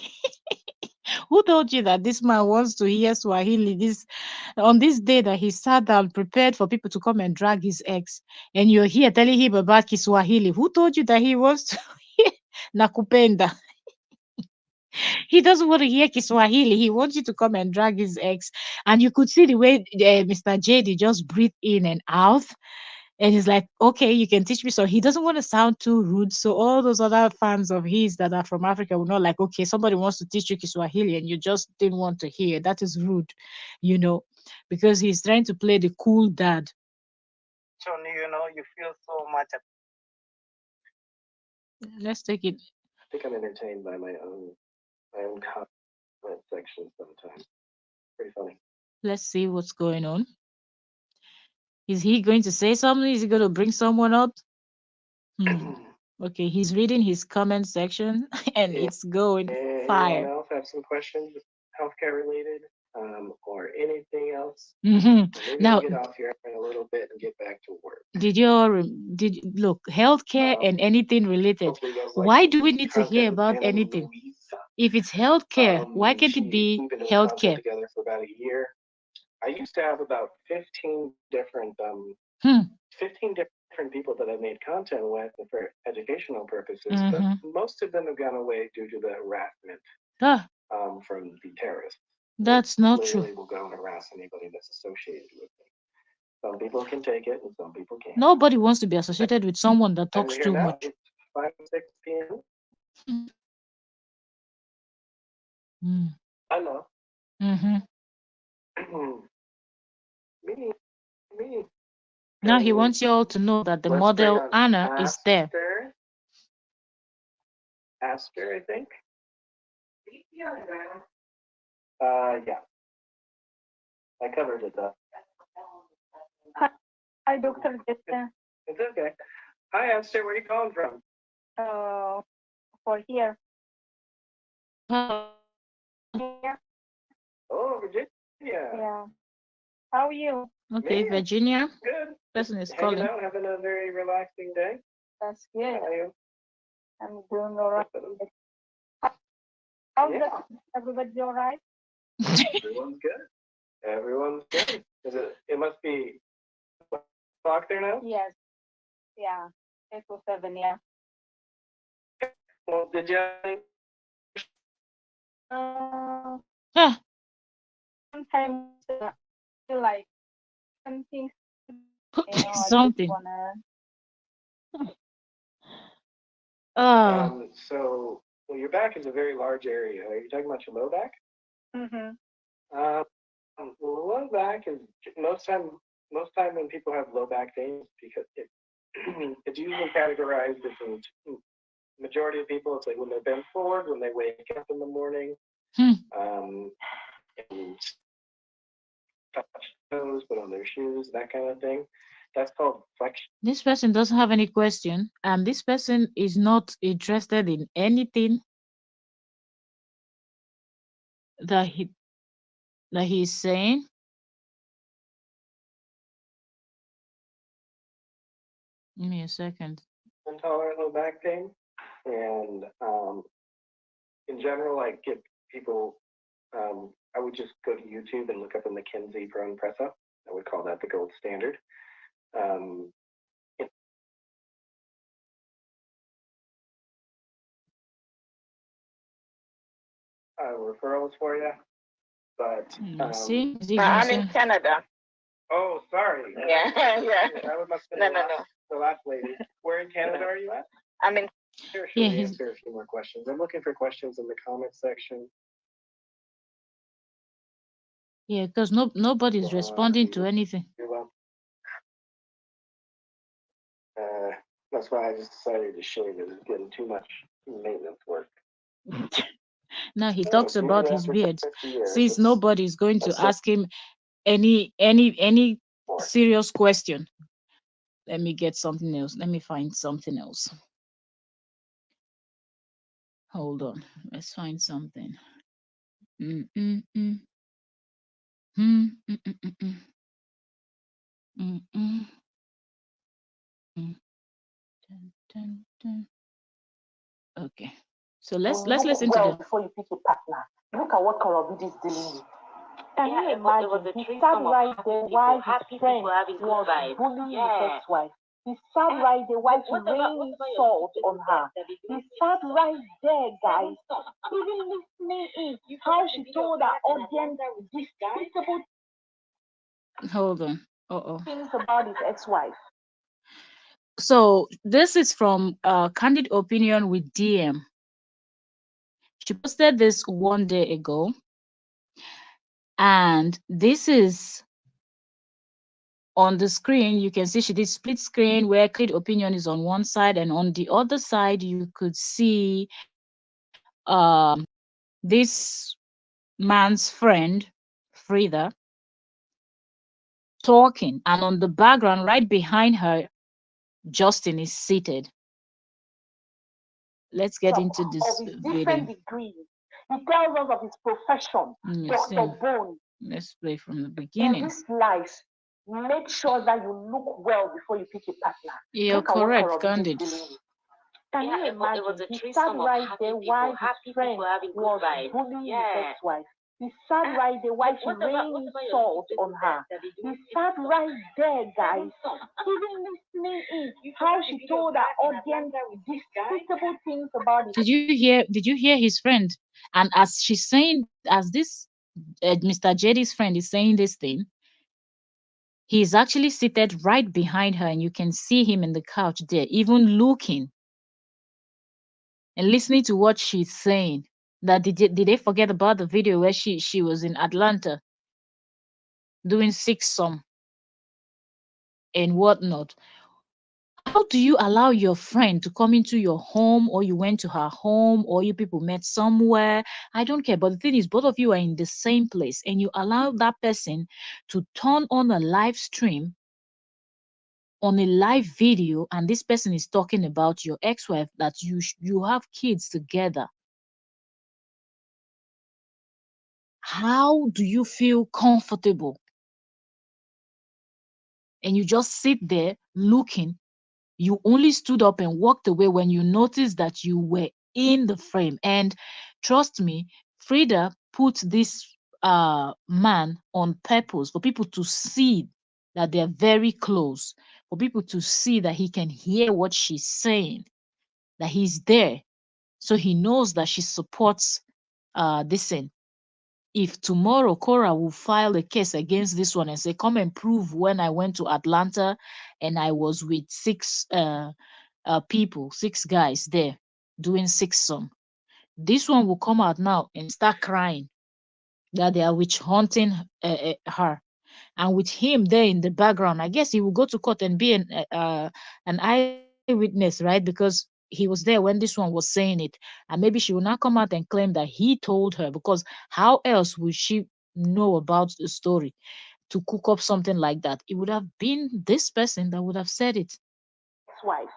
Who told you that this man wants to hear Swahili? On this day that he sat down prepared for people to come and drag his ex, and you're here telling him about Kiswahili. Who told you that he wants to hear Nakupenda? He doesn't want to hear Kiswahili. He wants you to come and drag his ex. And you could see the way Mr. JD just breathed in and out. And he's like, okay, you can teach me. So he doesn't want to sound too rude. So all those other fans of his that are from Africa will not like, okay, somebody wants to teach you Kiswahili and you just didn't want to hear. That is rude, because he's trying to play the cool dad. You feel so much. Let's take it. I think I'm entertained by my own comment section sometimes. Pretty funny. Let's see what's going on. Is he going to say something? Is he going to bring someone up? Okay, he's reading his comment section and it's going fire. Anyone else have some questions, healthcare related, or anything else? Mm-hmm. Now, we'll get off here in a little bit and get back to work. Look, healthcare and anything related? Why do we need to hear about anything? If it's healthcare, why can't it be healthcare? Together for about a year. I used to have about 15 different 15 different people that I made content with for educational purposes, but most of them have gone away due to the harassment from the terrorists. That's not true. They will go and harass anybody that's associated with me. Some people can take it and some people can't. Nobody wants to be associated with someone that talks too much. It's 5 or 6 p.m. I know. Me. Now he wants you all to know that the model Anna is there. Aster, I think. Yeah. I covered it up. Hi, Dr. Jessica. It's okay. Hi, Aster. Where are you calling from? For here. Yeah. Oh, Virginia. Yeah. How are you? Okay, Me? Virginia. Good. Person is Hanging calling. out, having a very relaxing day. That's good. How are you? I'm doing all right. How's Yeah. everybody all right? Everyone's good. Everyone's good. It must be o'clock there now? Yes. Yeah. 8:07, yeah. Well, did you Sometimes I feel like something, something. So your back is a very large area. Are you talking about your low back? Low back is most time when people have low back pain, because it's usually categorized as majority of people. It's like when they bend forward, when they wake up in the morning, and touch toes, put on their shoes, that kind of thing. That's called flexion. This person doesn't have any question, and this person is not interested in anything that he's saying. Give me a second. Intolerant low back pain, and in general, I give people. I would just go to YouTube and look up a McKenzie prone press up. I would call that the gold standard. referrals for you, but See, I'm in Canada. Oh, sorry. Yeah, yeah. That must have No, been no, no. the last lady. Where in Canada are you at? I'm in. Here, yeah, should we he's answer a few more questions? I'm looking for questions in the comments section. yeah, because nobody's responding to anything. You're welcome. That's why I just decided to shave it. It's getting too much maintenance work. Now he talks about his After beard. 50 years, Since nobody's going to ask him any serious question. Let me get something else. Let me find something else. Hold on. Let's find something. Mm, mm, mm. Mm, mm, mm, mm, mm. Mm, mm. Mm. Dun, dun, dun. Okay. So let's listen to the Before you pick a partner. Look at what Korra is dealing with. Can you imagine? He sat right there while his friend was bullying his ex-wife. He sat right there while she rained salt on her. He sat right there, guys, even listening in how she told her audience despicable hold on. things about his ex-wife. So this is from Candid Opinion with DM. She posted this 1 day ago, and this is on the screen. You can see she did split screen where Candid Opinion is on one side, and on the other side you could see this man's friend Frida talking, and on the background right behind her Justin is seated. Let's get into this video. Degrees. He tells us of his profession, Dr. Bone. Let's play from the beginning. In this life, make sure that you look well before you pick a partner. You're correct, Candid. Can you imagine? He sat right there while his friend was bullying his ex-wife. He sat right there while she rained salt on her. He sat right there, guys, even listening in how she told her audience despicable things about it. Did you hear his friend? And as she's saying, as this Mr. JD's friend is saying this thing, he's actually seated right behind her, and you can see him in the couch there, even looking and listening to what she's saying. That did they forget about the video where she was in Atlanta doing six some and whatnot? How do you allow your friend to come into your home, or you went to her home, or you people met somewhere? I don't care. But the thing is, both of you are in the same place, and you allow that person to turn on a live stream, on a live video, and this person is talking about your ex-wife, that you have kids together. How do you feel comfortable? And you just sit there looking. You only stood up and walked away when you noticed that you were in the frame. And trust me, Frida put this man on purpose for people to see that they're very close, for people to see that he can hear what she's saying, that he's there. So he knows that she supports this thing. If tomorrow Korra will file a case against this one and say, come and prove when I went to Atlanta and I was with six people, six guys there doing six some, this one will come out now and start crying that they are witch hunting her. And with him there in the background, I guess he will go to court and be an eyewitness, right? Because he was there when this one was saying it. And maybe she will not come out and claim that he told her, because how else would she know about the story to cook up something like that? It would have been this person that would have said it. Wife.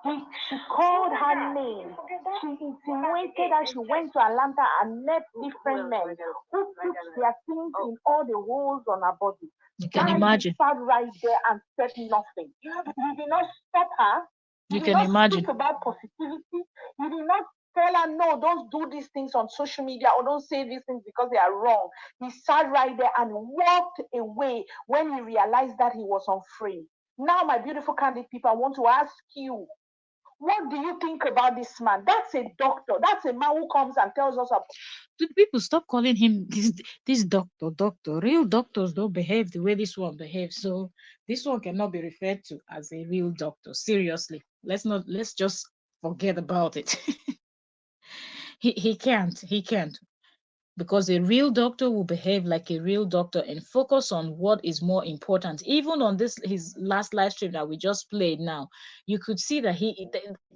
She called her name. She insinuated that she went to Atlanta and met different men who put their things in all the holes on her body. You can imagine. She sat right there and said nothing. You did not stop her. You can imagine. Speak about positivity. You did not tell her, no, don't do these things on social media, or don't say these things because they are wrong. He sat right there and walked away when he realized that he was on frame. Now, my beautiful candid people, I want to ask you, What do you think about this man? That's a doctor. That's a man who comes and tells us about. People stop calling him this doctor. Real doctors don't behave the way this one behaves. So this one cannot be referred to as a real doctor. Seriously. Let's just forget about it. He can't. He can't. Because a real doctor will behave like a real doctor and focus on what is more important. Even on this his last live stream that we just played now, you could see that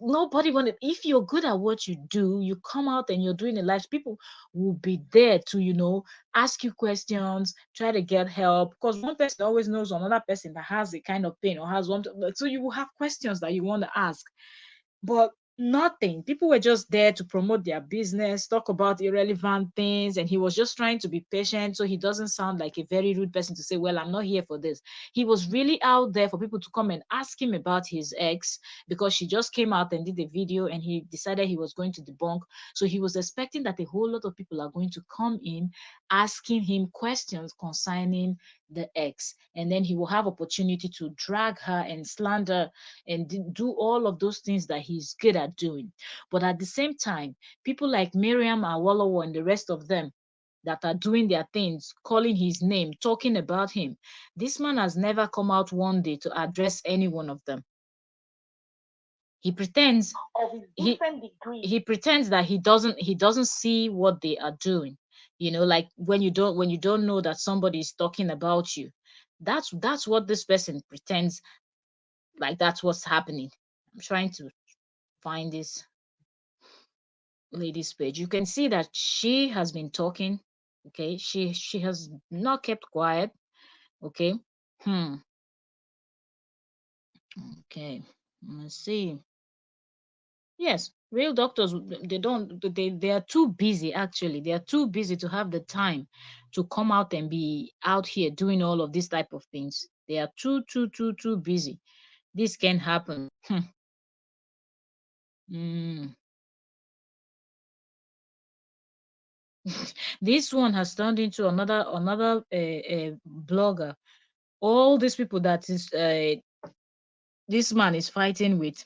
nobody wanted. If you're good at what you do, you come out and you're doing a live, people will be there to ask you questions, try to get help, because one person always knows another person that has a kind of pain or has one, so you will have questions that you want to ask. But nothing. People were just there to promote their business, talk about irrelevant things, and he was just trying to be patient so he doesn't sound like a very rude person to say, well, I'm not here for this. He was really out there for people to come and ask him about his ex, because she just came out and did a video and he decided he was going to debunk. So he was expecting that a whole lot of people are going to come in asking him questions concerning the ex, and then he will have opportunity to drag her and slander and do all of those things that he's good at doing. But at the same time, people like Miriam Awolowo and the rest of them that are doing their things, calling his name, talking about him, this man has never come out one day to address any one of them. He pretends he pretends that he doesn't see what they are doing. Like when you don't know that somebody is talking about you. That's what this person pretends like that's what's happening. I'm trying to find this lady's page. You can see that she has been talking. Okay, she has not kept quiet. Okay. Okay, let's see. Yes, real doctors, they are too busy. Actually, they are too busy to have the time to come out and be out here doing all of these type of things. They are too busy. This can happen. Mm. This one has turned into another blogger. All these people that is this man is fighting with.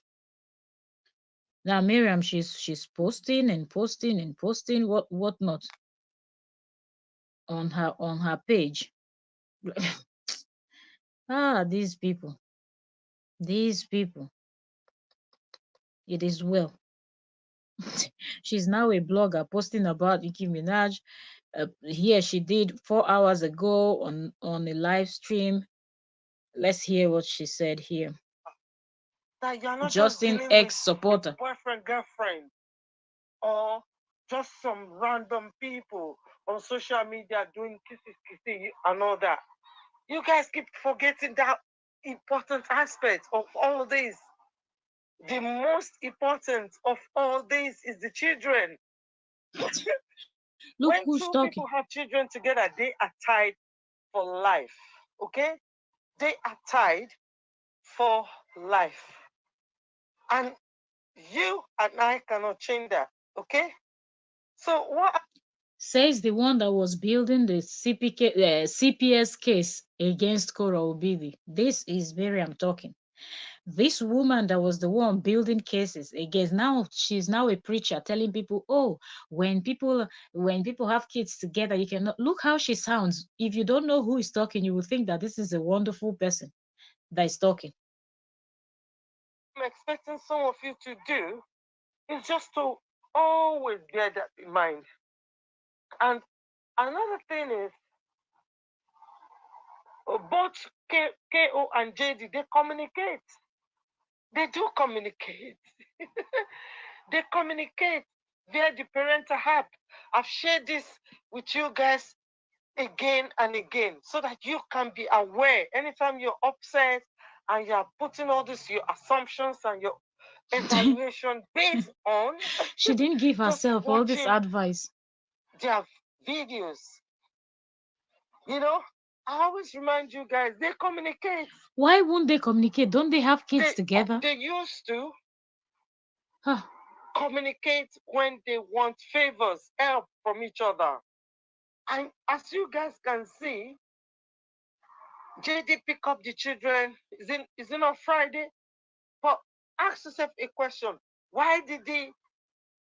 Now Miriam, she's posting and posting and posting what not on her page. These people, it is well. She's now a blogger posting about Nicki Minaj. Here she did 4 hours ago on a live stream. Let's hear what she said here. That you're not Justin just ex supporter. Boyfriend, girlfriend, or just some random people on social media doing kissy and all that. You guys keep forgetting that important aspect of all this. The most important of all this is the children. Look When who's two talking. people have children together, they are tied for life. Okay? They are tied for life. And you and I cannot change that. Okay? So what? Says the one that was building the CPS case against Korra Obidi. This is Miriam talking. This woman that was the one building cases against, now she's now a preacher telling people, oh, when people have kids together, you cannot. Look how she sounds. If you don't know who is talking, you will think that this is a wonderful person that is talking. I'm expecting some of you to do is just to always bear that in mind. And another thing is, both KO and JD, they communicate. They do communicate. They communicate via the parental app. I've shared this with you guys again and again so that you can be aware anytime you're upset and you're putting all this, your assumptions and your evaluation based on. She didn't give herself all this advice. Their videos. I always remind you guys, they communicate. Why won't they communicate? Don't they have kids together? They used to communicate when they want favors, help from each other. And as you guys can see, JD pick up the children. Is it on Friday? But ask yourself a question. Why did he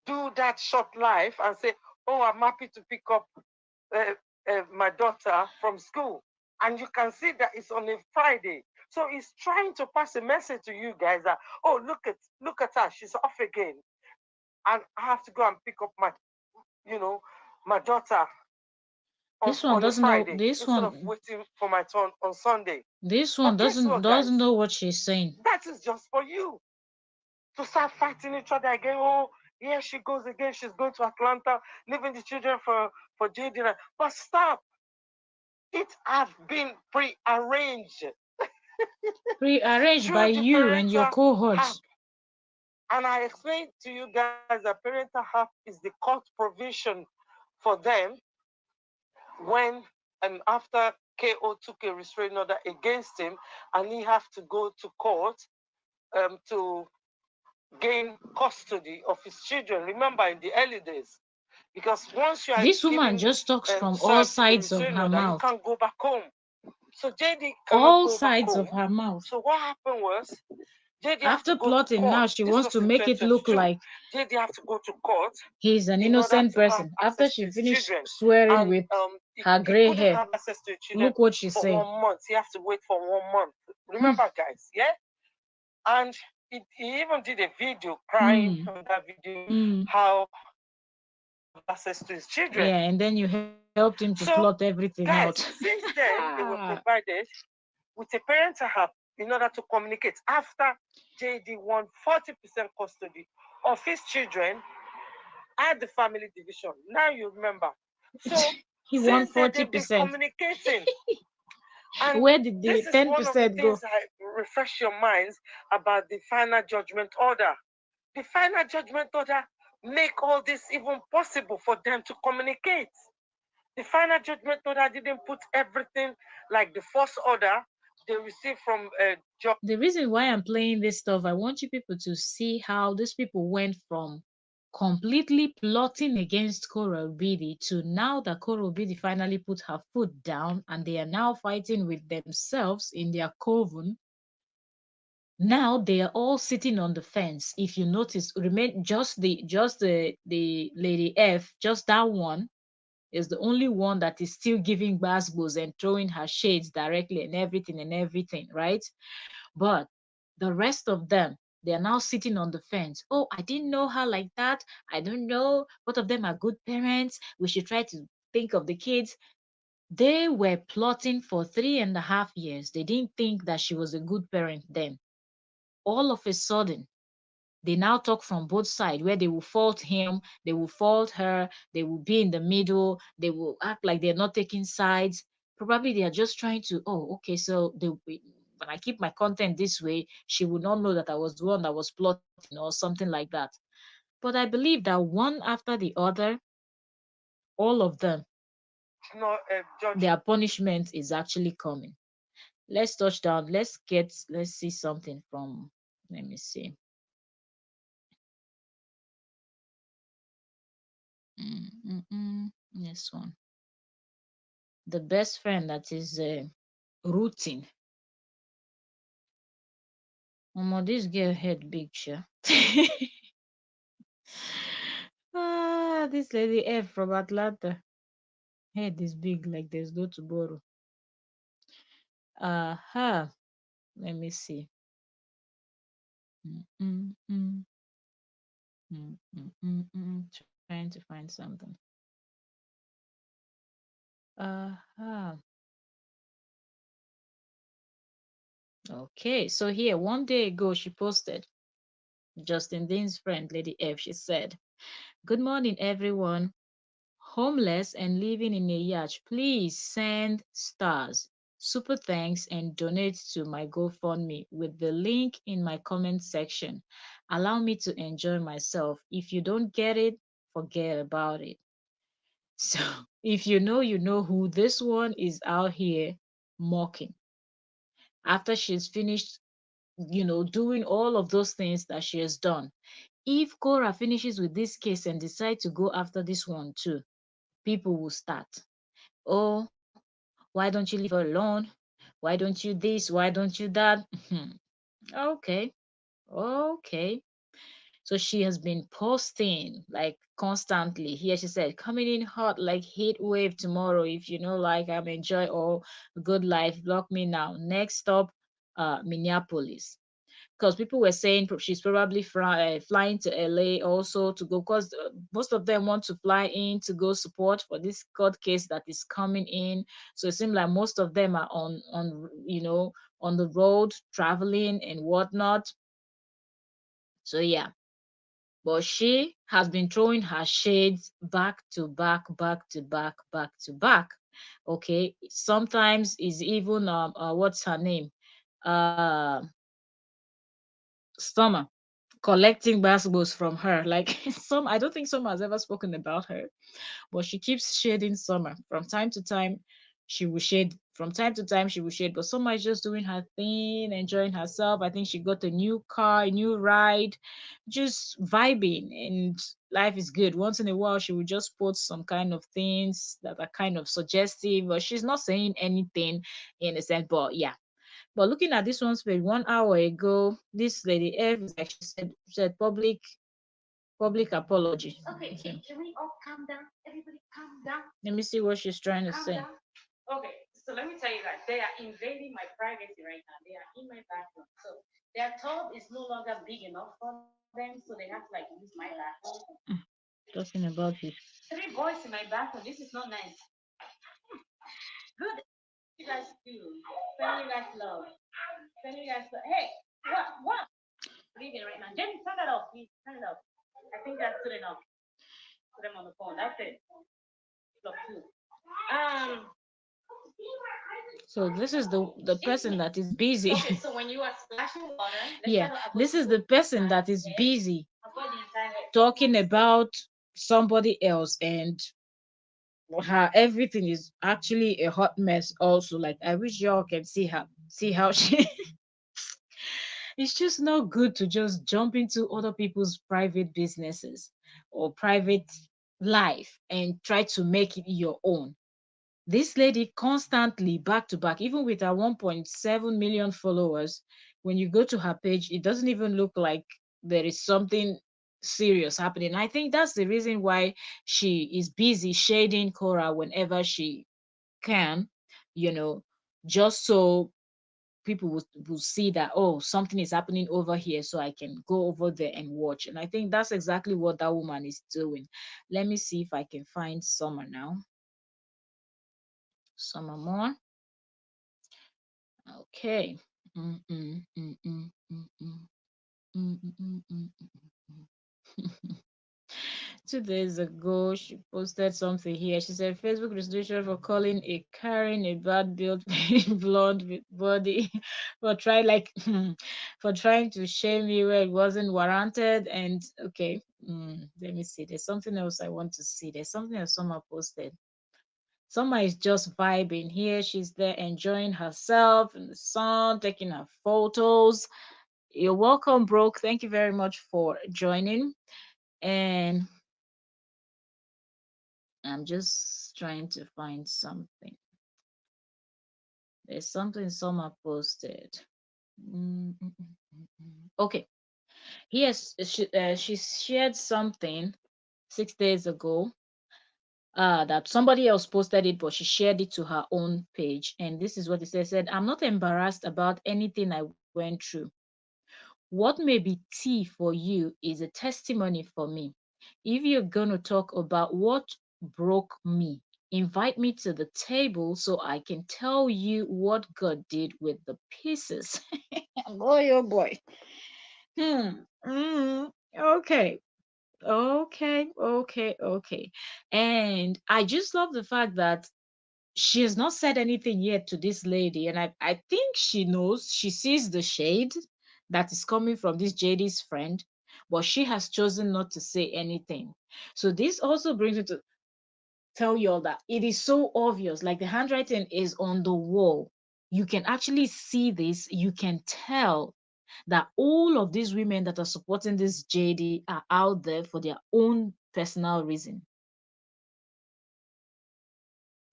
do that short life and say, oh, I'm happy to pick up uh, my daughter from school? And you can see that it's on a Friday. So he's trying to pass a message to you guys that, oh, look at her, she's off again. And I have to go and pick up my daughter This one on a doesn't know. Friday This instead of one. waiting for my turn on Sunday. This one But guess doesn't what, guys? doesn't know what she's saying. That is just for you to start fighting each other again. Oh, here she goes again. She's going to Atlanta, leaving the children for JD. But stop. It have been prearranged Prearranged by through the you and your parental app. cohorts. And I explained to you guys that parental app is the court provision for them when and after KO took a restraining order against him, and he have to go to court to gain custody of his children. Remember, in the early days, because once you are This woman given just talks from all served a sides of restraining her order, you mouth. can't go back home. So JD cannot All go back sides of home. her mouth. So what happened was JD have After to go to plotting, court. now she This wants was to in make it look 2022. like JD have to go to court he's an in order innocent to have person. After access she to his finished children. swearing And with he her gray couldn't hair, have access to his children look what she's for saying. 1 month. He has to wait for 1 month. Hmm. Remember, guys, yeah? And he even did a video crying Hmm. on that video Hmm. how he couldn't have access to his children. Yeah, and then you helped him to plot So, everything out. guys, since then, they were provided with a parental app in order to communicate. After JD won 40% custody of his children at the family division. Now you remember. So He won since then they've been 40%. communicating. And Where did the this is one of the 10% go? things that refresh your minds about the final judgment order. The final judgment order make all this even possible for them to communicate. The final judgment order didn't put everything like the first order they received from judge. The reason why I'm playing this stuff, I want you people to see how these people went from completely plotting against Korra Obidi to now that Korra Obidi finally put her foot down and they are now fighting with themselves in their coven. Now they are all sitting on the fence. If you notice, remain just the Lady F, just that one is the only one that is still giving basketballs and throwing her shades directly and everything, right? But the rest of them, they are now sitting on the fence. Oh, I didn't know her like that. I don't know. Both of them are good parents. We should try to think of the kids. They were plotting for 3.5 years. They didn't think that she was a good parent then. All of a sudden, they now talk from both sides where they will fault him, they will fault her, they will be in the middle, they will act like they're not taking sides. Probably they are just trying to, oh, okay, so when I keep my content this way, she would not know that I was the one that was plotting or something like that. But I believe that one after the other, all of them, their punishment is actually coming. Let's touch down. Let's see something from, let me see. This one. The best friend that is rooting. This girl head big, sure. This lady F from Atlanta. Head is big, like there's no tomorrow. Let me see. Mm, mm, mm, Trying to find something. Uh-huh. Okay, so here, one day ago, she posted, Justin Dean's friend, Lady F, she said, "Good morning, everyone. Homeless and living in a yacht, please send stars, super thanks, and donate to my GoFundMe with the link in my comment section. Allow me to enjoy myself. If you don't get it, forget about it." So, if you know who this one is out here mocking. After she's finished, doing all of those things that she has done. If Korra finishes with this case and decide to go after this one too, people will start. Oh, why don't you leave her alone? Why don't you this? Why don't you that? Okay. Okay. So she has been posting like constantly. Here she said, coming in hot like heat wave tomorrow. If you know, like I'm enjoy all good life, block me now. Next stop, Minneapolis. Because people were saying she's probably flying to LA also to go. Because most of them want to fly in to go support for this court case that is coming in. So it seems like most of them are on the road traveling and whatnot. So yeah, but she has been throwing her shades back to back, back to back, back to back. Okay, sometimes is even what's her name? Uh, Summer collecting basketballs from her. Like some, I don't think Summer has ever spoken about her, but she keeps shading Summer from time to time. She will shade from time to time. She will shade, but Summer is just doing her thing, enjoying herself. I think she got a new car, a new ride, just vibing, and life is good. Once in a while, she will just post some kind of things that are kind of suggestive, but she's not saying anything in a sense. But yeah, but looking at this one's page 1 hour ago, this lady F is like she said public apology. Okay, can we all calm down? Everybody calm down. Let me see what she's trying to Calm say. down. Okay, so let me tell you guys, they are invading my privacy right now. They are in my bathroom. So their tub is no longer big enough for them, so they have to like use my bathroom. Talking about this. Three boys in my bathroom. This is not nice. Good. You guys do. Spend you guys love. Spend you guys love. Hey, what? Leaving right now. Jenny, turn that off, please. Turn it off. I think that's good enough. Put them on the phone. That's it. Look, two. Um. So this is the person that is busy. Okay, so when you are splashing water, Yeah, this is the person that is busy talking about somebody else, and her everything is actually a hot mess also. Like I wish y'all can see how she it's just not good to just jump into other people's private businesses or private life and try to make it your own. This lady constantly back to back, even with her 1.7 million followers, when you go to her page, it doesn't even look like there is something serious happening. I think that's the reason why she is busy shading Korra whenever she can, you know, just so people will see that, oh, something is happening over here, so I can go over there and watch. And I think that's exactly what that woman is doing. Let me see if I can find Summer now. Summer more. Okay. Mm, mm, mm, mm, mm, mm, mm, mm, mm, mm, mm. 2 days ago, she posted something here. She said, Facebook resolution for calling a Karen a bad built blonde with body for try like for trying to shame me where it wasn't warranted. And okay, let me see. There's something else I want to see. There's something else someone posted. Summer is just vibing here. She's there enjoying herself in the sun, taking her photos. You're welcome, Brooke. Thank you very much for joining. And I'm just trying to find something. There's something Summer posted. Okay. Yes, she shared something 6 days ago. That somebody else posted it, but she shared it to her own page. And this is what it says. Said, I'm not embarrassed about anything I went through. What may be tea for you is a testimony for me. If you're going to talk about what broke me, invite me to the table so I can tell you what God did with the pieces. Boy, oh boy. Hmm. Okay. Okay. And I just love the fact that she has not said anything yet to this lady, and I think she knows, she sees the shade that is coming from this JD's friend, but she has chosen not to say anything. So this also brings me to tell you all that it is so obvious, like the handwriting is on the wall. You can actually see this, you can tell that all of these women that are supporting this JD are out there for their own personal reason.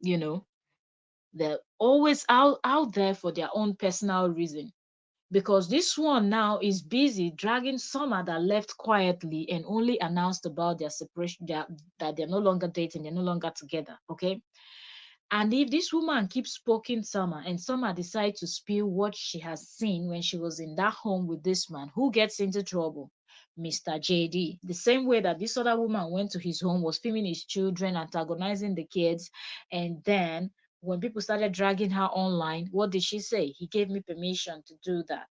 You know, they're always out there for their own personal reason, because this one now is busy dragging Summer that left quietly and only announced about their separation, that they're no longer dating, they're no longer together. Okay. And if this woman keeps poking Summer and Summer decides to spill what she has seen when she was in that home with this man, who gets into trouble? Mr. JD. The same way that this other woman went to his home, was filming his children, antagonizing the kids, and then when people started dragging her online, what did she say? He gave me permission to do that.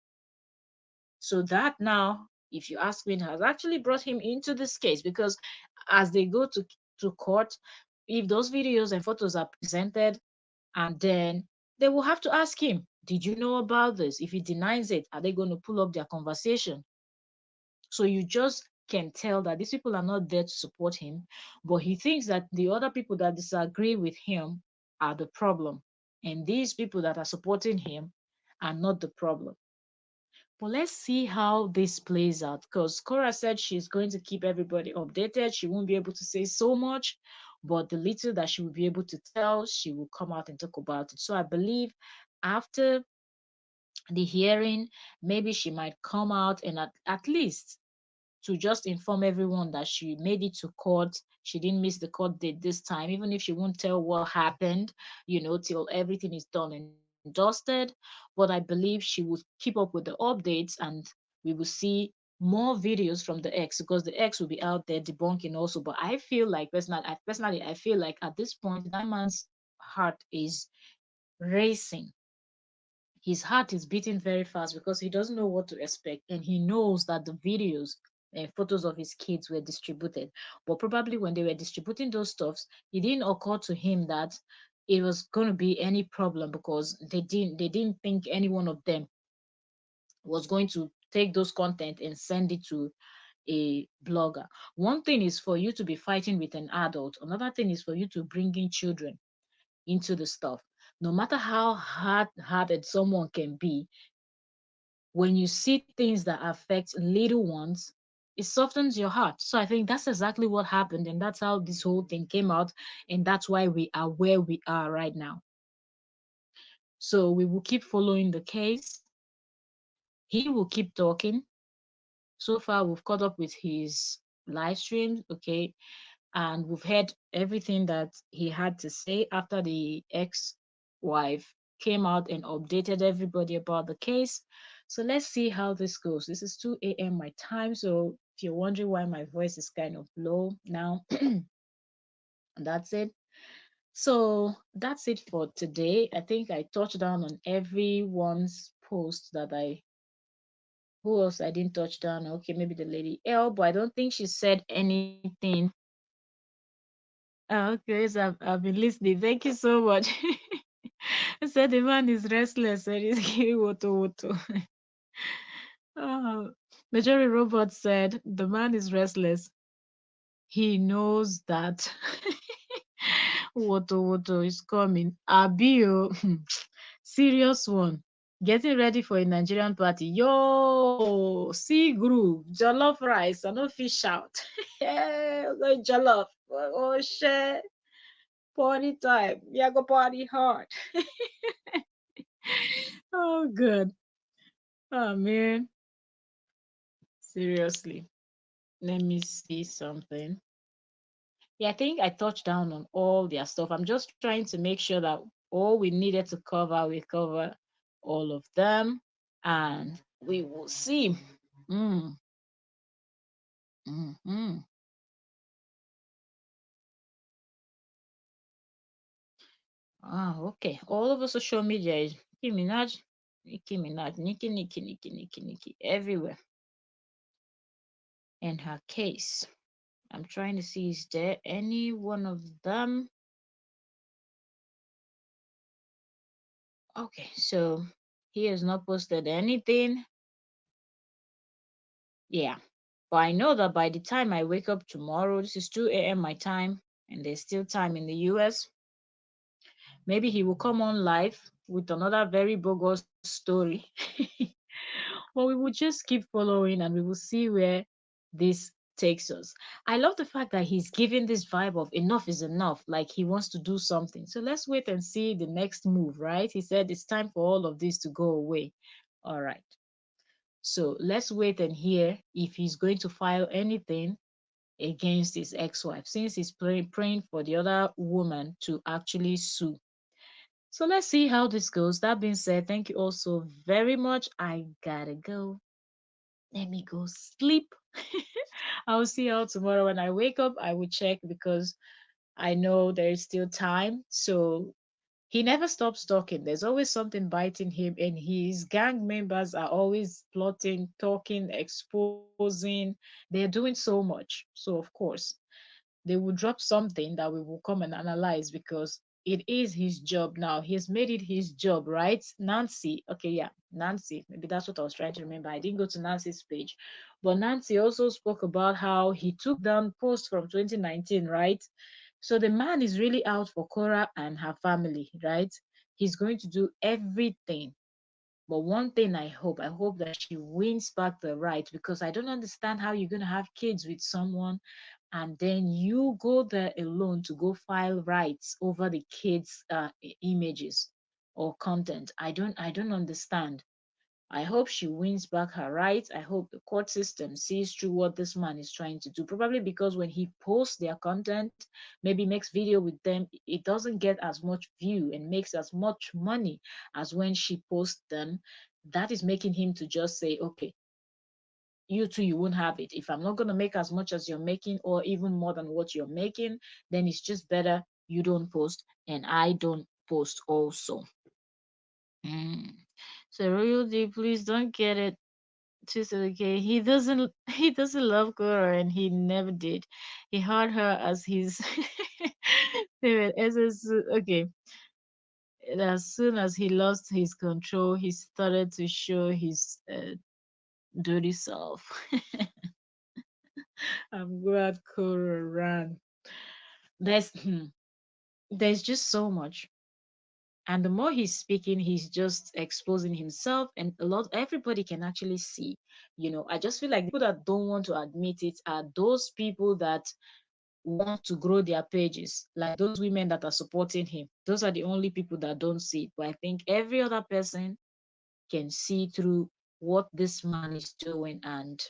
So that now, if you ask me, has actually brought him into this case, because as they go to court, if those videos and photos are presented, and then they will have to ask him, did you know about this? If he denies it, are they going to pull up their conversation? So you just can tell that these people are not there to support him, but he thinks that the other people that disagree with him are the problem, and these people that are supporting him are not the problem. But let's see how this plays out, because Korra said she's going to keep everybody updated. She won't be able to say so much, but the little that she will be able to tell, she will come out and talk about it. So I believe after the hearing, maybe she might come out and at least to just inform everyone that she made it to court. She didn't miss the court date this time, even if she won't tell what happened, till everything is done and dusted. But I believe she would keep up with the updates, and we will see more videos from the ex, because the ex will be out there debunking also. But I feel like personally, I feel like at this point that man's heart is racing. His heart is beating very fast because he doesn't know what to expect, and he knows that the videos and photos of his kids were distributed. But probably when they were distributing those stuffs, it didn't occur to him that it was going to be any problem, because they didn't think any one of them was going to take those content and send it to a blogger. One thing is for you to be fighting with an adult, another thing is for you to bring in children into the stuff. No matter how hard-hearted someone can be, when you see things that affect little ones, it softens your heart. So I think that's exactly what happened, and that's how this whole thing came out, and that's why we are where we are right now. So we will keep following the case. He will keep talking. So far, we've caught up with his live streams, okay, and we've heard everything that he had to say after the ex-wife came out and updated everybody about the case. So let's see how this goes. This is 2 a.m. my time, so if you're wondering why my voice is kind of low now, that's it. So that's it for today. I think I touched down on everyone's post that I who else I didn't touch down. Okay, maybe the lady L, but I don't think she said anything. Okay, so I've been listening. Thank you so much. I said the man is restless and he's giving woto woto. Oh, Majority Robot said the man is restless. He knows that woto woto is coming. Abio, serious one. Getting ready for a Nigerian party. Yo, see group, jollof rice, I no fish out. Hey, jollof. Oh, shit. Party time. Yeah, go party hard. Oh, good. Oh, man. Seriously. Let me see something. Yeah, I think I touched down on all their stuff. I'm just trying to make sure that all we needed to cover, we cover all of them. And we will see. Mm, mm. Okay. All over social media is Nicki Minaj, Nicki Minaj, Nicki, everywhere. And her case. I'm trying to see, is there any one of them? Okay, so he has not posted anything. Yeah. But I know that by the time I wake up tomorrow, this is 2 a.m. my time, and there's still time in the US, maybe he will come on live with another very bogus story. But we will just keep following and we will see where this takes us. I love the fact that he's giving this vibe of enough is enough, like he wants to do something. So let's wait and see the next move, right? He said it's time for all of this to go away. All right. So let's wait and hear if he's going to file anything against his ex-wife, since he's praying for the other woman to actually sue. So let's see how this goes. That being said, thank you all so very much. I gotta go. Let me go sleep. I'll see you all tomorrow. When I wake up, I will check because I know there is still time. So he never stops talking. There's always something biting him, and his gang members are always plotting, talking, exposing. They're doing so much. So, of course, they will drop something that we will come and analyze because it is his job now. He has made it his job, right? Nancy, okay, yeah, Nancy, maybe that's what I was trying to remember. I didn't go to Nancy's page, but Nancy also spoke about how he took down posts from 2019, right? So the man is really out for Korra and her family, right? He's going to do everything. But one thing I hope that she wins back the right, because I don't understand how you're going to have kids with someone and then you go there alone to go file rights over the kids' images or content. I don't understand. I hope she wins back her rights. I hope the court system sees through what this man is trying to do. Probably because when he posts their content, maybe makes video with them, it doesn't get as much view and makes as much money as when she posts them. That is making him to just say, okay, you too, you won't have it. If I'm not going to make as much as you're making or even more than what you're making, then it's just better you don't post and I don't post also. Mm. So royalty, please don't get it twisted. Okay, he doesn't love Korra and he never did. He had her as his favorite SS. Okay, and as soon as he lost his control, he started to show his dirty self. I'm glad Korra ran. There's there's just so much. And the more he's speaking, he's just exposing himself, and a lot everybody can actually see. I just feel like the people that don't want to admit it are those people that want to grow their pages, like those women that are supporting him. Those are the only people that don't see it. But I think every other person can see through what this man is doing, and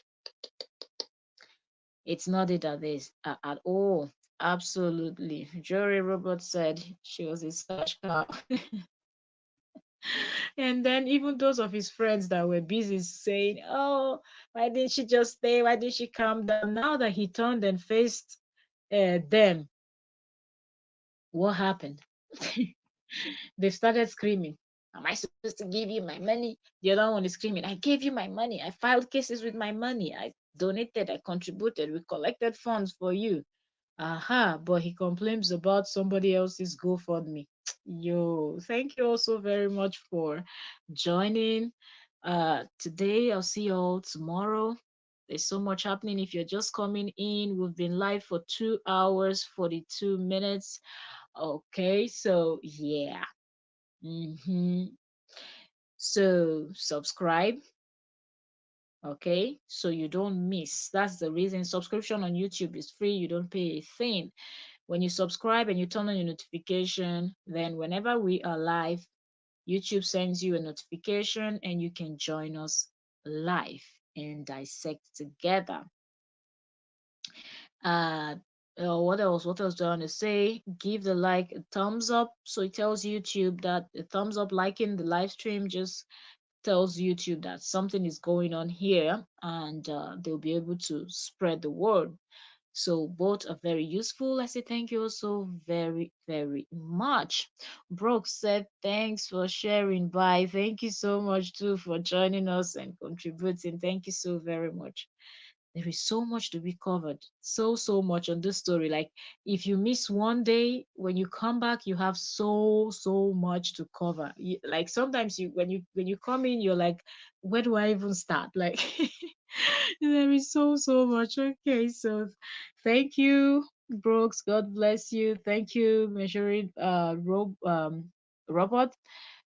it's not it at all. Absolutely. Jory Robert said she was his cash cow. And then even those of his friends that were busy saying, "Oh, why didn't she just stay? Why didn't she calm down?" Now that he turned and faced them, what happened? They started screaming, "Am I supposed to give you my money?" The other one is screaming, "I gave you my money. I filed cases with my money. I donated, I contributed, we collected funds for you." Aha, but he complains about somebody else's GoFundMe. Yo, thank you also very much for joining. Today, I'll see you all tomorrow. There's so much happening. If you're just coming in, we've been live for 2 hours, 42 minutes. Okay, so yeah. So subscribe, okay, so you don't miss. That's the reason subscription on YouTube is free. You don't pay a thing. When you subscribe and you turn on your notification, then whenever we are live, YouTube sends you a notification and you can join us live and dissect together. Uh, what else? What else do I want to say? Give the like a thumbs up. So it tells YouTube that a thumbs up liking the live stream just tells YouTube that something is going on here, and they'll be able to spread the word. So both are very useful. I say thank you also very, very much. Brooke said thanks for sharing. Bye. Thank you so much too for joining us and contributing. Thank you so very much. There is so much to be covered, so much on this story. Like, if you miss one day, when you come back you have so much to cover. Like, sometimes when you come in, you're like, where do I even start? Like, there is so much. Okay, so thank you, Brooks. God bless you. Thank you, measuring Robert.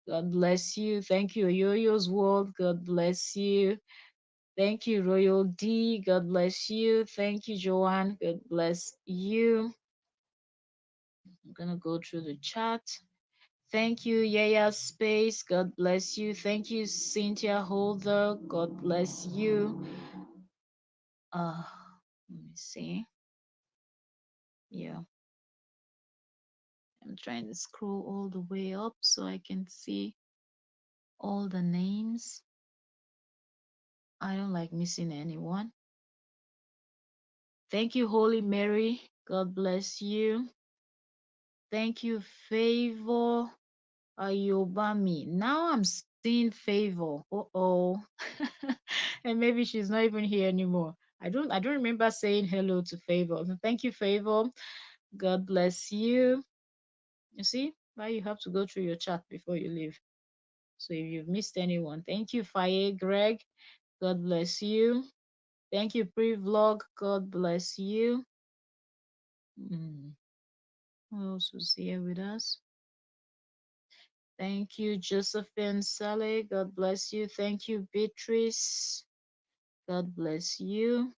God bless you. Thank you, Yo-Yo's World. God bless you. Thank you, Royal D. God bless you. Thank you, Joanne. God bless you. I'm gonna go through the chat. Thank you, Yaya Space. God bless you. Thank you, Cynthia Holder. God bless you. Uh, let me see. Yeah, I'm trying to scroll all the way up so I can see all the names. I don't like missing anyone. Thank you, Holy Mary. God bless you. Thank you, Favor Ayobami. Now I'm seeing Favor. Uh-oh. And maybe she's not even here anymore. I don't remember saying hello to Favor. So thank you, Favor. God bless you. You see why you have to go through your chat before you leave. So if you've missed anyone, thank you, Faye Greg. God bless you. Thank you, Pre-Vlog. God bless you. Mm. Who else was here with us? Thank you, Josephine Sally. God bless you. Thank you, Beatrice. God bless you.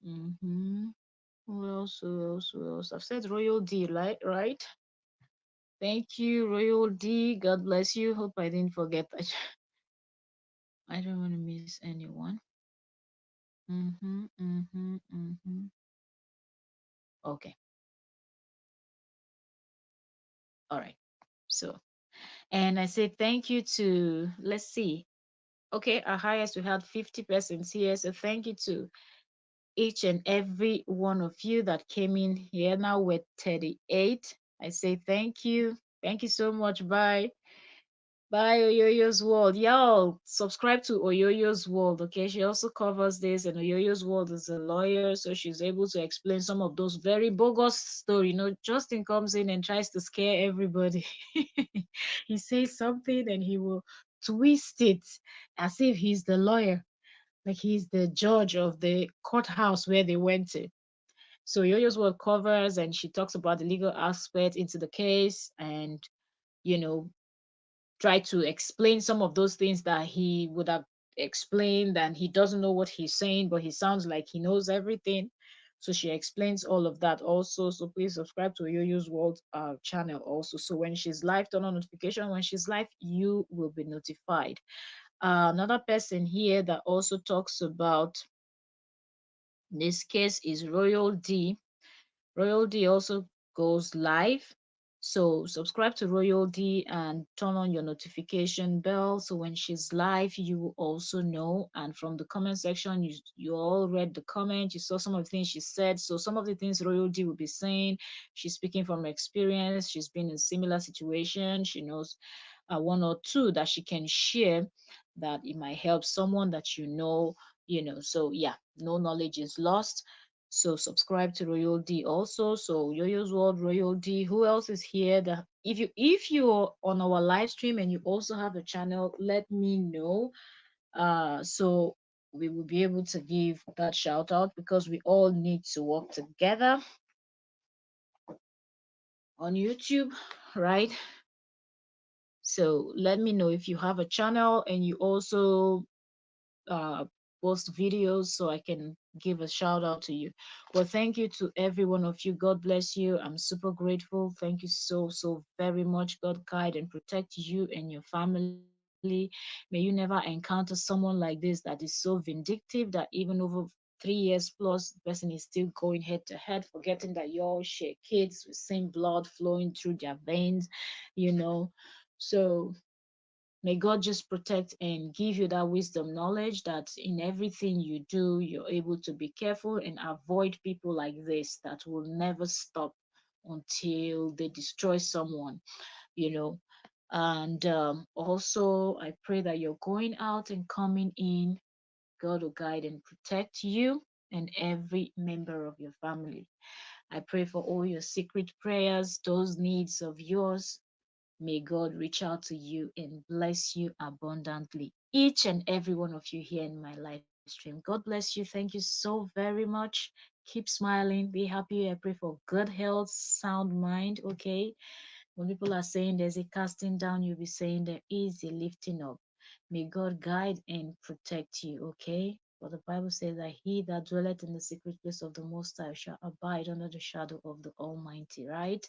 Who else? Who else? Who else? I've said Royal D, right? Right. Thank you, Royal D. God bless you. Hope I didn't forget that. I don't want to miss anyone. Mm-hmm. Mm-hmm. Mm-hmm. Okay. All right. So, and I say thank you to, let's see. Okay, our highest, we had 50 persons here. So thank you to each and every one of you that came in here. Now we're 38. I say thank you. Thank you so much. Bye. Bye, Oyoyo's World. Y'all, subscribe to Oyoyo's World, okay? She also covers this, and Oyoyo's World is a lawyer, so she's able to explain some of those very bogus story. Justin comes in and tries to scare everybody. He says something and he will twist it as if he's the lawyer, like he's the judge of the courthouse where they went to. So Yoyo's World covers, and she talks about the legal aspect into the case, and you know try to explain some of those things that he would have explained, and he doesn't know what he's saying, but he sounds like he knows everything. So she explains all of that also. So please subscribe to Yoyo's World channel also. So when she's live, turn on notification. When she's live, you will be notified. Another person here that also talks about this case is Royal D. Royal D also goes live. So subscribe to Royal D and turn on your notification bell. So when she's live, you will also know. And from the comment section, you all read the comment. You saw some of the things she said. So some of the things Royal D will be saying, she's speaking from experience. She's been in similar situation. She knows one or two that she can share that it might help someone that So yeah, no knowledge is lost. So subscribe to Royal D also. So Yoyo's World, Royal D. Who else is here? That if you're on our live stream and you also have a channel, let me know. So we will be able to give that shout out because we all need to work together on YouTube, right? So let me know if you have a channel and you also uh, post videos so I can give a shout out to you. Well, thank you to every one of you. God bless you. I'm super grateful. Thank you so, so very much. God guide and protect you and your family. May you never encounter someone like this that is so vindictive that even over 3 years plus, the person is still going head to head, forgetting that you all share kids with same blood flowing through their veins, you know. So may God just protect and give you that wisdom, knowledge that in everything you do, you're able to be careful and avoid people like this that will never stop until they destroy someone, you know. And also, I pray that you're going out and coming in. God will guide and protect you and every member of your family. I pray for all your secret prayers, those needs of yours. May God reach out to you and bless you abundantly. Each and every one of you here in my live stream. God bless you. Thank you so very much. Keep smiling. Be happy. I pray for good health, sound mind. Okay. When people are saying there's a casting down, you'll be saying there is a lifting up. May God guide and protect you. Okay. For the Bible says that he that dwelleth in the secret place of the Most High shall abide under the shadow of the Almighty, right?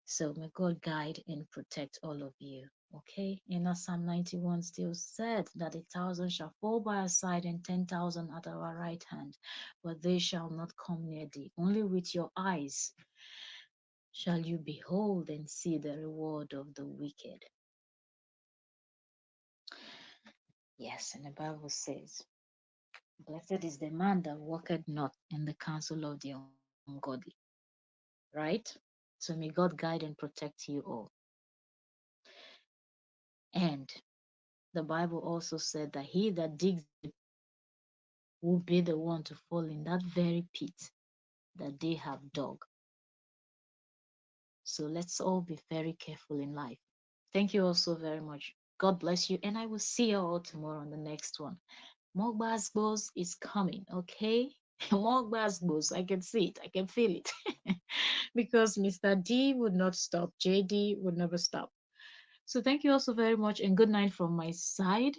So may God guide and protect all of you. Okay. And as Psalm 91 still said that 1,000 shall fall by our side and 10,000 at our right hand, but they shall not come near thee. Only with your eyes shall you behold and see the reward of the wicked. Yes, and the Bible says, blessed is the man that walketh not in the counsel of the ungodly. Right? So may God guide and protect you all. And the Bible also said that he that digs the pit will be the one to fall in that very pit that they have dug. So let's all be very careful in life. Thank you all so very much. God bless you. And I will see you all tomorrow on the next one. More Basbos is coming, okay? More Basbos. I can see it. I can feel it. Because Mr. D would not stop. JD would never stop. So thank you also very much and good night from my side.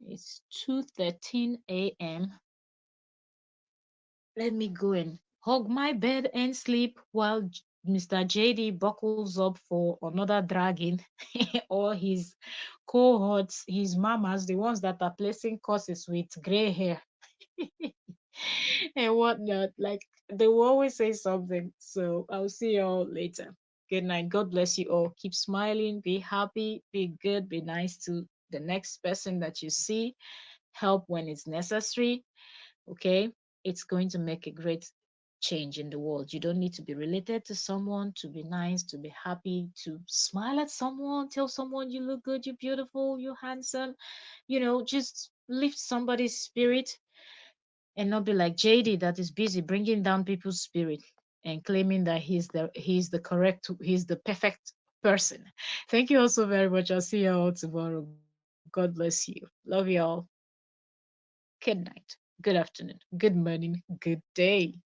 It's 2:13 a.m. Let me go and hug my bed and sleep while Mr. JD buckles up for another dragging or his cohorts, his mamas, the ones that are placing courses with gray hair and whatnot. Like they will always say something. So I'll see you all later. Good night. God bless you all. Keep smiling, be happy, be good, be nice to the next person that you see. Help when it's necessary. Okay, it's going to make a great change in the world. You don't need to be related to someone to be nice, to be happy, to smile at someone, tell someone you look good, you're beautiful, you're handsome. Just lift somebody's spirit and not be like JD that is busy bringing down people's spirit and claiming that he's the perfect person. Thank you all so very much. I'll see you all tomorrow. God bless you. Love you all. Good night, good afternoon, good morning, good day.